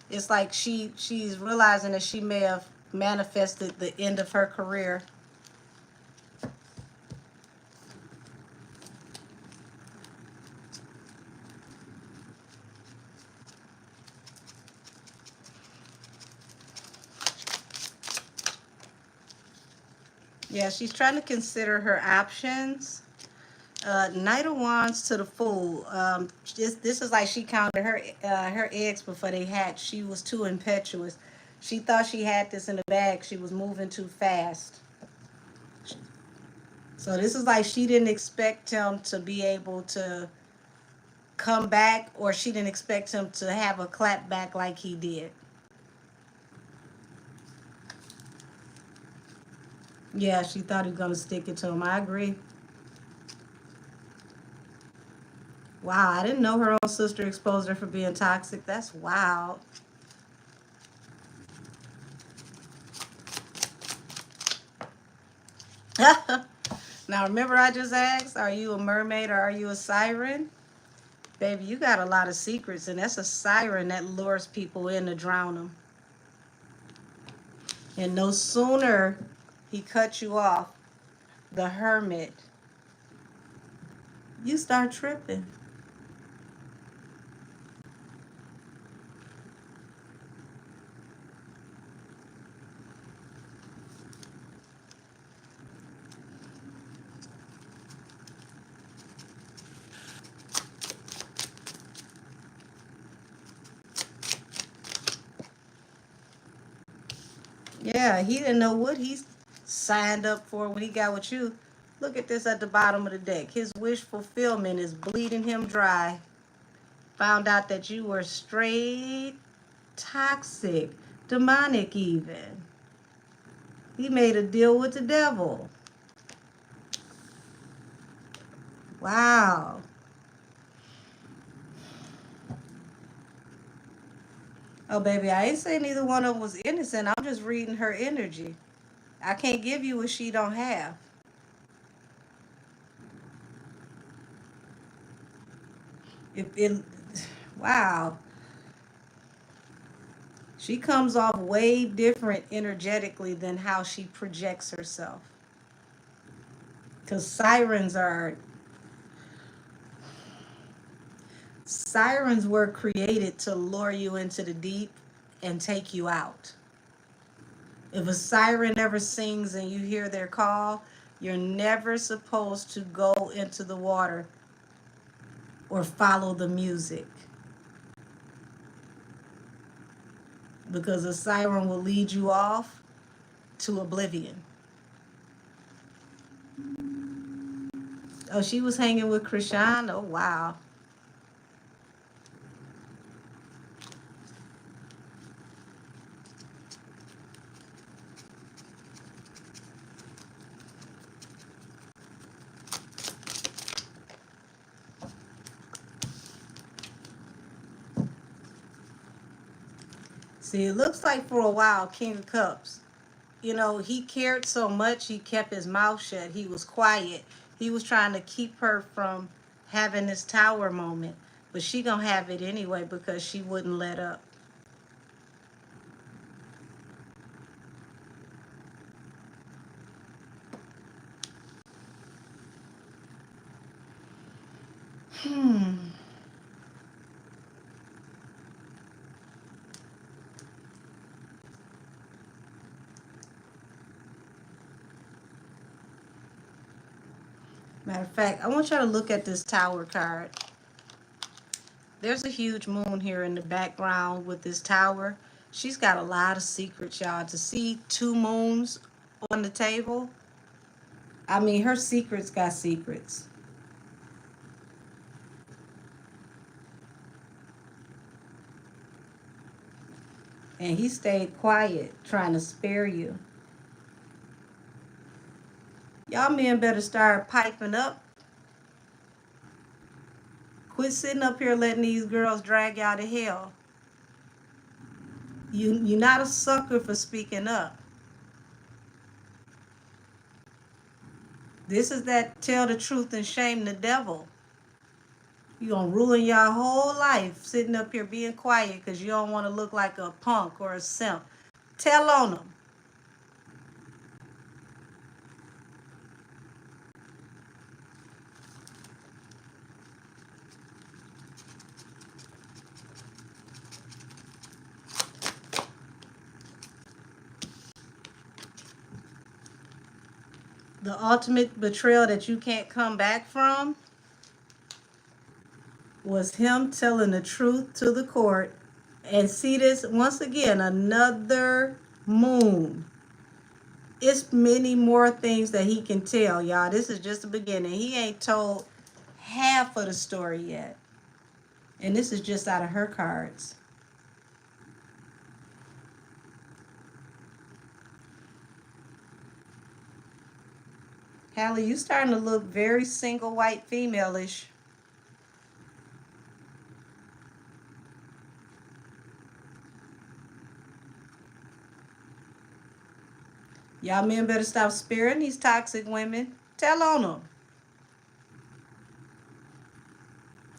It's like she's realizing that she may have manifested the end of her career. Yeah, she's trying to consider her options. Knight of Wands to the Fool. This is like she counted her eggs before they hatched. She was too impetuous. She thought she had this in the bag. She was moving too fast. So this is like she didn't expect him to be able to come back, or she didn't expect him to have a clap back like he did. Yeah, she thought he was gonna stick it to him. I agree. Wow, I didn't know her own sister exposed her for being toxic. That's wild. Now remember I just asked, are you a mermaid or are you a siren? Baby, you got a lot of secrets, and that's a siren that lures people in to drown them. And no sooner he cut you off, the Hermit, you start tripping. Yeah, he didn't know what he signed up for when he got with you. Look at this at the bottom of the deck. His wish fulfillment is bleeding him dry. Found out that you were straight toxic, demonic even. He made a deal with the devil. Wow. Oh, baby, I ain't saying neither one of them was innocent. I'm just reading her energy. I can't give you what she don't have. It wow. She comes off way different energetically than how she projects herself. Because sirens were created to lure you into the deep and take you out. If a siren ever sings and you hear their call, you're never supposed to go into the water or follow the music. because a siren will lead you off to oblivion. Oh, she was hanging with Krishan? Oh, wow. See, it looks like for a while, King of Cups, he cared so much, he kept his mouth shut. He was quiet. He was trying to keep her from having this tower moment. But she gonna have it anyway because she wouldn't let up. Matter of fact, I want y'all to look at this tower card. There's a huge moon here in the background with this tower. She's got a lot of secrets, y'all. To see two moons on the table, I mean, her secrets got secrets. And he stayed quiet, trying to spare you. Y'all men better start piping up. Quit sitting up here letting these girls drag y'all to hell. You're not a sucker for speaking up. This is that tell the truth and shame the devil. You're going to ruin your whole life sitting up here being quiet because you don't want to look like a punk or a simp. Tell on them. The ultimate betrayal that you can't come back from was him telling the truth to the court. And see this, once again, another moon. It's many more things that he can tell, y'all. This is just the beginning. He ain't told half of the story yet. And this is just out of her cards. Halle, you starting to look very single white female-ish. Y'all men better stop sparing these toxic women. Tell on them.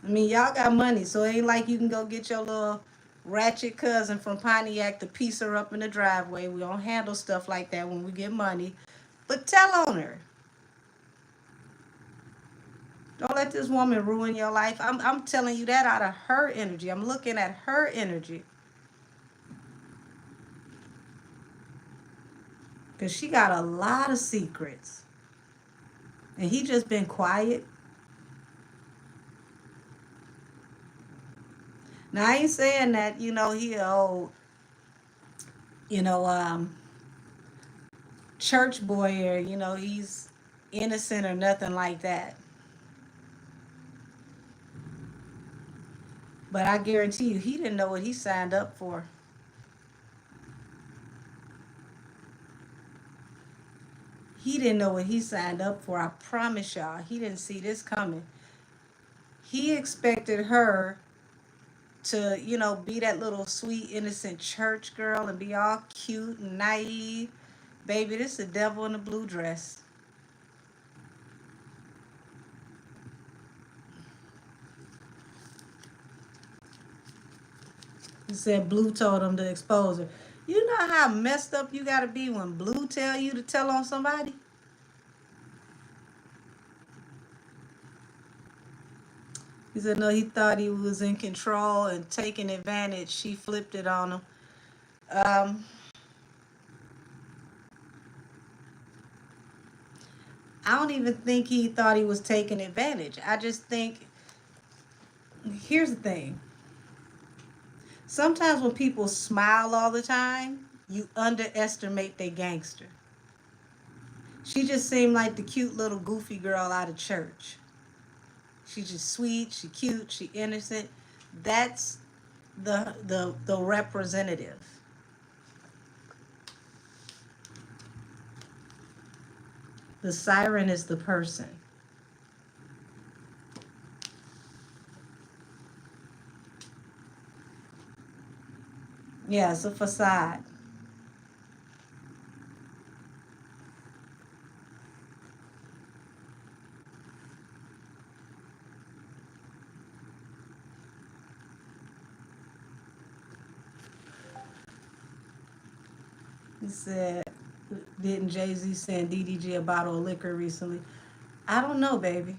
I mean, y'all got money, so it ain't like you can go get your little ratchet cousin from Pontiac to piece her up in the driveway. We don't handle stuff like that when we get money. But tell on her. Don't let this woman ruin your life. I'm telling you that out of her energy. I'm looking at her energy. Because she got a lot of secrets. And he just been quiet. Now, I ain't saying that, he old, you know, church boy or, he's innocent or nothing like that. But I guarantee you, he didn't know what he signed up for. He didn't know what he signed up for. I promise y'all, he didn't see this coming. He expected her to, be that little sweet, innocent church girl and be all cute and naive. Baby, this is the devil in a blue dress. He said Blue told him to expose her. You know how messed up you gotta be when Blue tell you to tell on somebody? He said no, he thought he was in control and taking advantage. She flipped it on him. I don't even think he thought he was taking advantage. I just think, here's the thing. Sometimes when people smile all the time, you underestimate their gangster. She just seemed like the cute little goofy girl out of church. She's just sweet, she cute, she innocent. That's the representative. The siren is the person. Yeah, it's a facade. He said, didn't Jay-Z send DDG a bottle of liquor recently? I don't know, baby.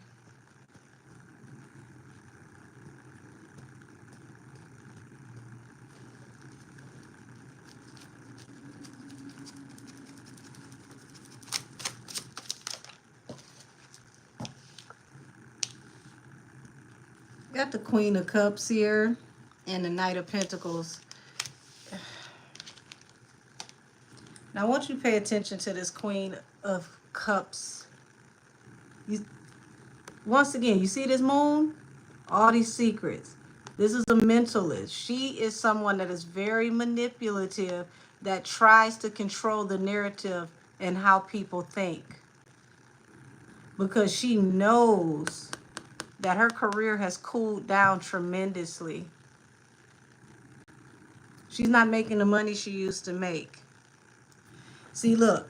Got the Queen of Cups here and the Knight of Pentacles. Now, I want you to pay attention to this Queen of Cups. You, once again, you see this moon? All these secrets. This is a mentalist. She is someone that is very manipulative, that tries to control the narrative and how people think. Because she knows that her career has cooled down tremendously. She's not making the money she used to make. See, look,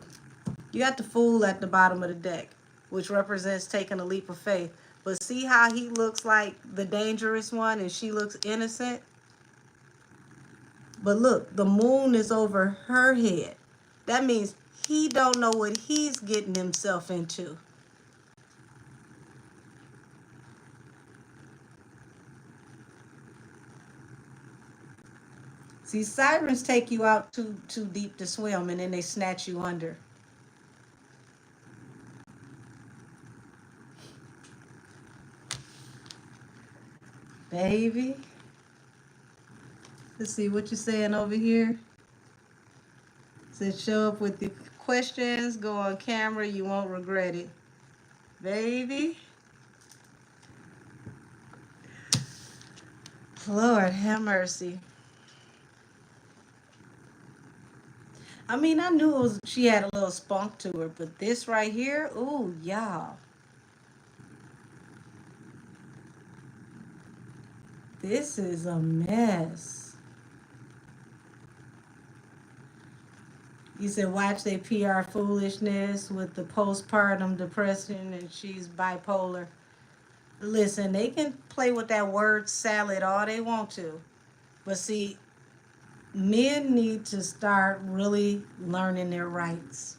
you got the Fool at the bottom of the deck, which represents taking a leap of faith. But see how he looks like the dangerous one and she looks innocent? But look, the moon is over her head. That means he don't know what he's getting himself into. See, sirens take you out too deep to swim and then they snatch you under. Baby. Let's see what you're saying over here. It says show up with the questions, go on camera, you won't regret it. Baby. Lord have mercy. I mean, I knew she had a little spunk to her, but this right here, ooh, y'all. This is a mess. You said watch their PR foolishness with the postpartum depression and she's bipolar. Listen, they can play with that word salad all they want to. But see, men need to start really learning their rights.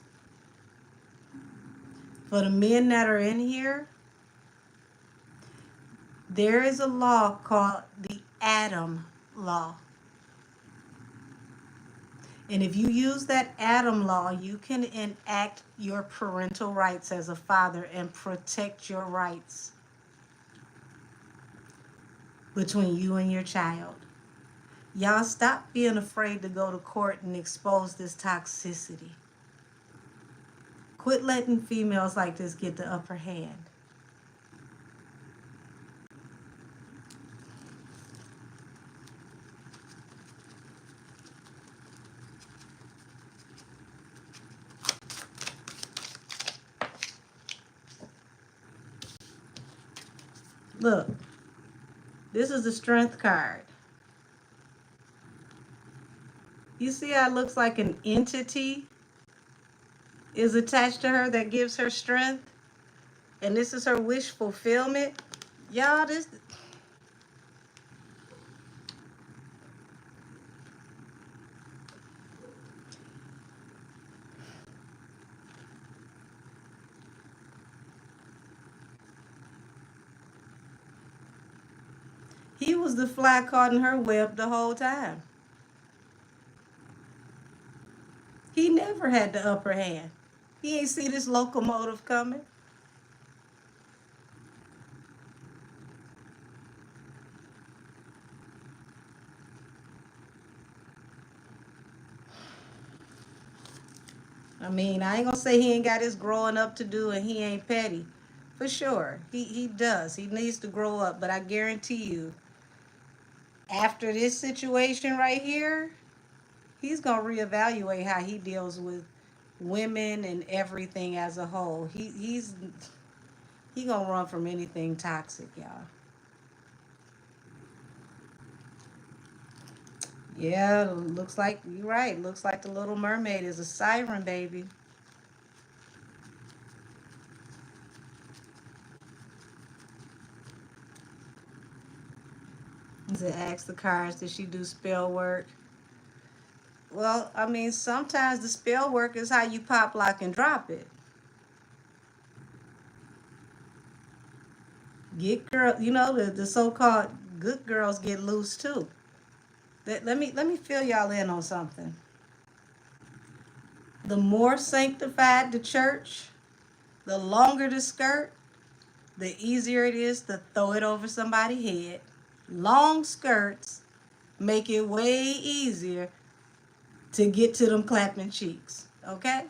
For the men that are in here, there is a law called the Adam Law. And if you use that Adam Law, you can enact your parental rights as a father and protect your rights between you and your child. Y'all stop being afraid to go to court and expose this toxicity. Quit letting females like this get the upper hand. Look, this is the Strength card. You see how it looks like an entity is attached to her that gives her strength? And this is her wish fulfillment. Y'all, this... He was the fly caught in her web the whole time. He never had the upper hand. He ain't see this locomotive coming. I mean, I ain't gonna say he ain't got his growing up to do and he ain't petty. For sure. He does. He needs to grow up. But I guarantee you, after this situation right here, he's gonna reevaluate how he deals with women and everything as a whole. He gonna run from anything toxic, y'all. Yeah, looks like you're right. Looks like the Little Mermaid is a siren, baby. To ask the cards, did she do spell work? Well, I mean, sometimes the spell work is how you pop, lock, and drop it. Get girl, the so-called good girls get loose too. Let me fill y'all in on something. The more sanctified the church, the longer the skirt, the easier it is to throw it over somebody's head. Long skirts make it way easier to get to them clapping cheeks. Okay?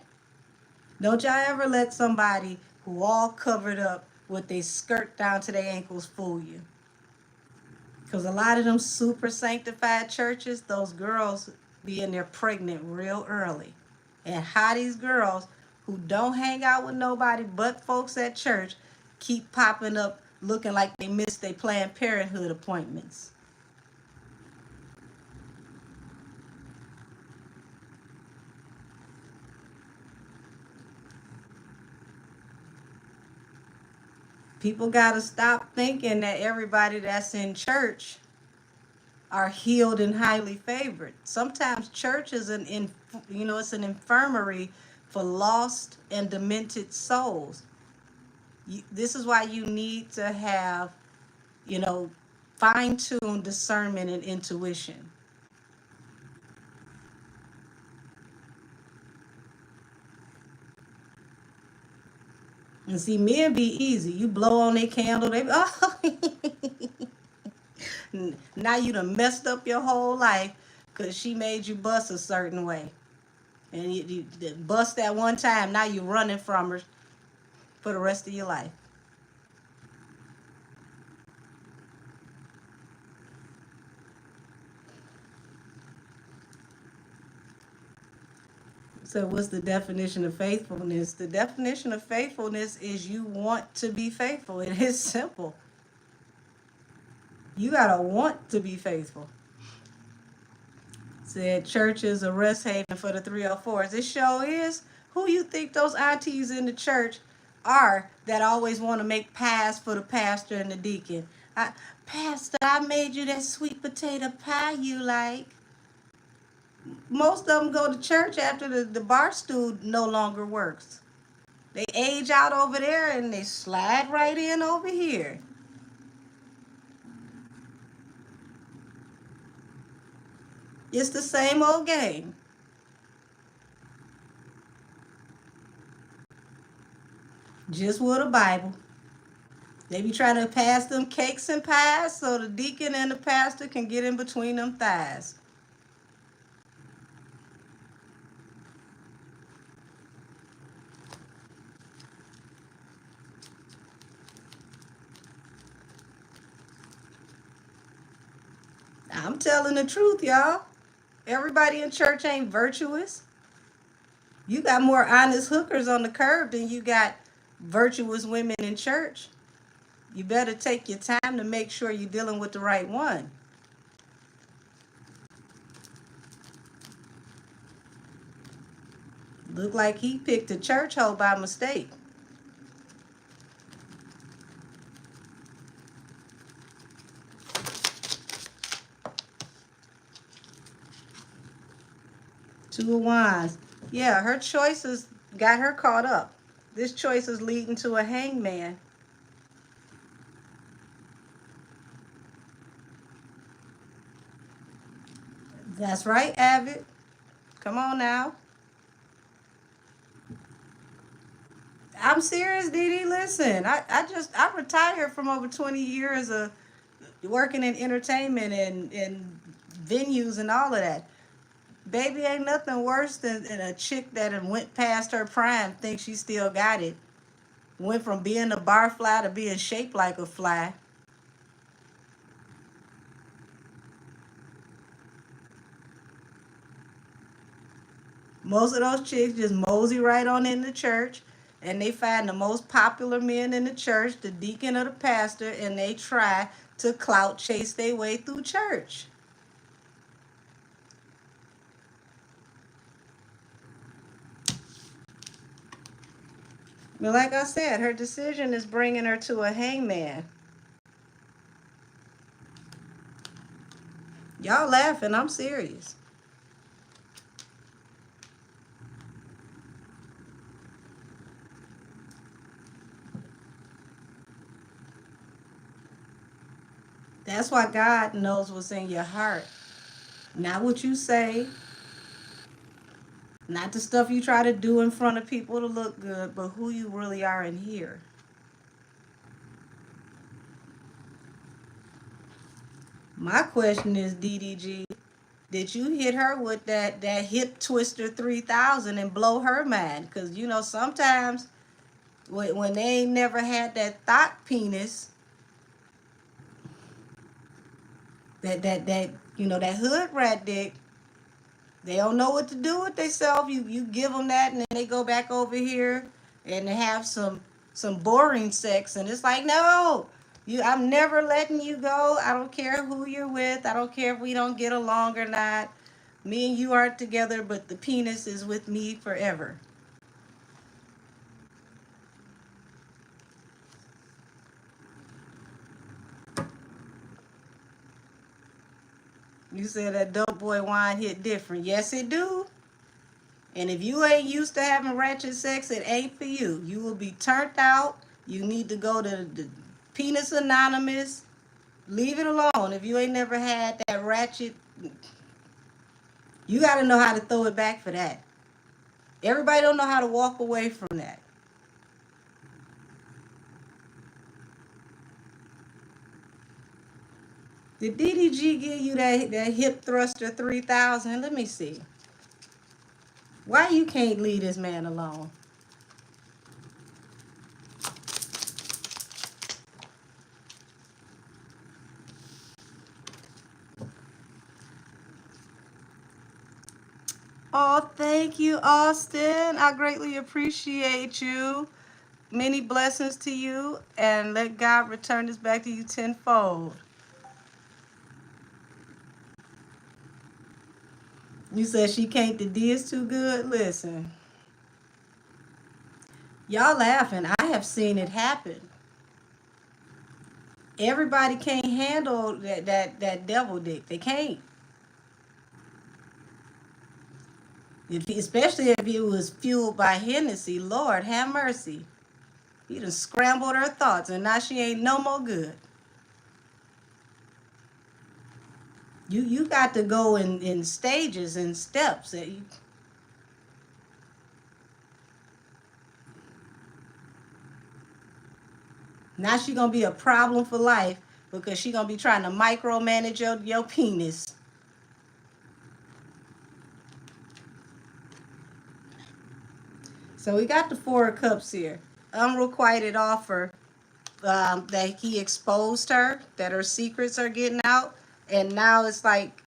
Don't y'all ever let somebody who all covered up with their skirt down to their ankles fool you. Because a lot of them super sanctified churches, those girls be in there pregnant real early. And how these girls who don't hang out with nobody but folks at church keep popping up looking like they missed their Planned Parenthood appointments. People got to stop thinking that everybody that's in church are healed and highly favored. Sometimes church is it's an infirmary for lost and demented souls. This is why you need to have, you know, fine-tuned discernment and intuition. And see, men be easy. You blow on their candle, they oh, now you done messed up your whole life because she made you bust a certain way. And you bust that one time, now you're running from her for the rest of your life. So what's the definition of faithfulness? The definition of faithfulness is you want to be faithful. It is simple. You gotta want to be faithful. Said church is a rest haven for the 304s. This show is. Who you think those aunties in the church are that always want to make pies for the pastor and the deacon? Pastor, I made you that sweet potato pie you like. Most of them go to church after the bar stool no longer works. They age out over there and they slide right in over here. It's the same old game. Just with a Bible. They be trying to pass them cakes and pies so the deacon and the pastor can get in between them thighs. I'm telling the truth, y'all. Everybody in church ain't virtuous. You got more honest hookers on the curb than you got virtuous women in church. You better take your time to make sure you're dealing with the right one. Look like he picked a church hoe by mistake. Two of Wands. Yeah, her choices got her caught up. This choice is leading to a hangman. That's right, Avid. Come on now. I'm serious, Dee Dee. Listen, I retired from over 20 years of working in entertainment and venues and all of that. Baby, ain't nothing worse than a chick that went past her prime, thinks she still got it. Went from being a barfly to being shaped like a fly. Most of those chicks just mosey right on into church, and they find the most popular men in the church, the deacon or the pastor, and they try to clout chase their way through church. But like I said, her decision is bringing her to a hangman. Y'all laughing, I'm serious. That's why God knows what's in your heart. Not what you say, not the stuff you try to do in front of people to look good, but who you really are in here. My question is, DDG, did you hit her with that hip twister 3000 and blow her mind? Because, you know, sometimes when they ain't never had that thought penis, that you know, that hood rat dick, they don't know what to do with themselves. You give them that, and then they go back over here and they have some boring sex, and it's like, no, I'm never letting you go. I don't care who you're with. I don't care if we don't get along or not. Me and you aren't together, but the penis is with me forever. You said that dope boy wine hit different. Yes, it do. And if you ain't used to having ratchet sex, it ain't for you. You will be turned out. You need to go to the Penis Anonymous. Leave it alone. If you ain't never had that ratchet, you got to know how to throw it back for that. Everybody don't know how to walk away from that. Did DDG give you that hip thruster 3000? Let me see. Why you can't leave this man alone? Oh, thank you, Austin. I greatly appreciate you. Many blessings to you, and let God return this back to you tenfold. You said she can't, the D is too good? Listen, y'all laughing. I have seen it happen. Everybody can't handle that devil dick. They can't. Especially if it was fueled by Hennessy. Lord, have mercy. He done scrambled her thoughts, and now she ain't no more good. You got to go in stages and steps. Now she gonna be a problem for life because she gonna be trying to micromanage your penis. So we got the Four of Cups here. Unrequited offer, that he exposed her, that her secrets are getting out, and now it's like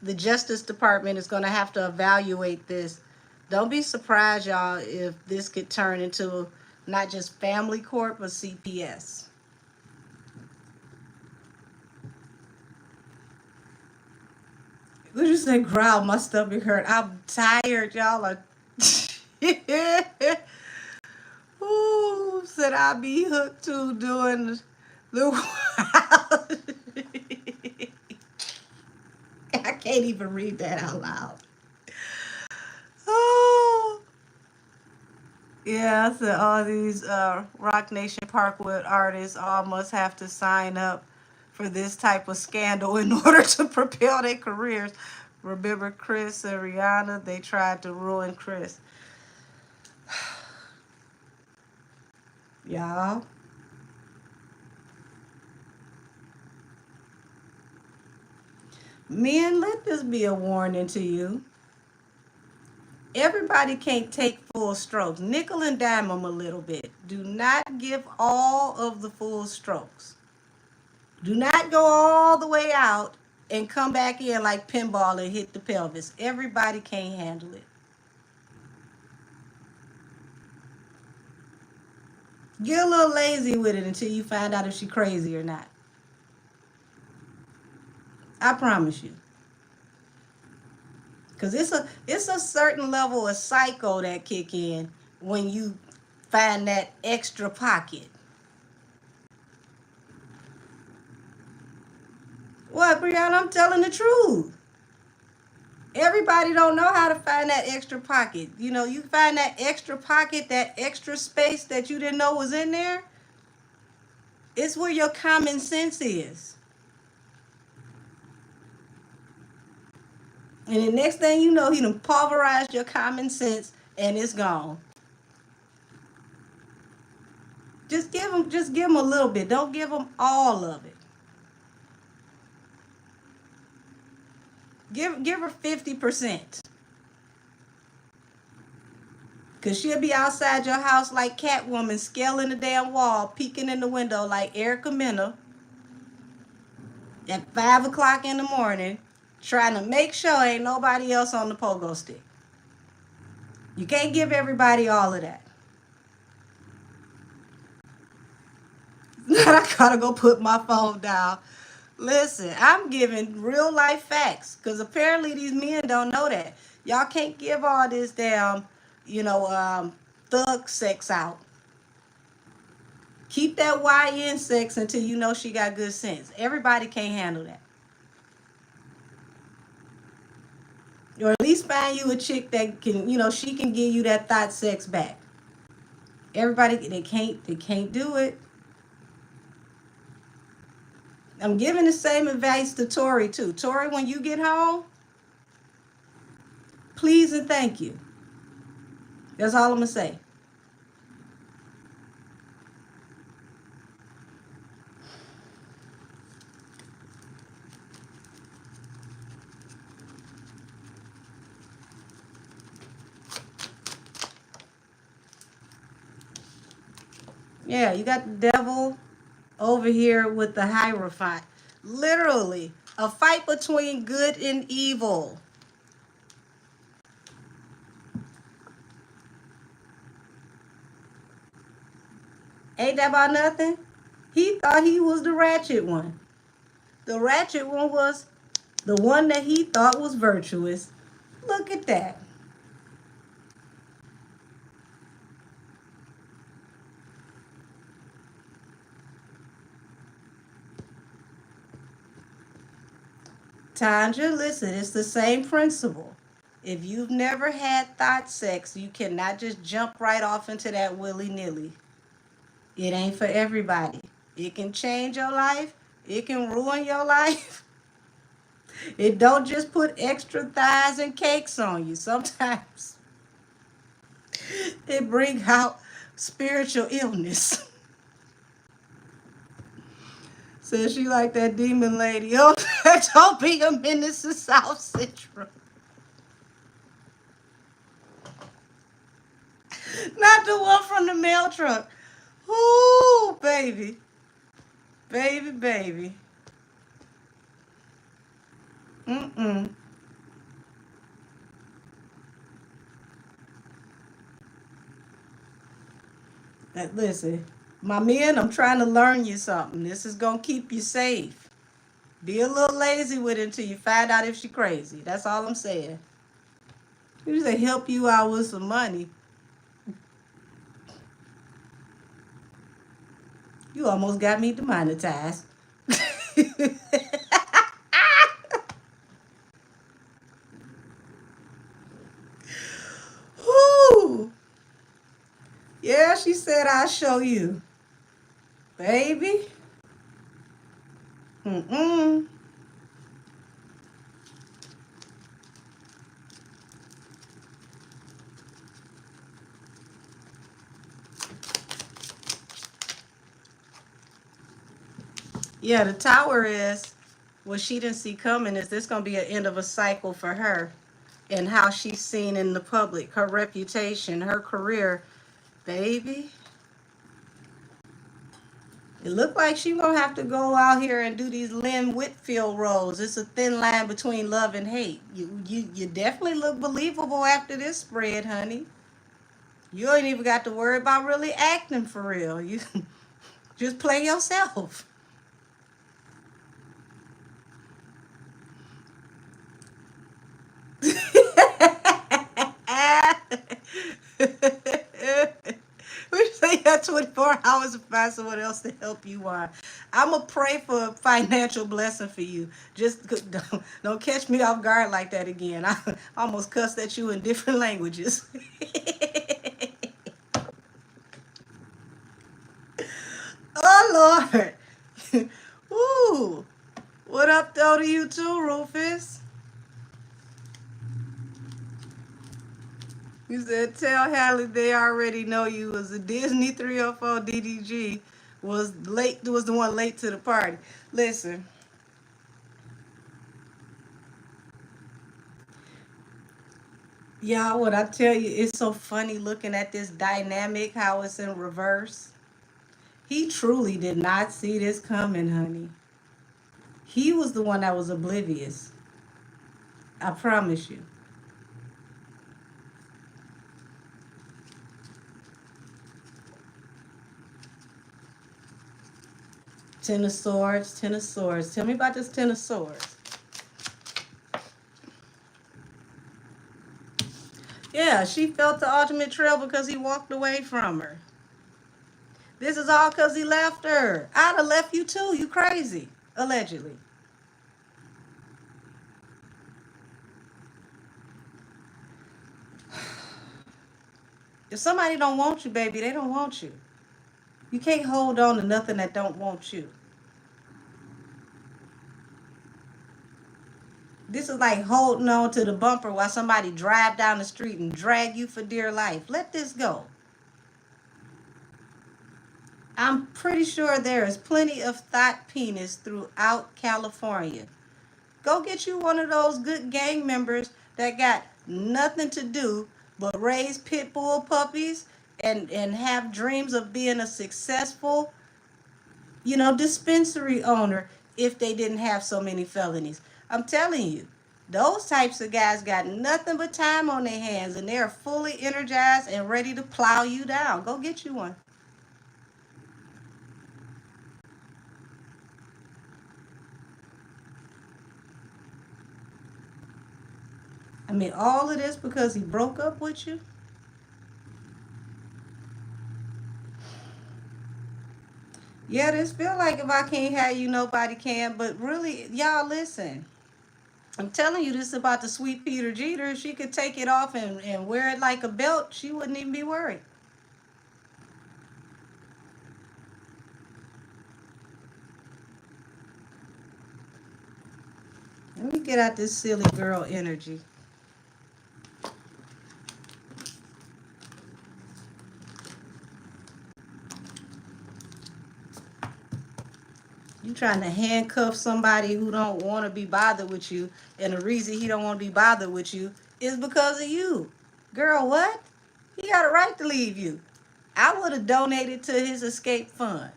the Justice Department is going to have to evaluate this. Don't be surprised, y'all, if this could turn into not just family court, but CPS. What you say? Growl, my stomach hurt. I'm tired, y'all. Ooh, said I be hooked to doing the I can't even read that out loud. Oh, yeah, I said all these Rock Nation Parkwood artists all must have to sign up for this type of scandal in order to propel their careers. Remember Chris and Rihanna? They tried to ruin Chris. Y'all. Men, let this be a warning to you. Everybody can't take full strokes. Nickel and dime them a little bit. Do not give all of the full strokes. Do not go all the way out and come back in like pinball and hit the pelvis. Everybody can't handle it. Get a little lazy with it until you find out if she's crazy or not. I promise you. Because it's a certain level of psycho that kick in when you find that extra pocket. What, Brianna? I'm telling the truth. Everybody don't know how to find that extra pocket. You know, you find that extra pocket, that extra space that you didn't know was in there. It's where your common sense is. And the next thing you know, he done pulverized your common sense and it's gone. Just give him a little bit. Don't give him all of it. Give her 50%. Cause she'll be outside your house like Catwoman, scaling the damn wall, peeking in the window like Erica Mena at 5 o'clock in the morning, trying to make sure ain't nobody else on the pogo stick. You can't give everybody all of that. I gotta go put my phone down. Listen, I'm giving real life facts because apparently these men don't know that. Y'all can't give all this damn, thug sex out. Keep that YN sex until you know she got good sense. Everybody can't handle that. Or at least find you a chick that can, she can give you that thought sex back. Everybody, they can't do it. I'm giving the same advice to Tori too. Tori, when you get home, please and thank you. That's all I'm gonna say. Yeah, you got the devil over here with the Hierophant. Literally, a fight between good and evil. Ain't that about nothing? He thought he was the ratchet one. The ratchet one was the one that he thought was virtuous. Look at that. Tanja, listen, it's the same principle. If you've never had thought sex, you cannot just jump right off into that willy-nilly. It ain't for everybody. It can change your life. It can ruin your life. It don't just put extra thighs and cakes on you. Sometimes it brings out spiritual illness. Says she like that demon lady. Oh, don't be a menace to South Central. Not the one from the mail truck. Ooh, baby. Baby, baby. Mm-mm. Listen, my men, I'm trying to learn you something. This is going to keep you safe. Be a little lazy with it until you find out if she's crazy. That's all I'm saying. You say help you out with some money. You almost got me demonetized. Whoo! Yeah, she said I'll show you. Baby. Mm-mm. Yeah, the tower is what she didn't see coming is this going to be an end of a cycle for her. and how she's seen in the public, her reputation, her career, baby. It looked like she gonna have to go out here and do these Lynn Whitfield roles. It's a thin line between love and hate. You definitely look believable after this spread, honey. You ain't even got to worry about really acting for real. You just play yourself. We say you have 24 hours to find someone else to help you on. I'm going to pray for a financial blessing for you. Just don't catch me off guard like that again. I almost cussed at you in different languages. Oh, Lord. Ooh. What up, though, to you too, Rufus? You said, tell Halle they already know you was a Disney 304 DDG was the one late to the party. Listen, y'all, what I tell you, it's so funny looking at this dynamic, how it's in reverse. He truly did not see this coming, honey. He was the one that was oblivious. I promise you. Ten of Swords, Ten of Swords. Tell me about this Ten of Swords. Yeah, she felt the ultimate trail because he walked away from her. This is all because he left her. I'd have left you too. You crazy. Allegedly. If somebody don't want you, baby, they don't want you. You can't hold on to nothing that don't want you. This is like holding on to the bumper while somebody drive down the street and drag you for dear life. Let this go. I'm pretty sure there is plenty of thought penis throughout California. Go get you one of those good gang members that got nothing to do but raise pit bull puppies and have dreams of being a successful, dispensary owner if they didn't have so many felonies. I'm telling you, those types of guys got nothing but time on their hands and they're fully energized and ready to plow you down. Go get you one. I mean, all of this because he broke up with you? Yeah, this feel like if I can't have you, nobody can. But really, y'all listen. I'm telling you this about the sweet Peter Jeter. If she could take it off and wear it like a belt, she wouldn't even be worried. Let me get out this silly girl energy. You trying to handcuff somebody who don't want to be bothered with you, and the reason he don't want to be bothered with you is because of you. Girl, what? He got a right to leave you. I would have donated to his escape fund.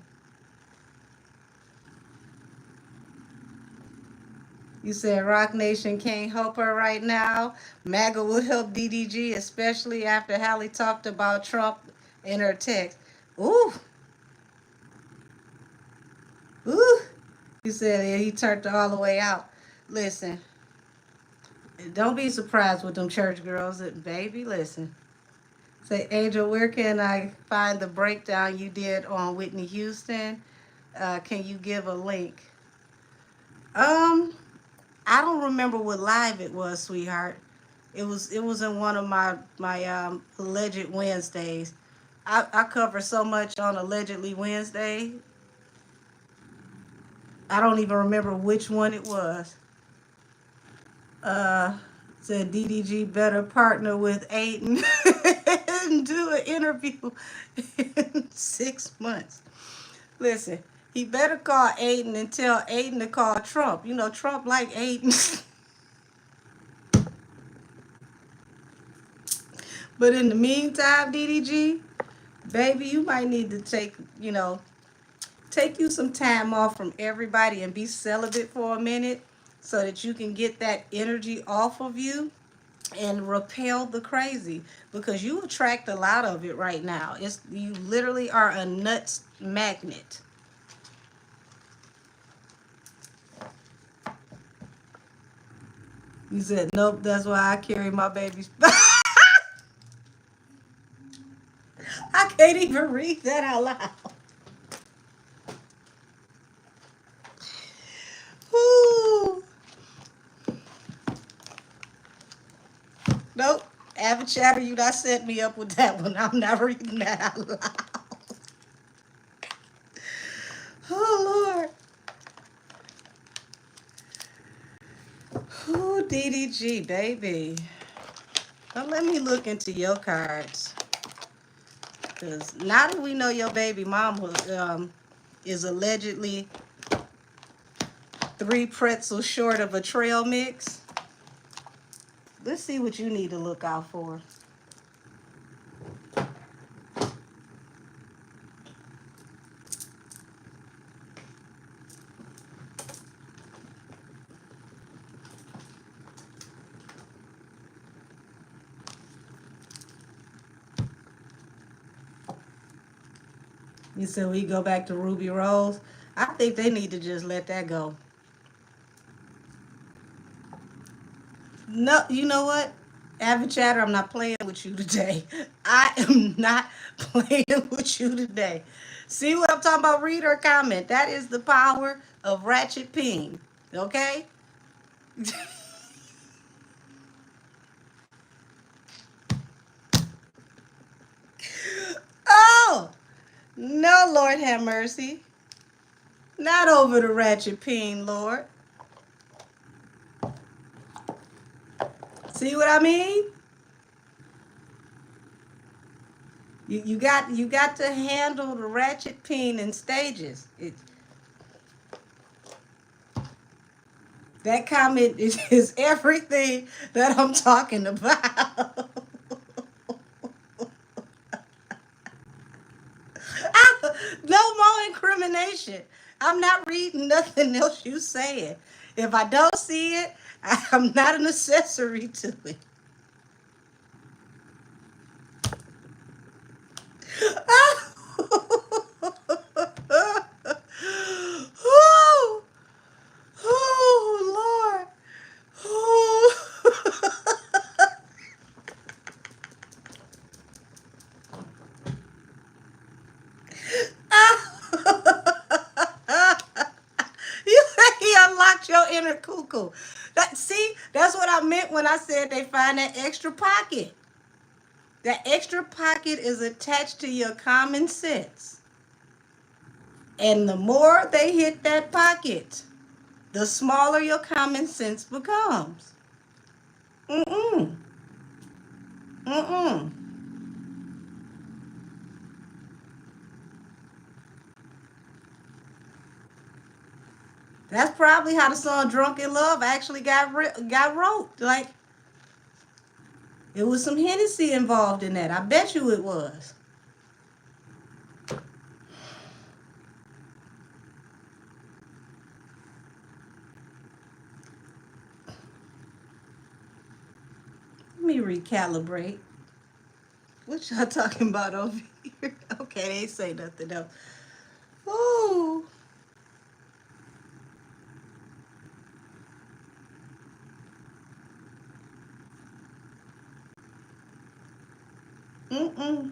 You said Rock Nation can't help her right now. MAGA will help DDG, especially after Halle talked about Trump in her text. Ooh, ooh. You said yeah, he turned her all the way out. Listen, don't be surprised with them church girls. Baby, listen. Say, Angel, where can I find the breakdown you did on Whitney Houston? Can you give a link? Um, I don't remember what live it was, sweetheart. It was in one of my alleged Wednesdays. I cover so much on allegedly Wednesday. I don't even remember which one it was. Uh, Said DDG better partner with Aiden and do an interview in 6 months. Listen, he better call Aiden and tell Aiden to call Trump. You know, Trump like Aiden. But in the meantime, DDG, baby, you might need to take you some time off from everybody and be celibate for a minute so that you can get that energy off of you and repel the crazy, because you attract a lot of it right now. You literally are a nuts magnet. You said nope, that's why I carry my baby's I can't even read that out loud. Ooh. Nope. Chatter, you not set me up with that one. I'm not reading that out loud. Oh Lord. Ooh, DDG, baby. Now let me look into your cards. Because now that we know your baby mama is allegedly 3 pretzels short of a trail mix, let's see what you need to look out for. You said we go back to Ruby Rose. I think they need to just let that go. No, you know what? Chatter, I'm not playing with you today. I am not playing with you today. See what I'm talking about? Read or comment. That is the power of Ratchet Ping. Okay? Oh! No, Lord have mercy. Not over the Ratchet Ping, Lord. See what I mean? You got to handle the Ratchet Ping in stages. That comment is everything that I'm talking about. No more incrimination. I'm not reading nothing else you saying. If I don't see it, I'm not an accessory to it. Oh, oh, Lord. Oh. You say he unlocked your inner cuckoo. That's what I meant when I said they find that extra pocket. That extra pocket is attached to your common sense. And the more they hit that pocket, the smaller your common sense becomes. Mm-mm. Mm-mm. That's probably how the song "Drunk in Love" actually got wrote. Like, it was some Hennessy involved in that. I bet you it was. Let me recalibrate. What y'all talking about over here? Okay, they ain't say nothing else. Ooh. Mm-mm.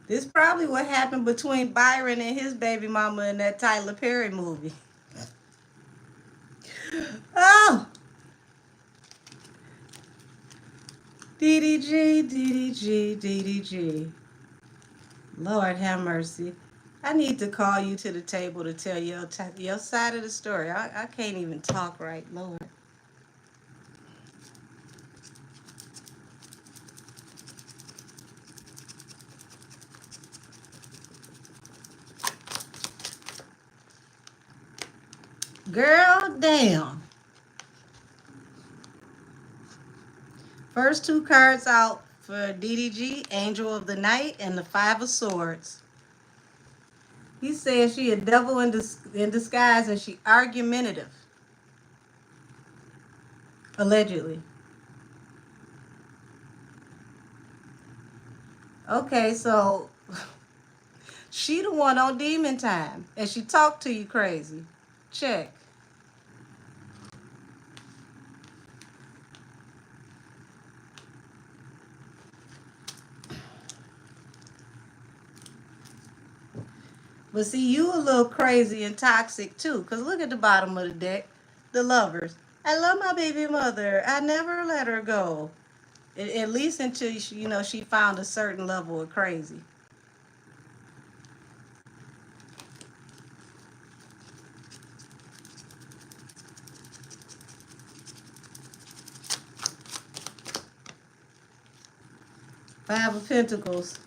This probably what happened between Byron and his baby mama in that Tyler Perry movie. Oh, DDG, DDG, DDG. Lord have mercy. I need to call you to the table to tell your side of the story. I can't even talk right, Lord. Girl, damn. First two cards out for DDG, Angel of the Night and the Five of Swords. He says she a devil in disguise and she argumentative. Allegedly. Okay, so she the one on demon time and she talk to you crazy. Check. But see, you a little crazy and toxic too. Because look at the bottom of the deck. The lovers. I love my baby mother. I never let her go. At least until, she found a certain level of crazy. Five of Pentacles.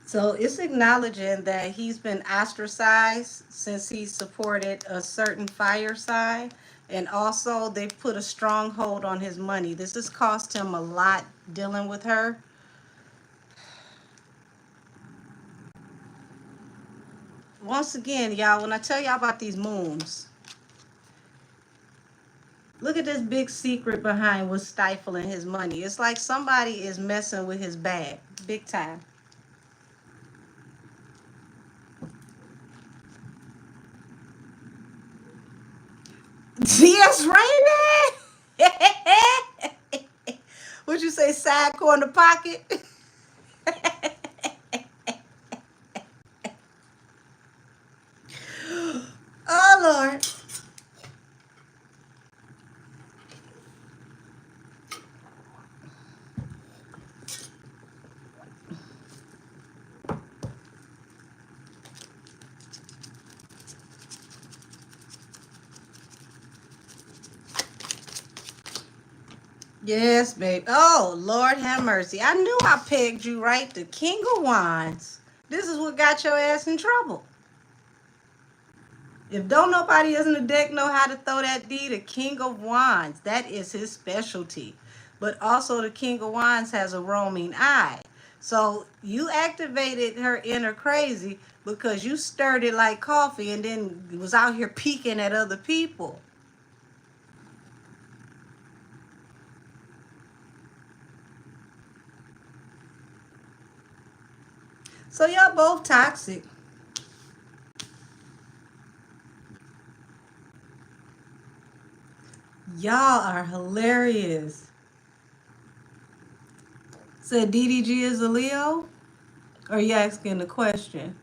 So it's acknowledging that he's been ostracized since he supported a certain fire sign. And also they put a stronghold on his money. This has cost him a lot dealing with her. Once again, y'all, when I tell y'all about these moons, look at this big secret behind what's stifling his money. It's like somebody is messing with his bag. Big time. Yes, right there. Would you say side corner pocket? Oh, Lord. Yes, babe. Oh, Lord have mercy. I knew I pegged you right. The King of Wands. This is what got your ass in trouble. If don't nobody else in the deck know how to throw that D, the King of Wands, that is his specialty. But also the King of Wands has a roaming eye. So you activated her inner crazy because you stirred it like coffee and then was out here peeking at other people. So y'all both toxic. Y'all are hilarious. Said DDG is a Leo? Or are you asking the question?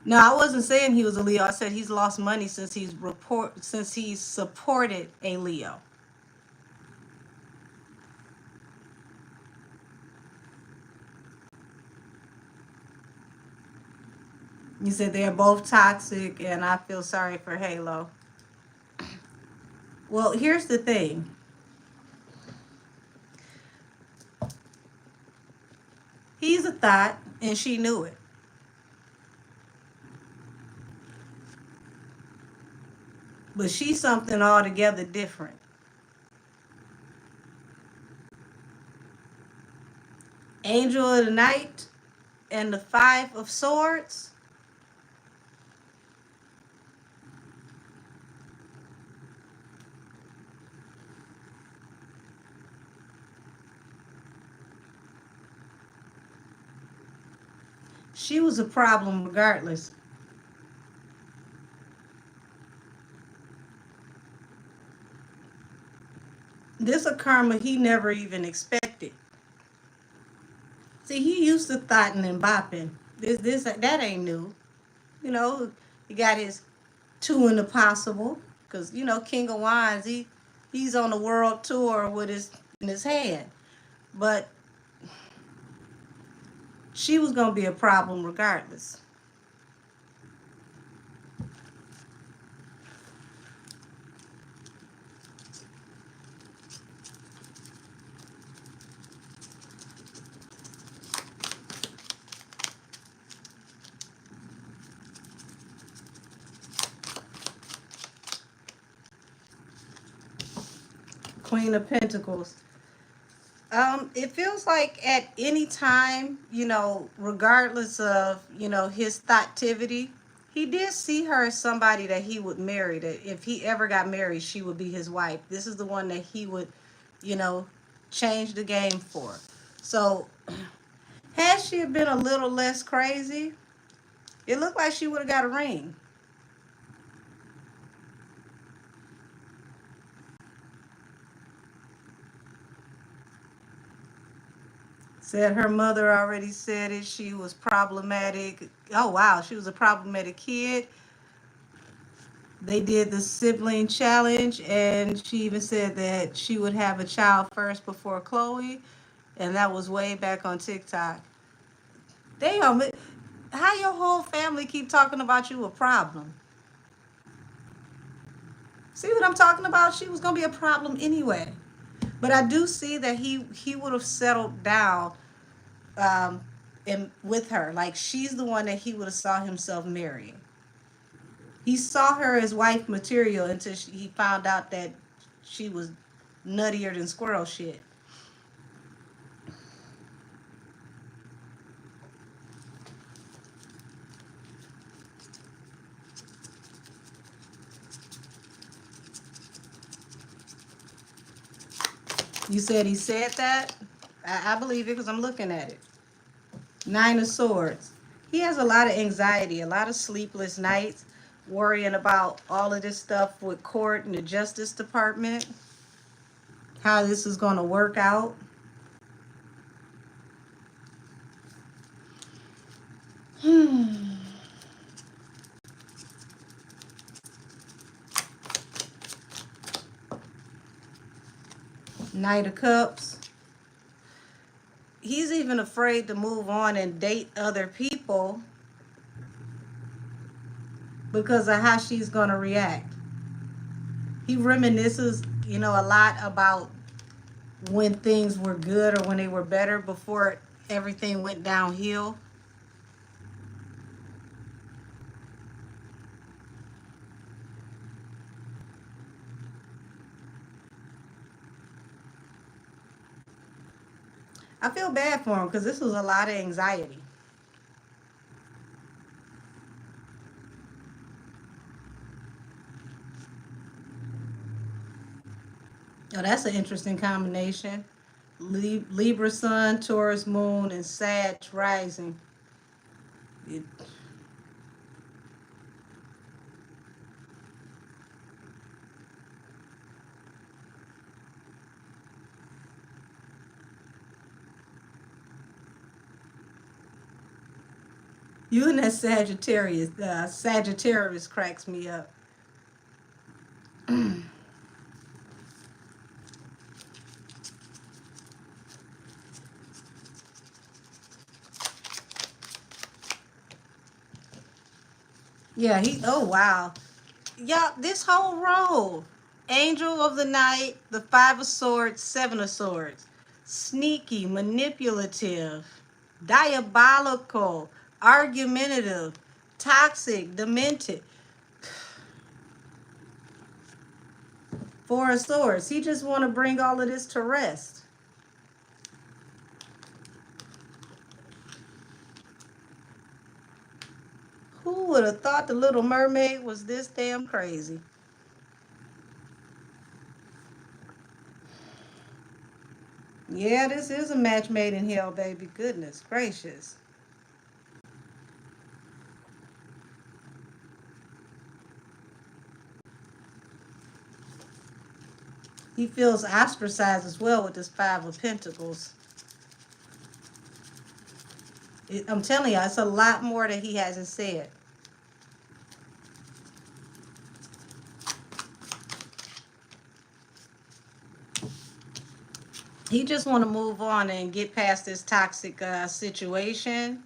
No, I wasn't saying he was a Leo. I said he's lost money since he's supported a Leo. You said they're both toxic and I feel sorry for Halo. Well, here's the thing. He's a thought and she knew it. But she's something altogether different. Angel of the Night and the Five of Swords. She was a problem regardless. This a karma he never even expected. See, he used to thotting and bopping. That ain't new. He got his two in the possible. Because, King of Wands, he's on a world tour with his in his hand. But she was gonna be a problem regardless. Queen of Pentacles. It feels like at any time, you know, regardless of, you know, his thoughttivity, he did see her as somebody that he would marry. That if he ever got married, she would be his wife. This is the one that he would, you know, change the game for. So, had she been a little less crazy, it looked like she would have got a ring. Said her mother already said it. She was problematic. Oh, wow. She was a problematic kid. They did the sibling challenge, and she even said that she would have a child first before Chloe, and that was way back on TikTok. Damn, how your whole family keep talking about you a problem? See what I'm talking about? She was gonna be a problem anyway. But I do see that he would have settled down and with her. Like she's the one that he would have saw himself marrying. He saw her as wife material until he found out that she was nuttier than squirrel shit. You said he said that? I believe it because I'm looking at it. Nine of Swords. He has a lot of anxiety, a lot of sleepless nights, worrying about all of this stuff with court and the Justice Department, how this is going to work out. Knight of Cups. He's even afraid to move on and date other people because of how she's going to react. He reminisces, you know, a lot about when things were good or when they were better before everything went downhill. I feel bad for him because this was a lot of anxiety. Oh, that's an interesting combination. Libra Sun, Taurus Moon, and Sag Rising. It, you and that Sagittarius cracks me up. Yeah, oh wow. Yeah, this whole row. Angel of the Night, the Five of Swords, Seven of Swords. Sneaky, manipulative, diabolical, argumentative, toxic, demented. Four of Swords. He just want to bring all of this to rest. Who would have thought the Little Mermaid was this damn crazy? Yeah, this is a match made in hell, baby. Goodness gracious. He feels ostracized as well with this Five of Pentacles. I'm telling you, it's a lot more that he hasn't said. He just want to move on and get past this toxic situation.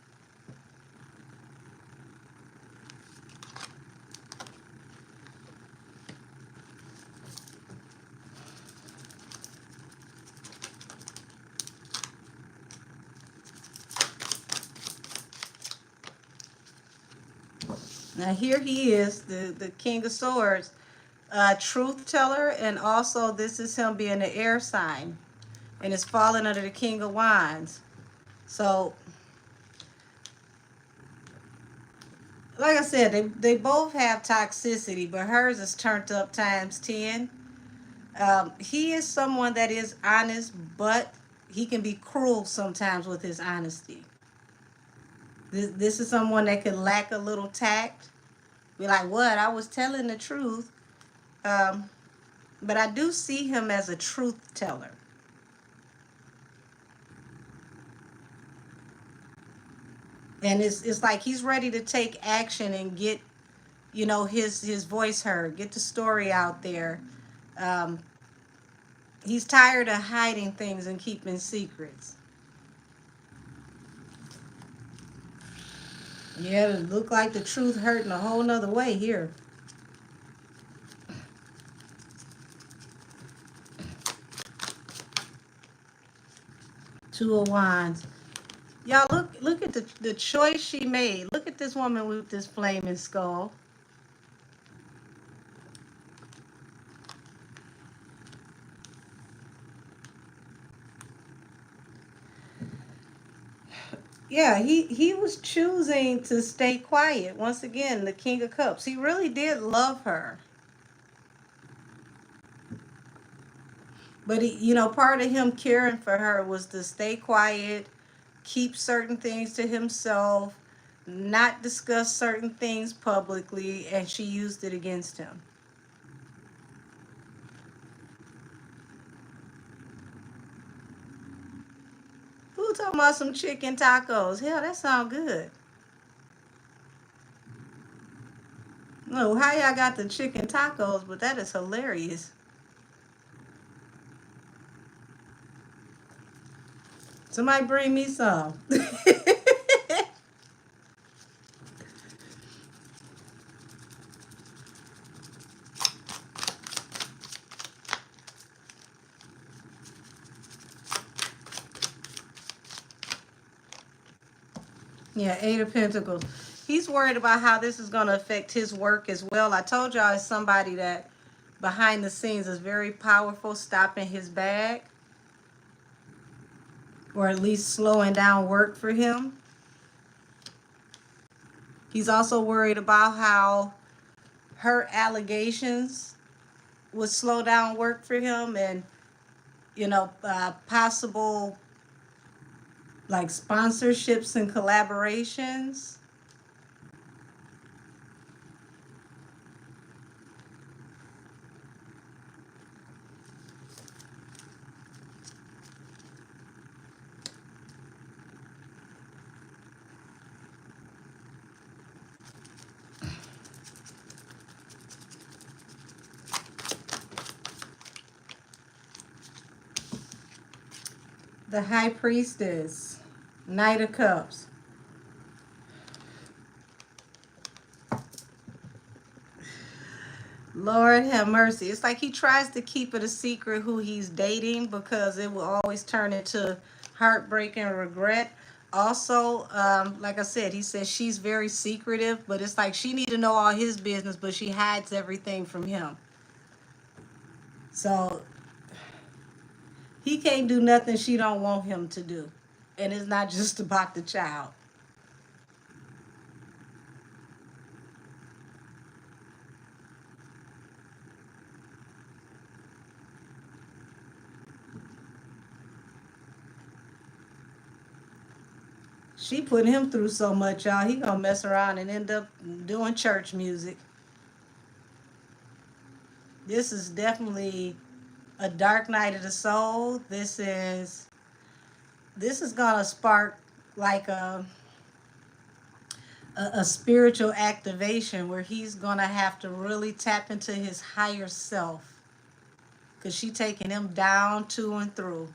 Now here he is, the King of Swords. truth teller, and also this is him being an air sign, and it's falling under the King of Wands. So, like I said, they both have toxicity, but hers is turned up times 10. He is someone that is honest, but he can be cruel sometimes with his honesty. This is someone that could lack a little tact. Be like, what? I was telling the truth. Um, but I do see him as a truth teller. And it's like he's ready to take action and get, his voice heard, get the story out there. Um, he's tired of hiding things and keeping secrets. Yeah, it look like the truth hurting a whole nother way here. Two of Wands. Y'all look at the choice she made. Look at this woman with this flaming skull. Yeah, he was choosing to stay quiet. Once again, the King of Cups. He really did love her. But part of him caring for her was to stay quiet, keep certain things to himself, not discuss certain things publicly, and she used it against him. Who talking about some chicken tacos? Hell, that sound good. No, how y'all got the chicken tacos, but that is hilarious. Somebody bring me some. Yeah, Eight of Pentacles. He's worried about how this is going to affect his work as well. I told y'all it's somebody that behind the scenes is very powerful, stopping his bag, or at least slowing down work for him. He's also worried about how her allegations would slow down work for him, and possible like sponsorships and collaborations. The High Priestess, Knight of Cups. Lord have mercy. It's like he tries to keep it a secret who he's dating, because it will always turn into heartbreak and regret. Also, like I said, he says she's very secretive, but it's like she need to know all his business, but she hides everything from him. So he can't do nothing she don't want him to do. And it's not just about the child. She put him through so much, y'all. He gonna mess around and end up doing church music. This is definitely a dark night of the soul. This is gonna spark like a spiritual activation where he's gonna have to really tap into his higher self, because she taking him down to and through.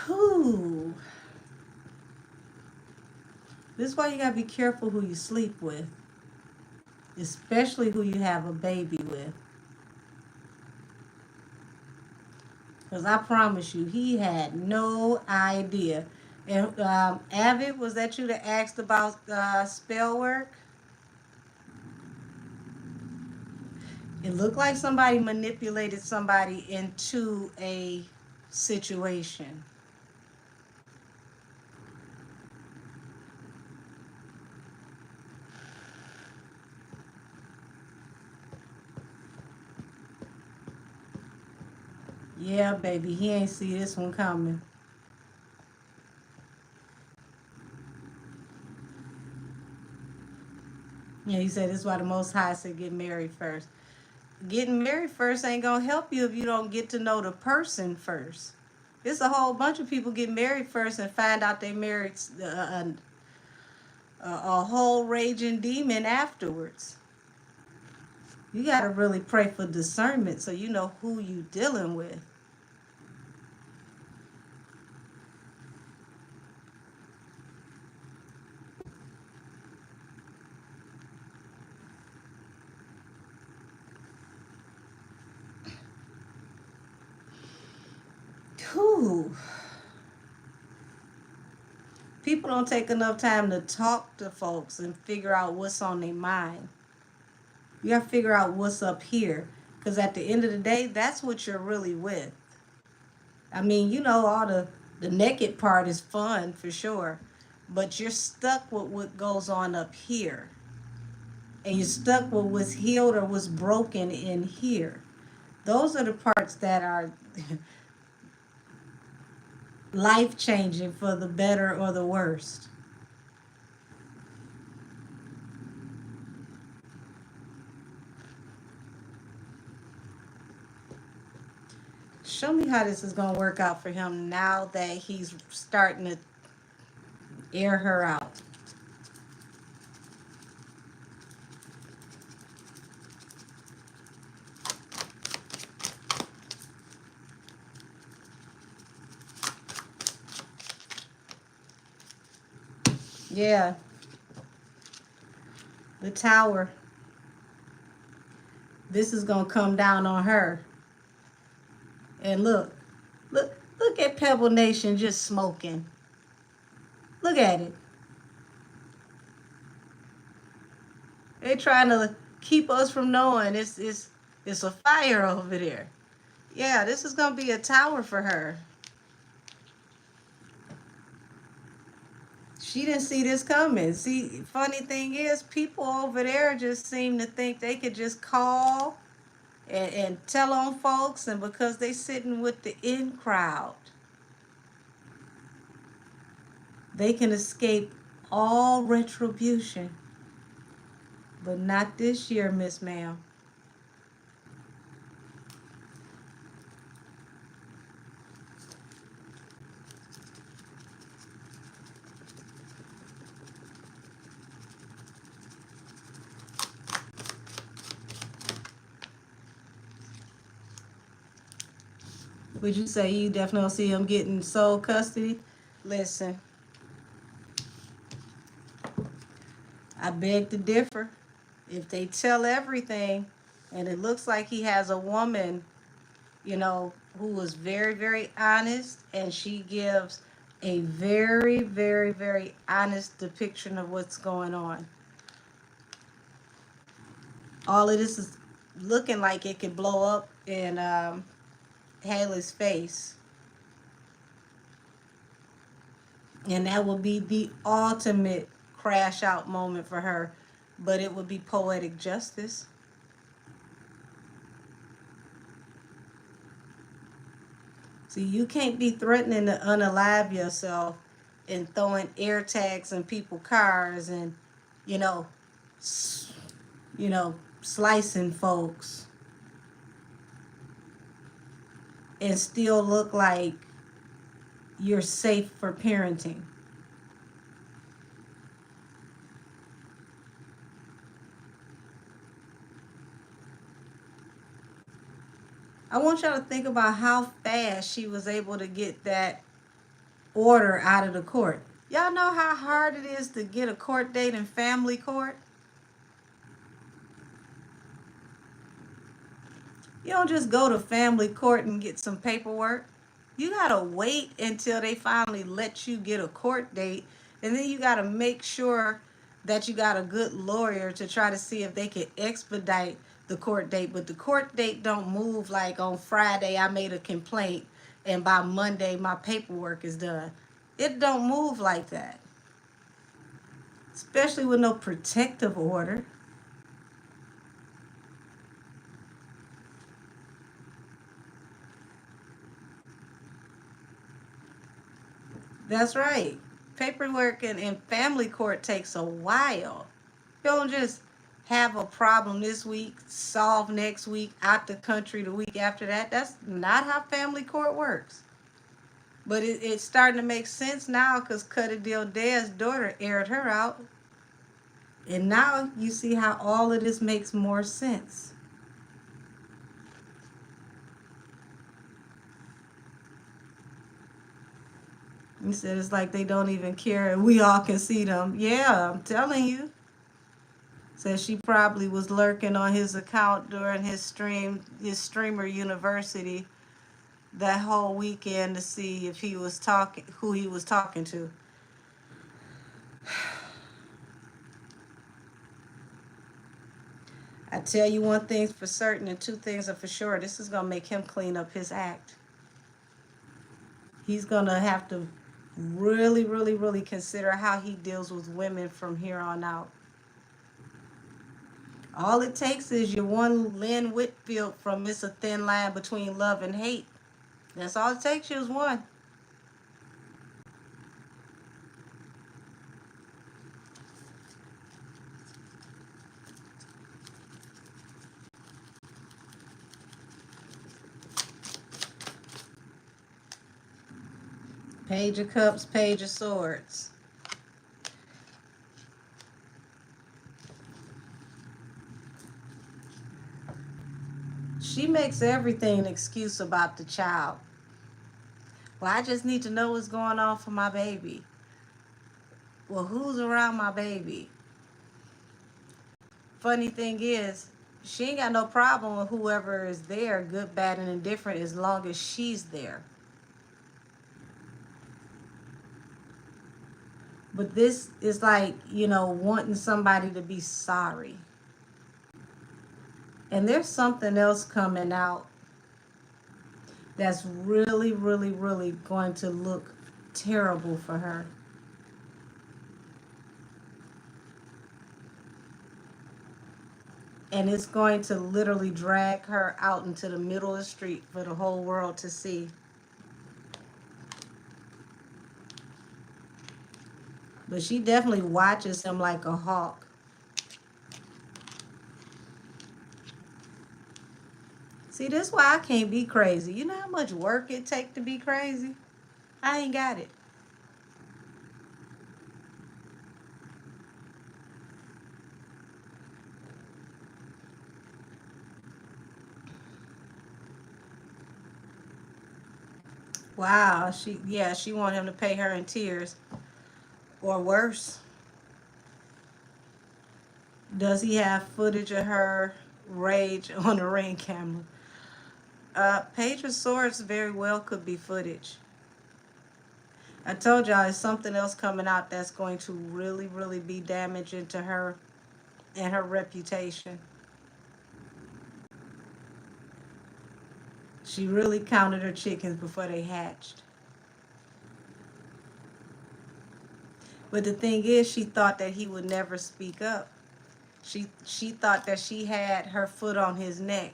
Whew. This is why you gotta be careful who you sleep with, especially who you have a baby with. Because I promise you, he had no idea. And Avid, was that you that asked about spell work? It looked like somebody manipulated somebody into a situation. Yeah, baby, he ain't see this one coming. Yeah, he said this is why the Most High said get married first. Getting married first ain't gonna help you if you don't get to know the person first. It's a whole bunch of people get married first and find out they married a whole raging demon afterwards. You gotta really pray for discernment so you know who you dealing with. Whew. People don't take enough time to talk to folks and figure out what's on their mind. You gotta figure out what's up here. Because at the end of the day, that's what you're really with. I mean, you know, all the naked part is fun for sure, but you're stuck with what goes on up here. And you're stuck with what's healed or what's broken in here. Those are the parts that are life changing for the better or the worst. Show me how this is going to work out for him now that he's starting to air her out. Yeah, the tower. This is going to come down on her. And look at Pebble Nation just smoking. Look at it. They're trying to keep us from knowing it's a fire over there. Yeah, this is gonna be a tower for her. She didn't see this coming. See, funny thing is, people over there just seem to think they could just call and tell on folks, and because they sitting with the in crowd, they can escape all retribution. But not this year, Miss Ma'am. Would you say you definitely don't see him getting sole custody? Listen, I beg to differ. If they tell everything, and it looks like he has a woman, you know, who is very, very honest, and she gives a very, very, very honest depiction of what's going on. All of this is looking like it could blow up in Haley's face. And that would be the ultimate crash out moment for her. But it would be poetic justice. See, you can't be threatening to unalive yourself and throwing air tags in people's cars and, you know, slicing folks and still look like you're safe for parenting. I want y'all to think about how fast she was able to get that order out of the court. Y'all know how hard it is to get a court date in family court? You don't just go to family court and get some paperwork. You gotta wait until they finally let you get a court date, and then you gotta make sure that you got a good lawyer to try to see if they can expedite the court date. But the court date don't move like on Friday I made a complaint and by Monday my paperwork is done. It don't move like that, especially with no protective order. That's right. Paperwork in family court takes a while. You don't just have a problem this week, solve next week, out the country the week after that. That's not how family court works. But it's starting to make sense now because Cuddy Deal Dad's daughter aired her out. And now you see how all of this makes more sense. You said it's like they don't even care and we all can see them. Yeah, I'm telling you. Says she probably was lurking on his account during his streamer university that whole weekend to see if he was talking, who he was talking to. I tell you one thing's for certain and two things are for sure. This is gonna make him clean up his act. He's gonna have to really, really, really consider how he deals with women from here on out. All it takes is your one Lynn Whitfield from It's a Thin Line Between Love and Hate. That's all it takes you is one. Page of Cups, Page of Swords. She makes everything an excuse about the child. Well, I just need to know what's going on for my baby. Well, who's around my baby? Funny thing is, she ain't got no problem with whoever is there, good, bad, and indifferent, as long as she's there. But this is like, wanting somebody to be sorry. And there's something else coming out that's really, really, really going to look terrible for her. And it's going to literally drag her out into the middle of the street for the whole world to see. But she definitely watches him like a hawk. See, this is why I can't be crazy. You know how much work it takes to be crazy? I ain't got it. Wow, she wanted him to pay her in tears. Or worse. Does he have footage of her rage on the Ring camera? Page of Swords very well could be footage. I told y'all there's something else coming out that's going to really, really be damaging to her and her reputation. She really counted her chickens before they hatched. But the thing is, she thought that he would never speak up. She thought that she had her foot on his neck.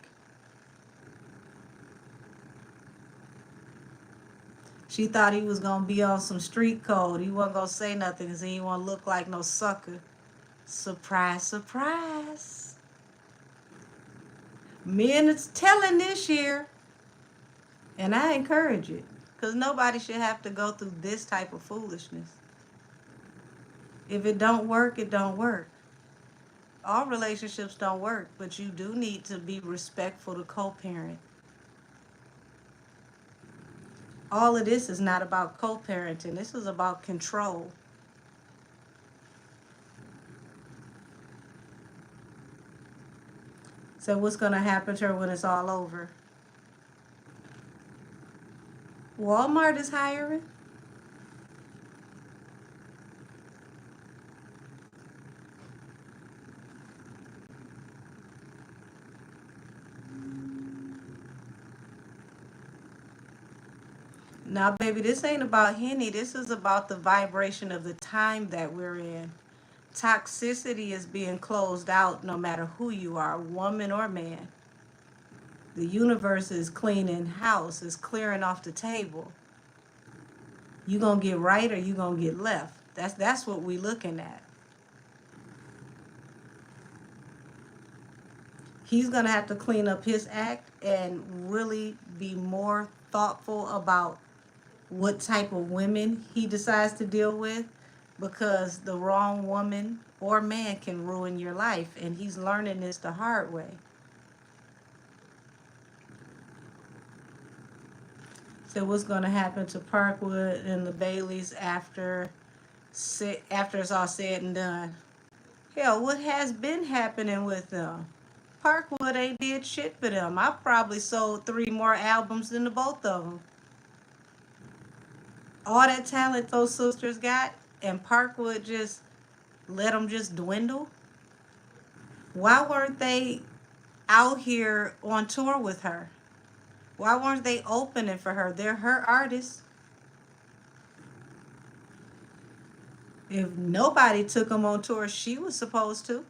She thought he was going to be on some street code. He wasn't going to say nothing because he didn't want to look like no sucker. Surprise, surprise. Men is telling this year. And I encourage it. Because nobody should have to go through this type of foolishness. If it don't work, it don't work. All relationships don't work. But you do need to be respectful to co-parent. All of this is not about co-parenting. This is about control. So what's going to happen to her when it's all over? Walmart is hiring. Now, baby, this ain't about Henny. This is about the vibration of the time that we're in. Toxicity is being closed out no matter who you are, woman or man. The universe is cleaning house, is clearing off the table. You gonna get right or you gonna get left. That's what we looking at. He's gonna have to clean up his act and really be more thoughtful about what type of women he decides to deal with, because the wrong woman or man can ruin your life, and he's learning this the hard way. So what's going to happen to Parkwood and the Baileys after it's all said and done? Hell, what has been happening with them? Parkwood ain't did shit for them. I probably sold 3 more albums than the both of them. All that talent those sisters got, and Parkwood just let them just dwindle. Why weren't they out here on tour with her? Why weren't they opening for her? They're her artists. If nobody took them on tour, she was supposed to.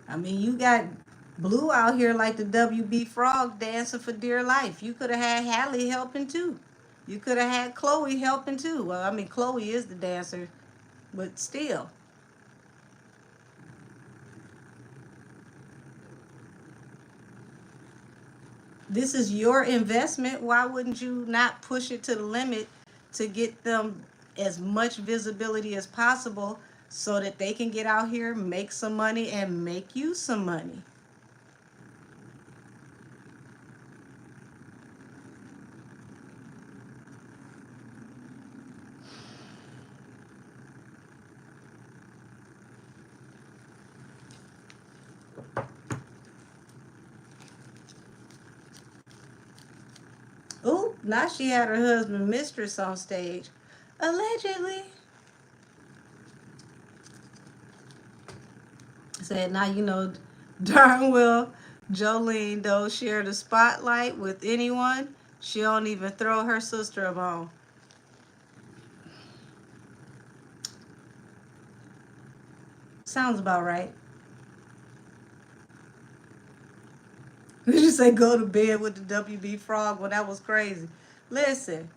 I mean, you got Blue out here like the WB Frog dancing for dear life. You could have had Halle helping too. You could have had Chloe helping too. Well, I mean, Chloe is the dancer, but still. This is your investment. Why wouldn't you not push it to the limit to get them as much visibility as possible so that they can get out here, make some money, and make you some money? Ooh, now she had her husband mistress on stage. Allegedly. Said, now you know darn well Jolene don't share the spotlight with anyone. She don't even throw her sister a bone. Sounds about right. Did you say go to bed with the WB Frog? Well, that was crazy. Listen,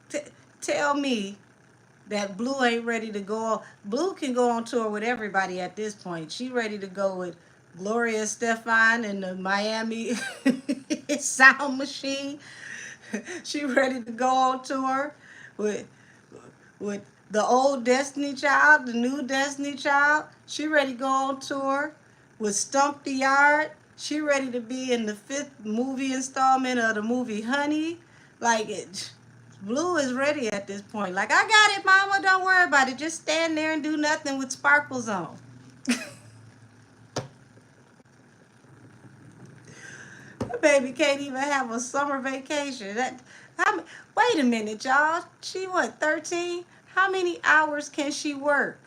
t- tell me that Blue ain't ready to go on. Blue can go on tour with everybody at this point. She ready to go with Gloria Estefan and the Miami Sound Machine. She ready to go on tour with with the old Destiny Child, the new Destiny Child. She ready to go on tour with Stump the Yard. She ready to be in the 5th movie installment of the movie Honey. Like it, Blue is ready at this point. Like, I got it, mama. Don't worry about it. Just stand there and do nothing with sparkles on. The baby can't even have a summer vacation. Wait a minute, y'all. She what, 13? How many hours can she work?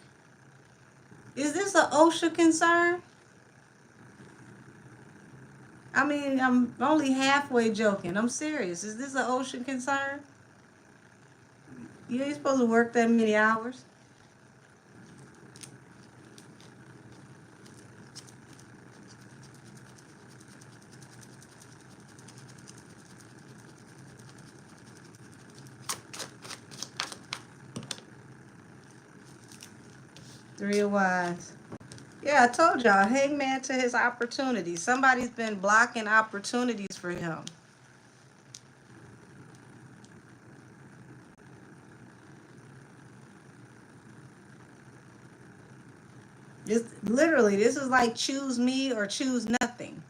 Is this an OSHA concern? I mean, I'm only halfway joking. I'm serious. Is this an OSHA concern? You ain't supposed to work that many hours. Three of Wands. Yeah, I told y'all, hangman to his opportunities. Somebody's been blocking opportunities for him. Just literally, this is like choose me or choose nothing.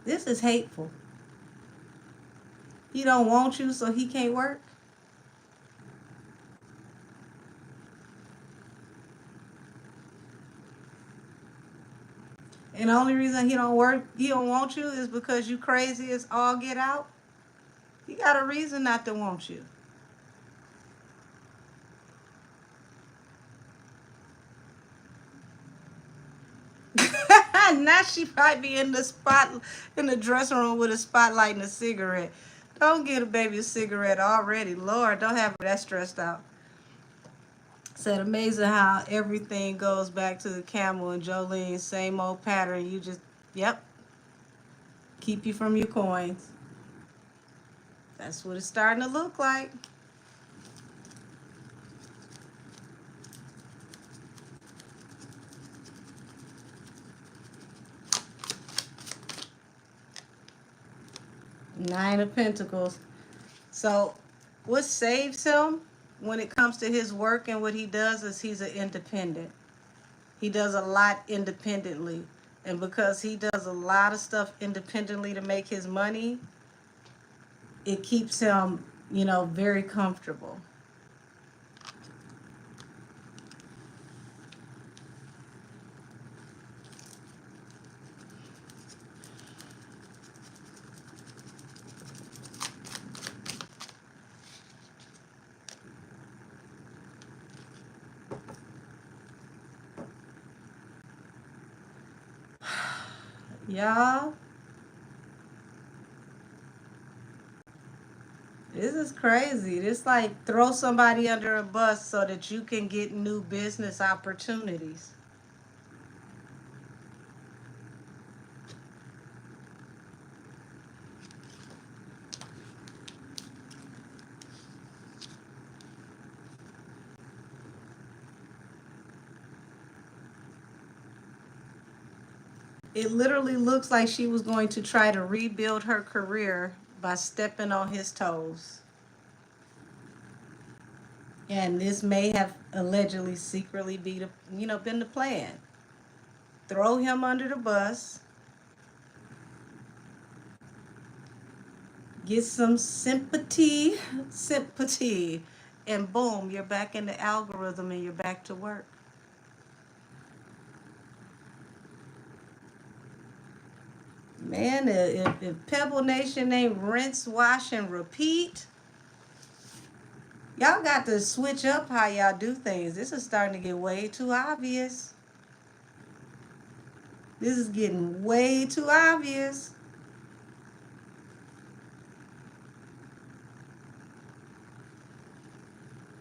This is hateful. He don't want you, so he can't work. And the only reason he don't want you is because you crazy as all get out. He got a reason not to want you. Now she probably be in the dressing room with a spotlight and a cigarette. Don't get a baby a cigarette already. Lord, don't have her that stressed out. Said amazing how everything goes back to the camel and Jolene, same old pattern. You just, yep, keep you from your coins. That's what it's starting to look like. Nine of Pentacles. So what saves him when it comes to his work and what he does is he's an independent. He does a lot independently. And because he does a lot of stuff independently to make his money, it keeps him, very comfortable. Y'all, this is crazy. This like throw somebody under a bus so that you can get new business opportunities. It literally looks like she was going to try to rebuild her career by stepping on his toes. And this may have allegedly secretly been the plan. Throw him under the bus, get some sympathy, and boom, you're back in the algorithm and you're back to work. Man, if Pebble Nation ain't rinse, wash, and repeat, y'all got to switch up how y'all do things. This is starting to get way too obvious. This is getting way too obvious.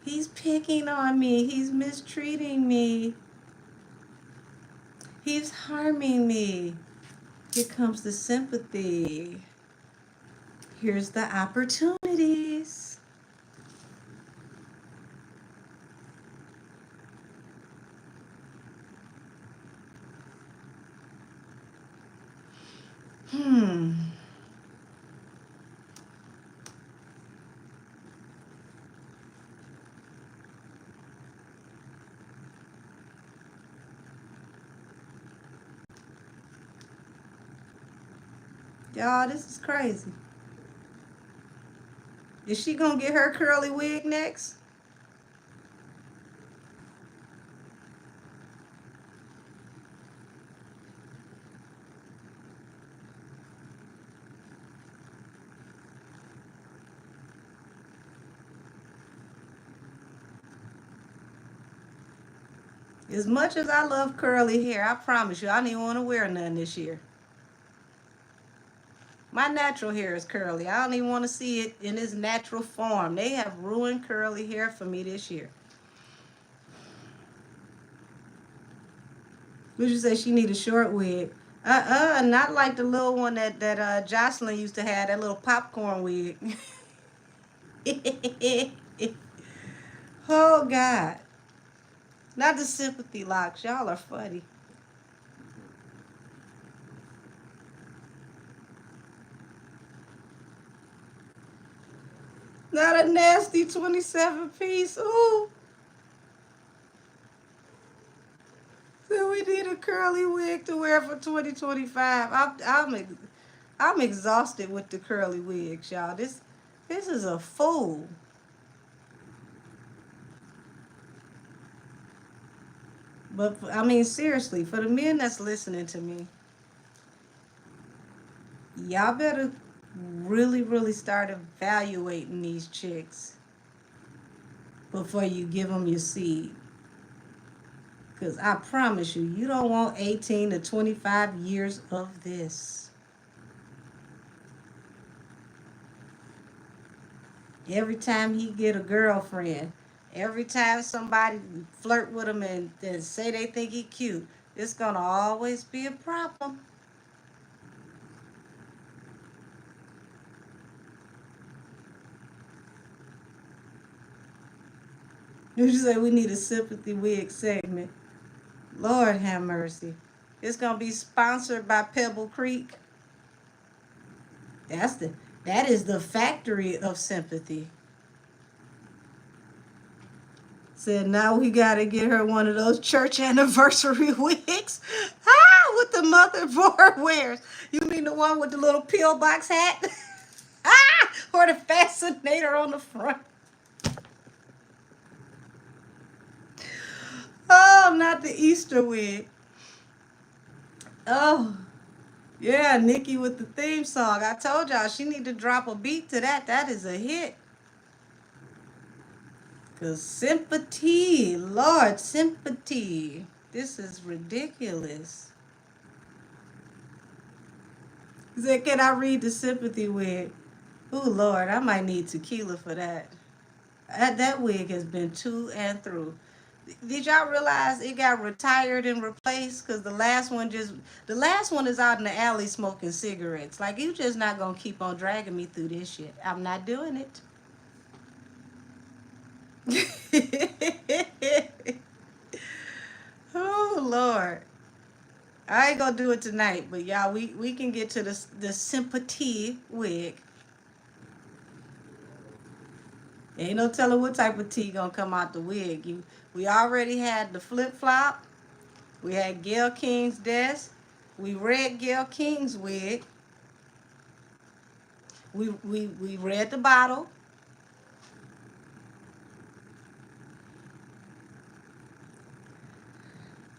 He's picking on me. He's mistreating me. He's harming me. Here comes the sympathy. Here's the opportunities. Y'all, this is crazy. Is she gonna get her curly wig next? As much as I love curly hair, I promise you, I don't even want to wear none this year. My natural hair is curly. I don't even want to see it in its natural form. They have ruined curly hair for me this year. Would you say she need a short wig? Not like the little one that Jocelyn used to have, that little popcorn wig. Oh God. Not the sympathy locks. Y'all are funny. Not a nasty 27 piece. Ooh. So we need a curly wig to wear for 2025. I'm exhausted with the curly wigs, y'all. This is a fool. But I mean, seriously, for the men that's listening to me, Y'all better really, really start evaluating these chicks before you give them your seed. Because I promise you, you don't want 18 to 25 years of this. Every time he get a girlfriend, every time somebody flirt with him and say they think he cute, it's going to always be a problem. You say we need a sympathy wig segment. Lord have mercy. It's gonna be sponsored by Pebble Creek. That's the that is the factory of sympathy. Said now we gotta get her one of those church anniversary wigs. Ah, with the motherboard wears. You mean the one with the little pillbox hat? Ah, or the fascinator on the front. Oh, not the Easter wig. Oh, yeah, Nicki with the theme song. I told y'all she need to drop a beat to that. That is a hit. Cause sympathy, Lord, sympathy. This is ridiculous. He said, can I read the sympathy wig? Oh, Lord, I might need tequila for that. That wig has been to and through. Did y'all realize it got retired and replaced? Because the last one is out in the alley smoking cigarettes. Like, you just not going to keep on dragging me through this shit. I'm not doing it. Oh, Lord. I ain't gonna do it tonight, but y'all, we can get to the sympathy wig. Ain't no telling what type of tea gonna come out the wig. We already had the flip flop. We had Gail King's desk. We read Gail King's wig. We read the bottle.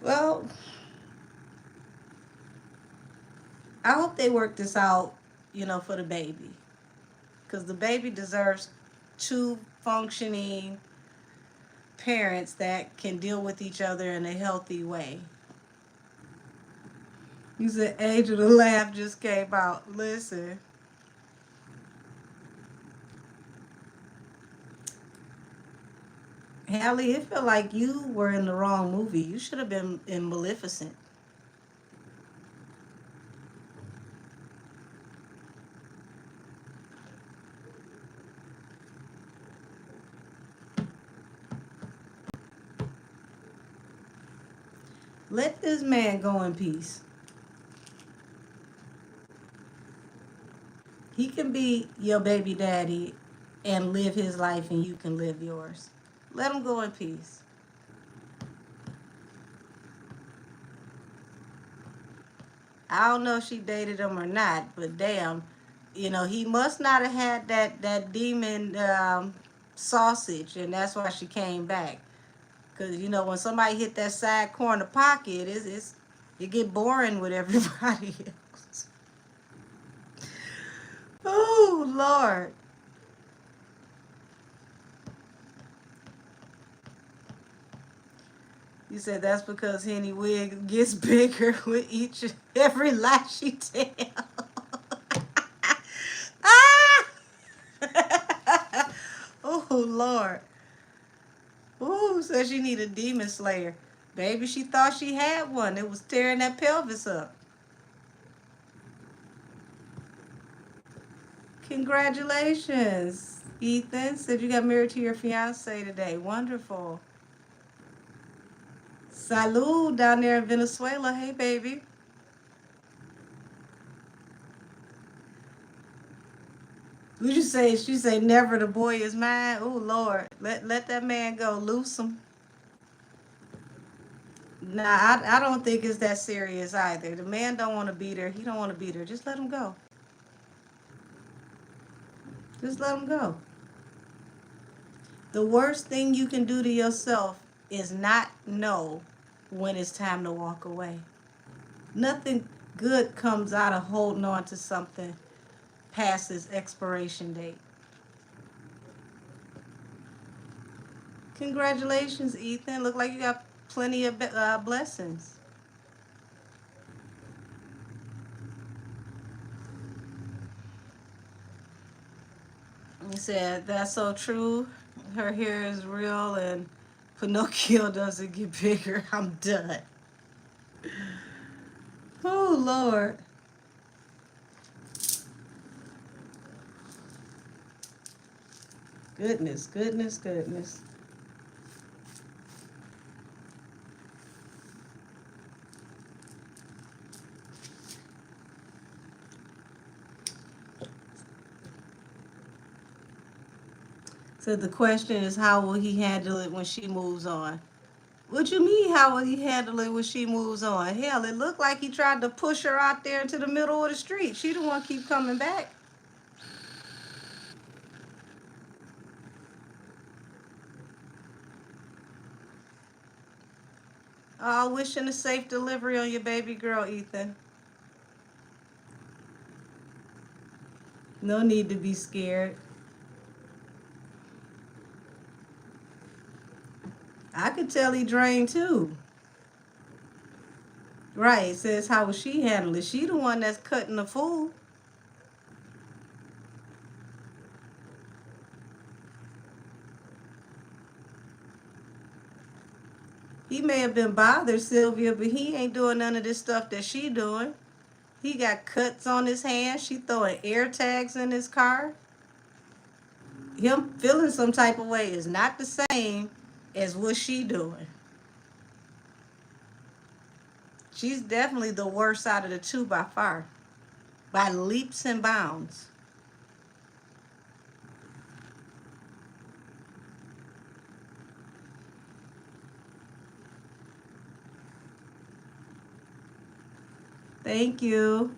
Well, I hope they work this out, for the baby. Because the baby deserves two functioning parents that can deal with each other in a healthy way. You said Age of the Laugh just came out. Listen. Halle, it felt like you were in the wrong movie. You should have been in Maleficent. Let this man go in peace. He can be your baby daddy and live his life and you can live yours. Let him go in peace. I don't know if she dated him or not, but damn, he must not have had that demon sausage, and that's why she came back. Because, when somebody hit that side corner pocket, it get boring with everybody else. Oh, Lord. You said that's because Henny wig gets bigger with every lie she tells. Ah! Oh, Lord. Ooh, said she need a demon slayer. Baby, she thought she had one. It was tearing that pelvis up. Congratulations, Ethan. Said you got married to your fiance today. Wonderful. Salud down there in Venezuela. Hey, baby. Would you say? She say never. The boy is mine. Oh, Lord, let that man go. Loose him. Nah, I don't think it's that serious either. The man don't want to beat her. He don't want to beat her. Just let him go. Just let him go. The worst thing you can do to yourself is not know when it's time to walk away. Nothing good comes out of holding on to something past its expiration date. Congratulations, Ethan. Look like you got plenty of blessings. He said, that's so true. Her hair is real and Pinocchio doesn't get bigger. I'm done. Oh, Lord. Goodness, goodness, goodness. So the question is, how will he handle it when she moves on? What you mean, how will he handle it when she moves on? Hell, it looked like he tried to push her out there into the middle of the street. She didn't want to keep coming back. Oh, wishing a safe delivery on your baby girl, Ethan. No need to be scared. I could tell he drained too. Right, it says how will she handle it? She the one that's cutting the fool. He may have been bothered, Sylvia, but he ain't doing none of this stuff that she doing. He got cuts on his hands. She throwing air tags in his car. Him feeling some type of way is not the same as what she doing. She's definitely the worst out of the two by far. By leaps and bounds. Thank you.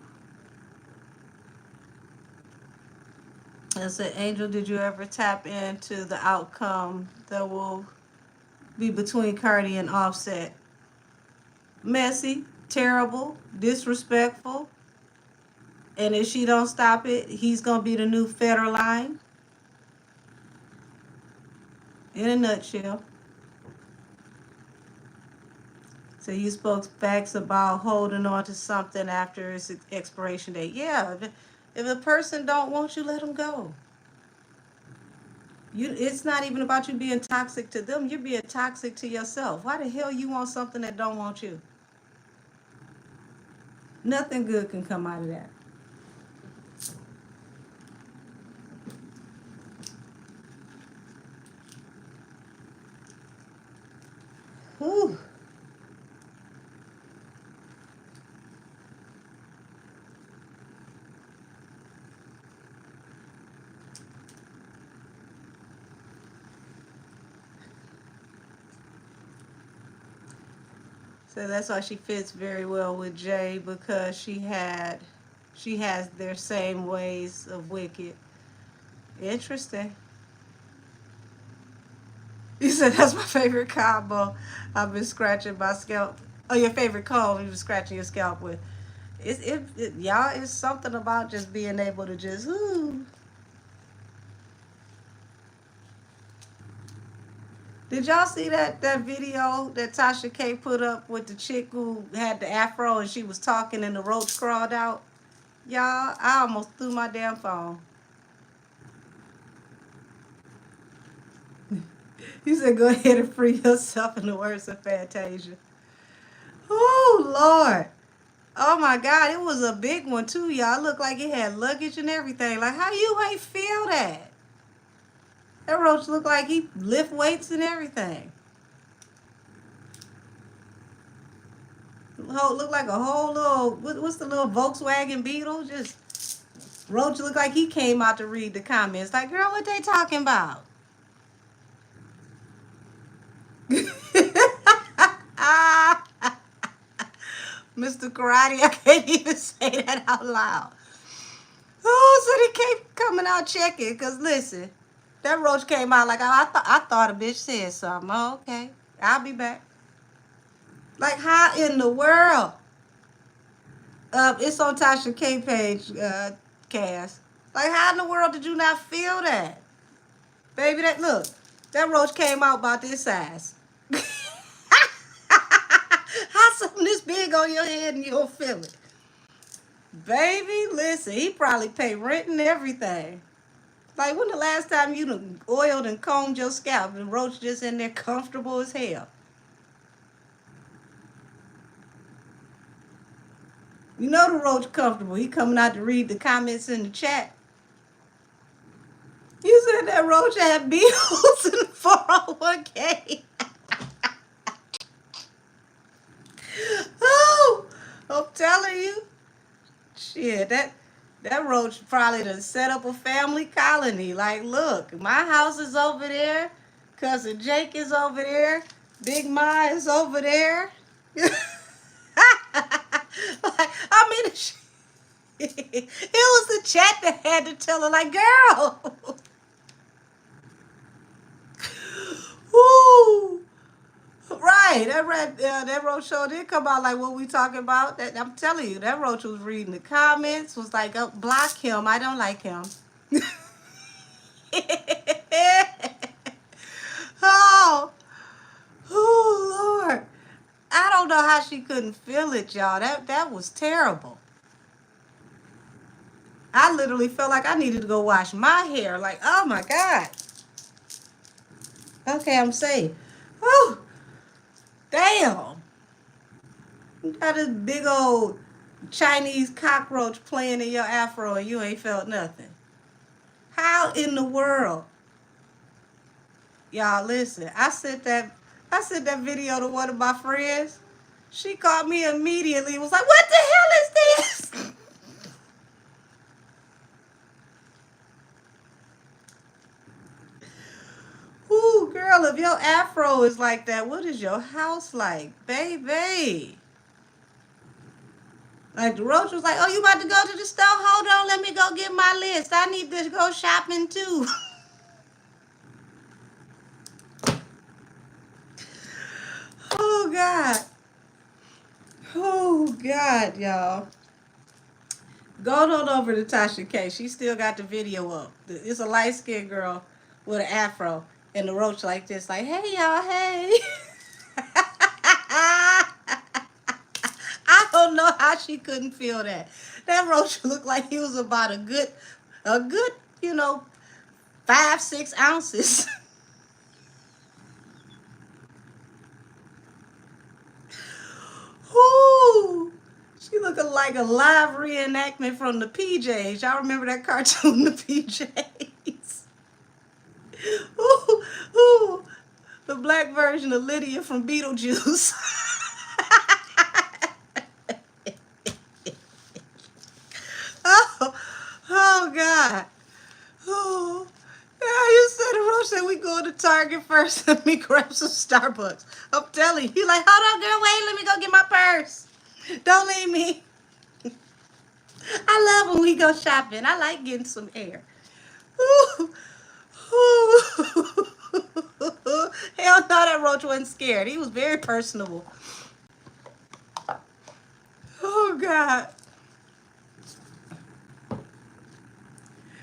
I said, Angel, did you ever tap into the outcome that will be between Cardi and Offset? Messy, terrible, disrespectful. And if she don't stop it, he's gonna be the new Federline. In a nutshell. So you spoke facts about holding on to something after its expiration date. Yeah, if a person don't want you, let them go. It's not even about you being toxic to them. You're being toxic to yourself. Why the hell you want something that don't want you? Nothing good can come out of that. Whew. So that's why she fits very well with Jay, because she has their same ways of wicked. Interesting. You said that's my favorite combo. I've been scratching my scalp. Oh, your favorite comb you've been scratching your scalp with. Y'all, it's something about just being able to just ooh. Did y'all see that video that Tasha K put up with the chick who had the afro and she was talking and the roach crawled out? Y'all, I almost threw my damn phone. You said go ahead and free yourself in the words of Fantasia. Oh, Lord. Oh, my God. It was a big one, too, y'all. It looked like it had luggage and everything. Like, how you ain't feel that? That roach looked like he lift weights and everything. Looked like a whole little, what's the little Volkswagen Beetle? Just, roach looked like he came out to read the comments. Like, girl, what they talking about? Mr. Karate, I can't even say that out loud. Oh, so they keep coming out checking. Because listen, that roach came out like, I thought a bitch said something. Oh, okay. I'll be back. Like, how in the world? It's on Tasha K page, Cass. Like, how in the world did you not feel that? Baby, that roach came out about this size. How something this big on your head and you don't feel it? Baby, listen, he probably paid rent and everything. Like, when the last time you done oiled and combed your scalp and roach just in there comfortable as hell? You know the roach comfortable. He coming out to read the comments in the chat. You said that roach had bills in the 401k. Oh, I'm telling you. Shit, that roach probably done set up a family colony. Like, look, my house is over there. Cousin Jake is over there. Big Ma is over there. Like, I mean, it was the chat that had to tell her, like, girl. Woo. Right, that roach show did come out like what we talking about. That I'm telling you, that roach was reading the comments, was like, oh, block him. I don't like him. oh, oh Lord, I don't know how she couldn't feel it, y'all. That was terrible. I literally felt like I needed to go wash my hair. Like, oh my God. Okay, I'm safe. Oh, damn. You got this big old Chinese cockroach playing in your afro and you ain't felt nothing. How in the world? Y'all listen, I sent that video to one of my friends. She called me immediately, was like, what the hell is this? Ooh, girl, if your afro is like that, what is your house like? Baby. Like the roach was like, oh, you about to go to the store? Hold on, let me go get my list. I need to go shopping too. Oh God. Oh God, y'all. Go on over to Tasha K. She still got the video up. It's a light-skinned girl with an afro and the roach like this, like, hey y'all, hey. I don't know how she couldn't feel that. That roach looked like he was about a good, you know, 5-6 ounces. Ooh, she looking like a live reenactment from the PJs. Y'all remember that cartoon, the PJs? Ooh, ooh, the black version of Lydia from Beetlejuice. oh, oh God. Oh, yeah, you said the roach said we go to Target first. Let me grab some Starbucks. I'm telling you. He like, hold on, girl, wait, let me go get my purse. Don't leave me. I love when we go shopping. I like getting some air. Ooh. Ooh. Hell no, that roach wasn't scared. He was very personable. Oh, God.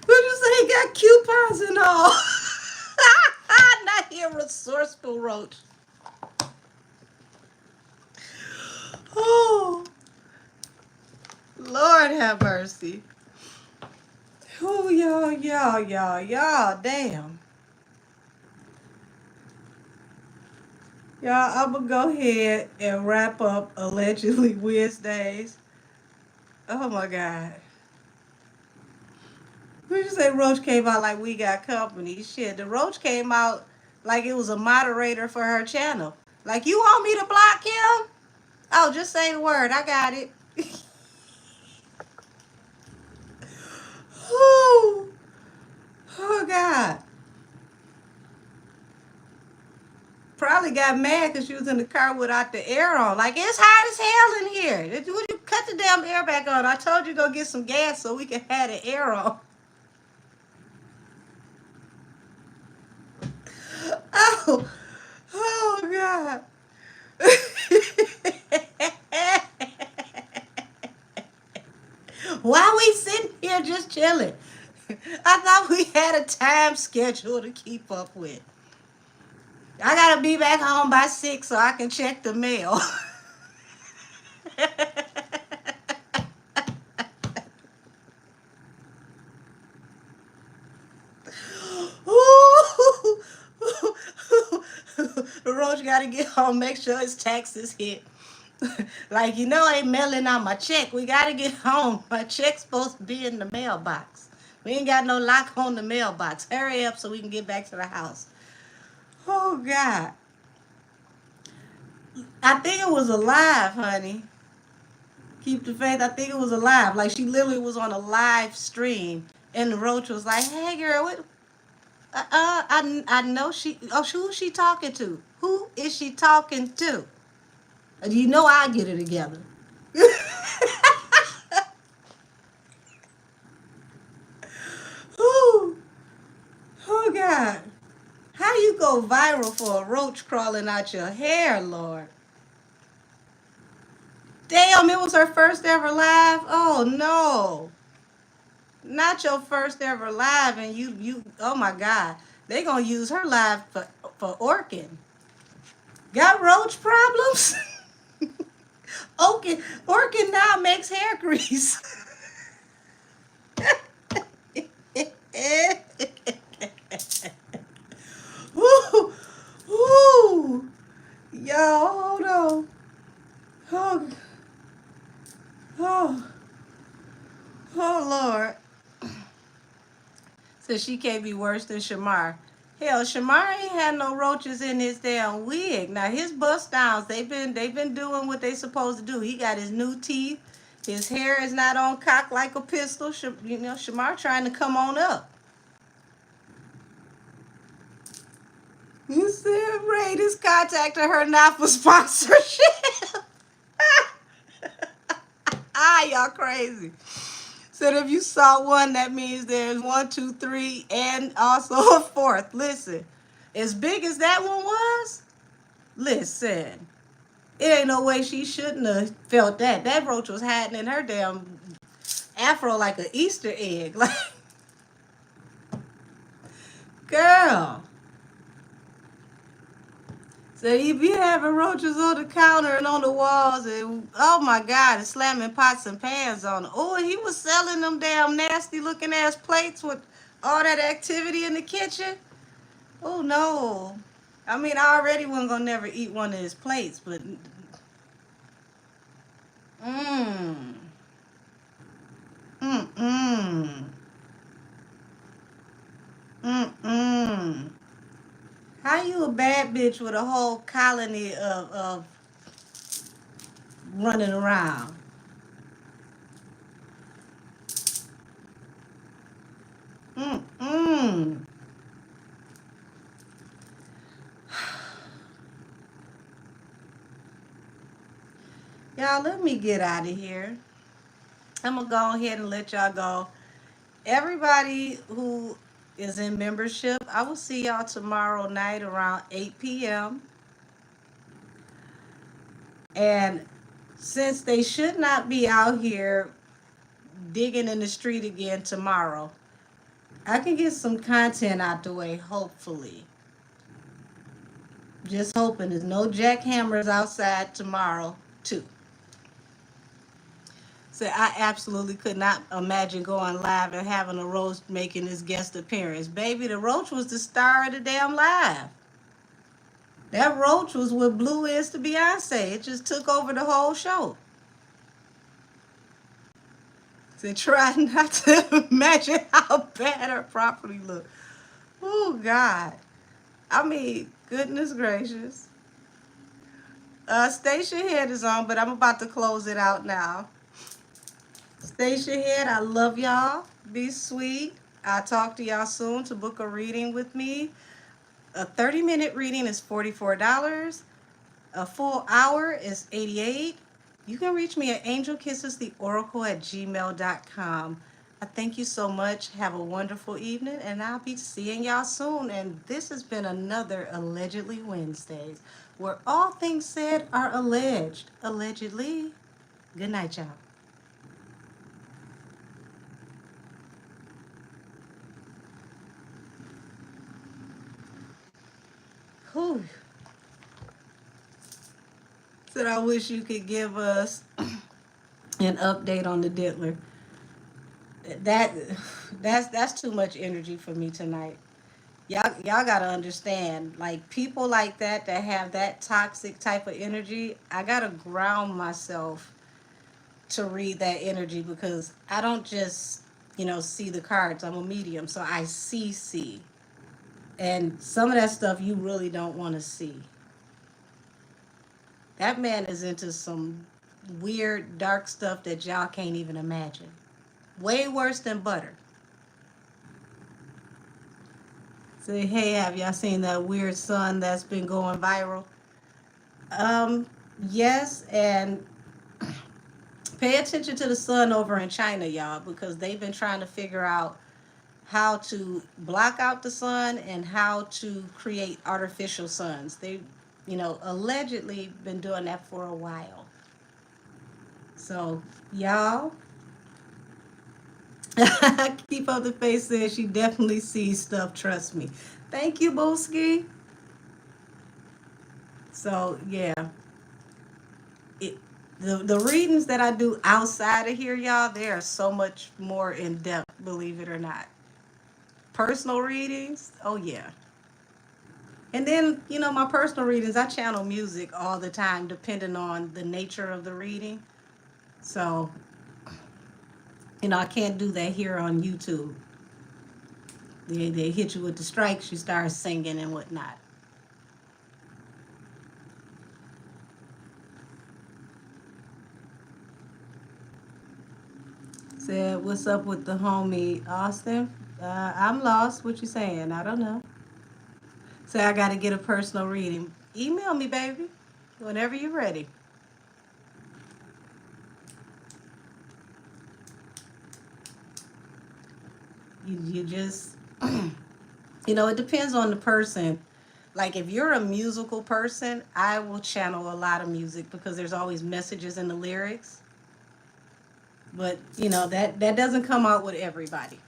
What you say? He got coupons and all. Not here, resourceful roach. Oh, Lord have mercy. Oh, y'all, damn. Y'all, I'm going to go ahead and wrap up Allegedly Wednesdays. Oh, my God. We just say Roach came out like we got company. Shit, the Roach came out like it was a moderator for her channel. Like, you want me to block him? Oh, just say the word. I got it. Oh, oh, God. Probably got mad because she was in the car without the air on. Like, it's hot as hell in here. Would you cut the damn air back on? I told you to go get some gas so we can have the air on. Oh, oh, God. just chilling. I thought we had a time schedule to keep up with. I gotta be back home by 6 so I can check the mail. The roach gotta get home, make sure his taxes hit. Like, I ain't mailing out my check. We gotta get home. My check's supposed to be in the mailbox. We ain't got no lock on the mailbox. Hurry up so we can get back to the house. Oh, God. I think it was alive, honey. Keep the faith. I think it was alive. Like, she literally was on a live stream. And the roach was like, hey, girl, what? I know she. Oh, who's she talking to? Who is she talking to? I get it together. Ooh, oh God! How you go viral for a roach crawling out your hair, Lord? Damn, it was her first ever live. Oh no, not your first ever live, and you. Oh my God, they gonna use her live for orking. Got roach problems? Okay, orchid now makes hair grease. Woo, woo. Yo, hold on. Oh, oh, oh, Lord. So she can't be worse than Shamar. Hell, Shamar ain't had no roaches in his damn wig. Now his bust downs, they've been doing what they supposed to do. He got his new teeth. His hair is not on cock like a pistol. Shamar trying to come on up. You said Ray just contacted her now for sponsorship. Y'all crazy. Said if you saw one, that means there's 1, 2, 3, and also a fourth. Listen, as big as that one was, listen, it ain't no way she shouldn't have felt that. That roach was hiding in her damn afro like an Easter egg. Like, girl. So you be having roaches on the counter and on the walls and, oh my God, and slamming pots and pans on them. Oh, he was selling them damn nasty looking ass plates with all that activity in the kitchen. Oh no. I mean, I already wasn't gonna never eat one of his plates, but mmm. Mm-mm. Mm-mm. How you a bad bitch with a whole colony of running around? Mm-mm. Y'all, let me get out of here. I'm gonna go ahead and let y'all go. Everybody who is in membership, I will see y'all tomorrow night around 8 p.m. And since they should not be out here digging in the street again tomorrow, I can get some content out the way, hopefully. Just hoping there's no jackhammers outside tomorrow, too. So I absolutely could not imagine going live and having a roach making his guest appearance. Baby, the roach was the star of the damn live. That roach was what Blue is to Beyonce. It just took over the whole show. So try not to imagine how bad her property looked. Oh, God. I mean, goodness gracious. Station Head is on, but I'm about to close it out now. Station Head, I love y'all. Be sweet. I'll talk to y'all soon to book a reading with me. A 30-minute reading is $44. A full hour is $88. You can reach me at angelkissestheoracle@gmail.com. I thank you so much. Have a wonderful evening, and I'll be seeing y'all soon. And this has been another Allegedly Wednesdays, where all things said are alleged. Allegedly. Good night, y'all. Said I wish you could give us an update on the diddler. That that's too much energy for me tonight. Y'all gotta understand, like people like that have that toxic type of energy. I gotta ground myself to read that energy because I don't just see the cards. I'm a medium, so I see, and some of that stuff you really don't want to see. That man is into some weird dark stuff that y'all can't even imagine. Way worse than butter. Say, hey, have y'all seen that weird sun that's been going viral? Um, yes, and pay attention to the sun over in China, y'all, because they've been trying to figure out how to block out the sun and how to create artificial suns. They, allegedly been doing that for a while. So, y'all, keep up the face says she definitely sees stuff, trust me. Thank you, Booski. So, yeah. It, the readings that I do outside of here, y'all, they are so much more in depth, believe it or not. Personal readings, oh yeah. And then, my personal readings, I channel music all the time, depending on the nature of the reading. So, I can't do that here on YouTube. They hit you with the strikes, you start singing and whatnot. Said, what's up with the homie Austin? I'm lost. What you saying? I don't know. Say, I got to get a personal reading. Email me, baby, whenever you're ready. You just, it depends on the person. Like if you're a musical person, I will channel a lot of music because there's always messages in the lyrics. But that doesn't come out with everybody.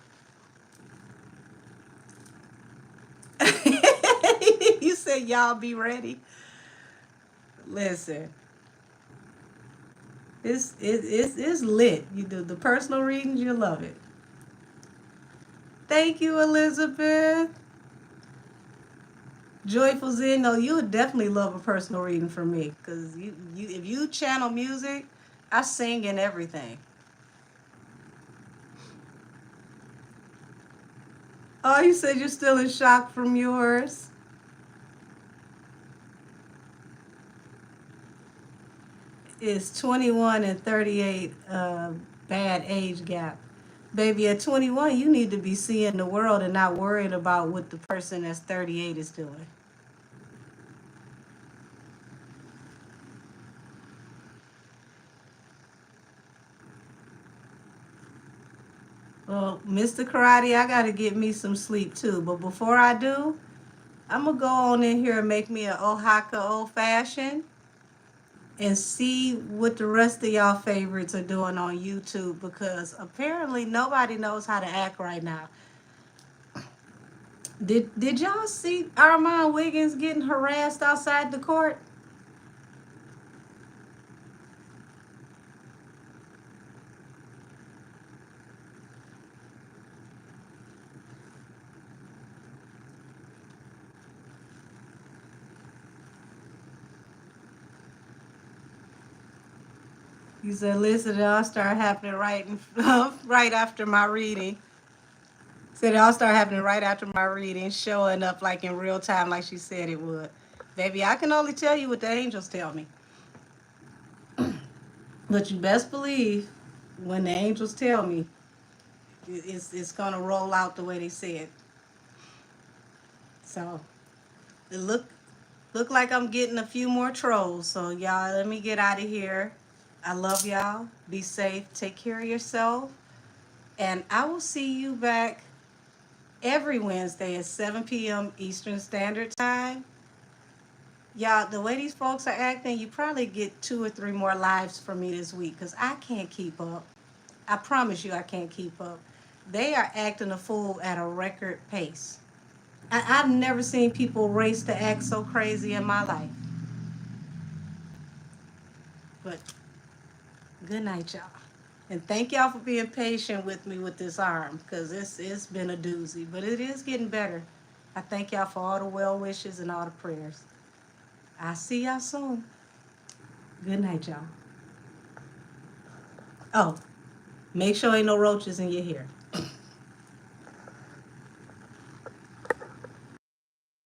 You said y'all be ready. Listen, it's lit. You do the personal readings, you love it. Thank you, Elizabeth. Joyful Zen, no, you would definitely love a personal reading from me because you if you channel music, I sing and everything. Oh, you said you're still in shock from yours. It's 21 and 38 bad age gap. Baby, at 21, you need to be seeing the world and not worrying about what the person that's 38 is doing. Well, Mr. Karate, I got to get me some sleep too. But before I do, I'm going to go on in here and make me an Oaxaca old fashioned and see what the rest of y'all favorites are doing on YouTube because apparently nobody knows how to act right now. Did y'all see Armand Wiggins getting harassed outside the court? He said, listen, it all started happening right after my reading. Said it all started happening right after my reading, showing up like in real time like she said it would. Baby, I can only tell you what the angels tell me. But you best believe when the angels tell me, it's going to roll out the way they said. So it look like I'm getting a few more trolls. So y'all, let me get out of here. I love y'all. Be safe. Take care of yourself. And I will see you back every Wednesday at 7 p.m. Eastern Standard Time. Y'all, the way these folks are acting, you probably get 2 or 3 more lives from me this week because I can't keep up. I promise you I can't keep up. They are acting a fool at a record pace. I've never seen people race to act so crazy in my life. But good night, y'all. And thank y'all for being patient with me with this arm, because it's been a doozy. But it is getting better. I thank y'all for all the well wishes and all the prayers. I'll see y'all soon. Good night, y'all. Oh, make sure ain't no roaches in your hair.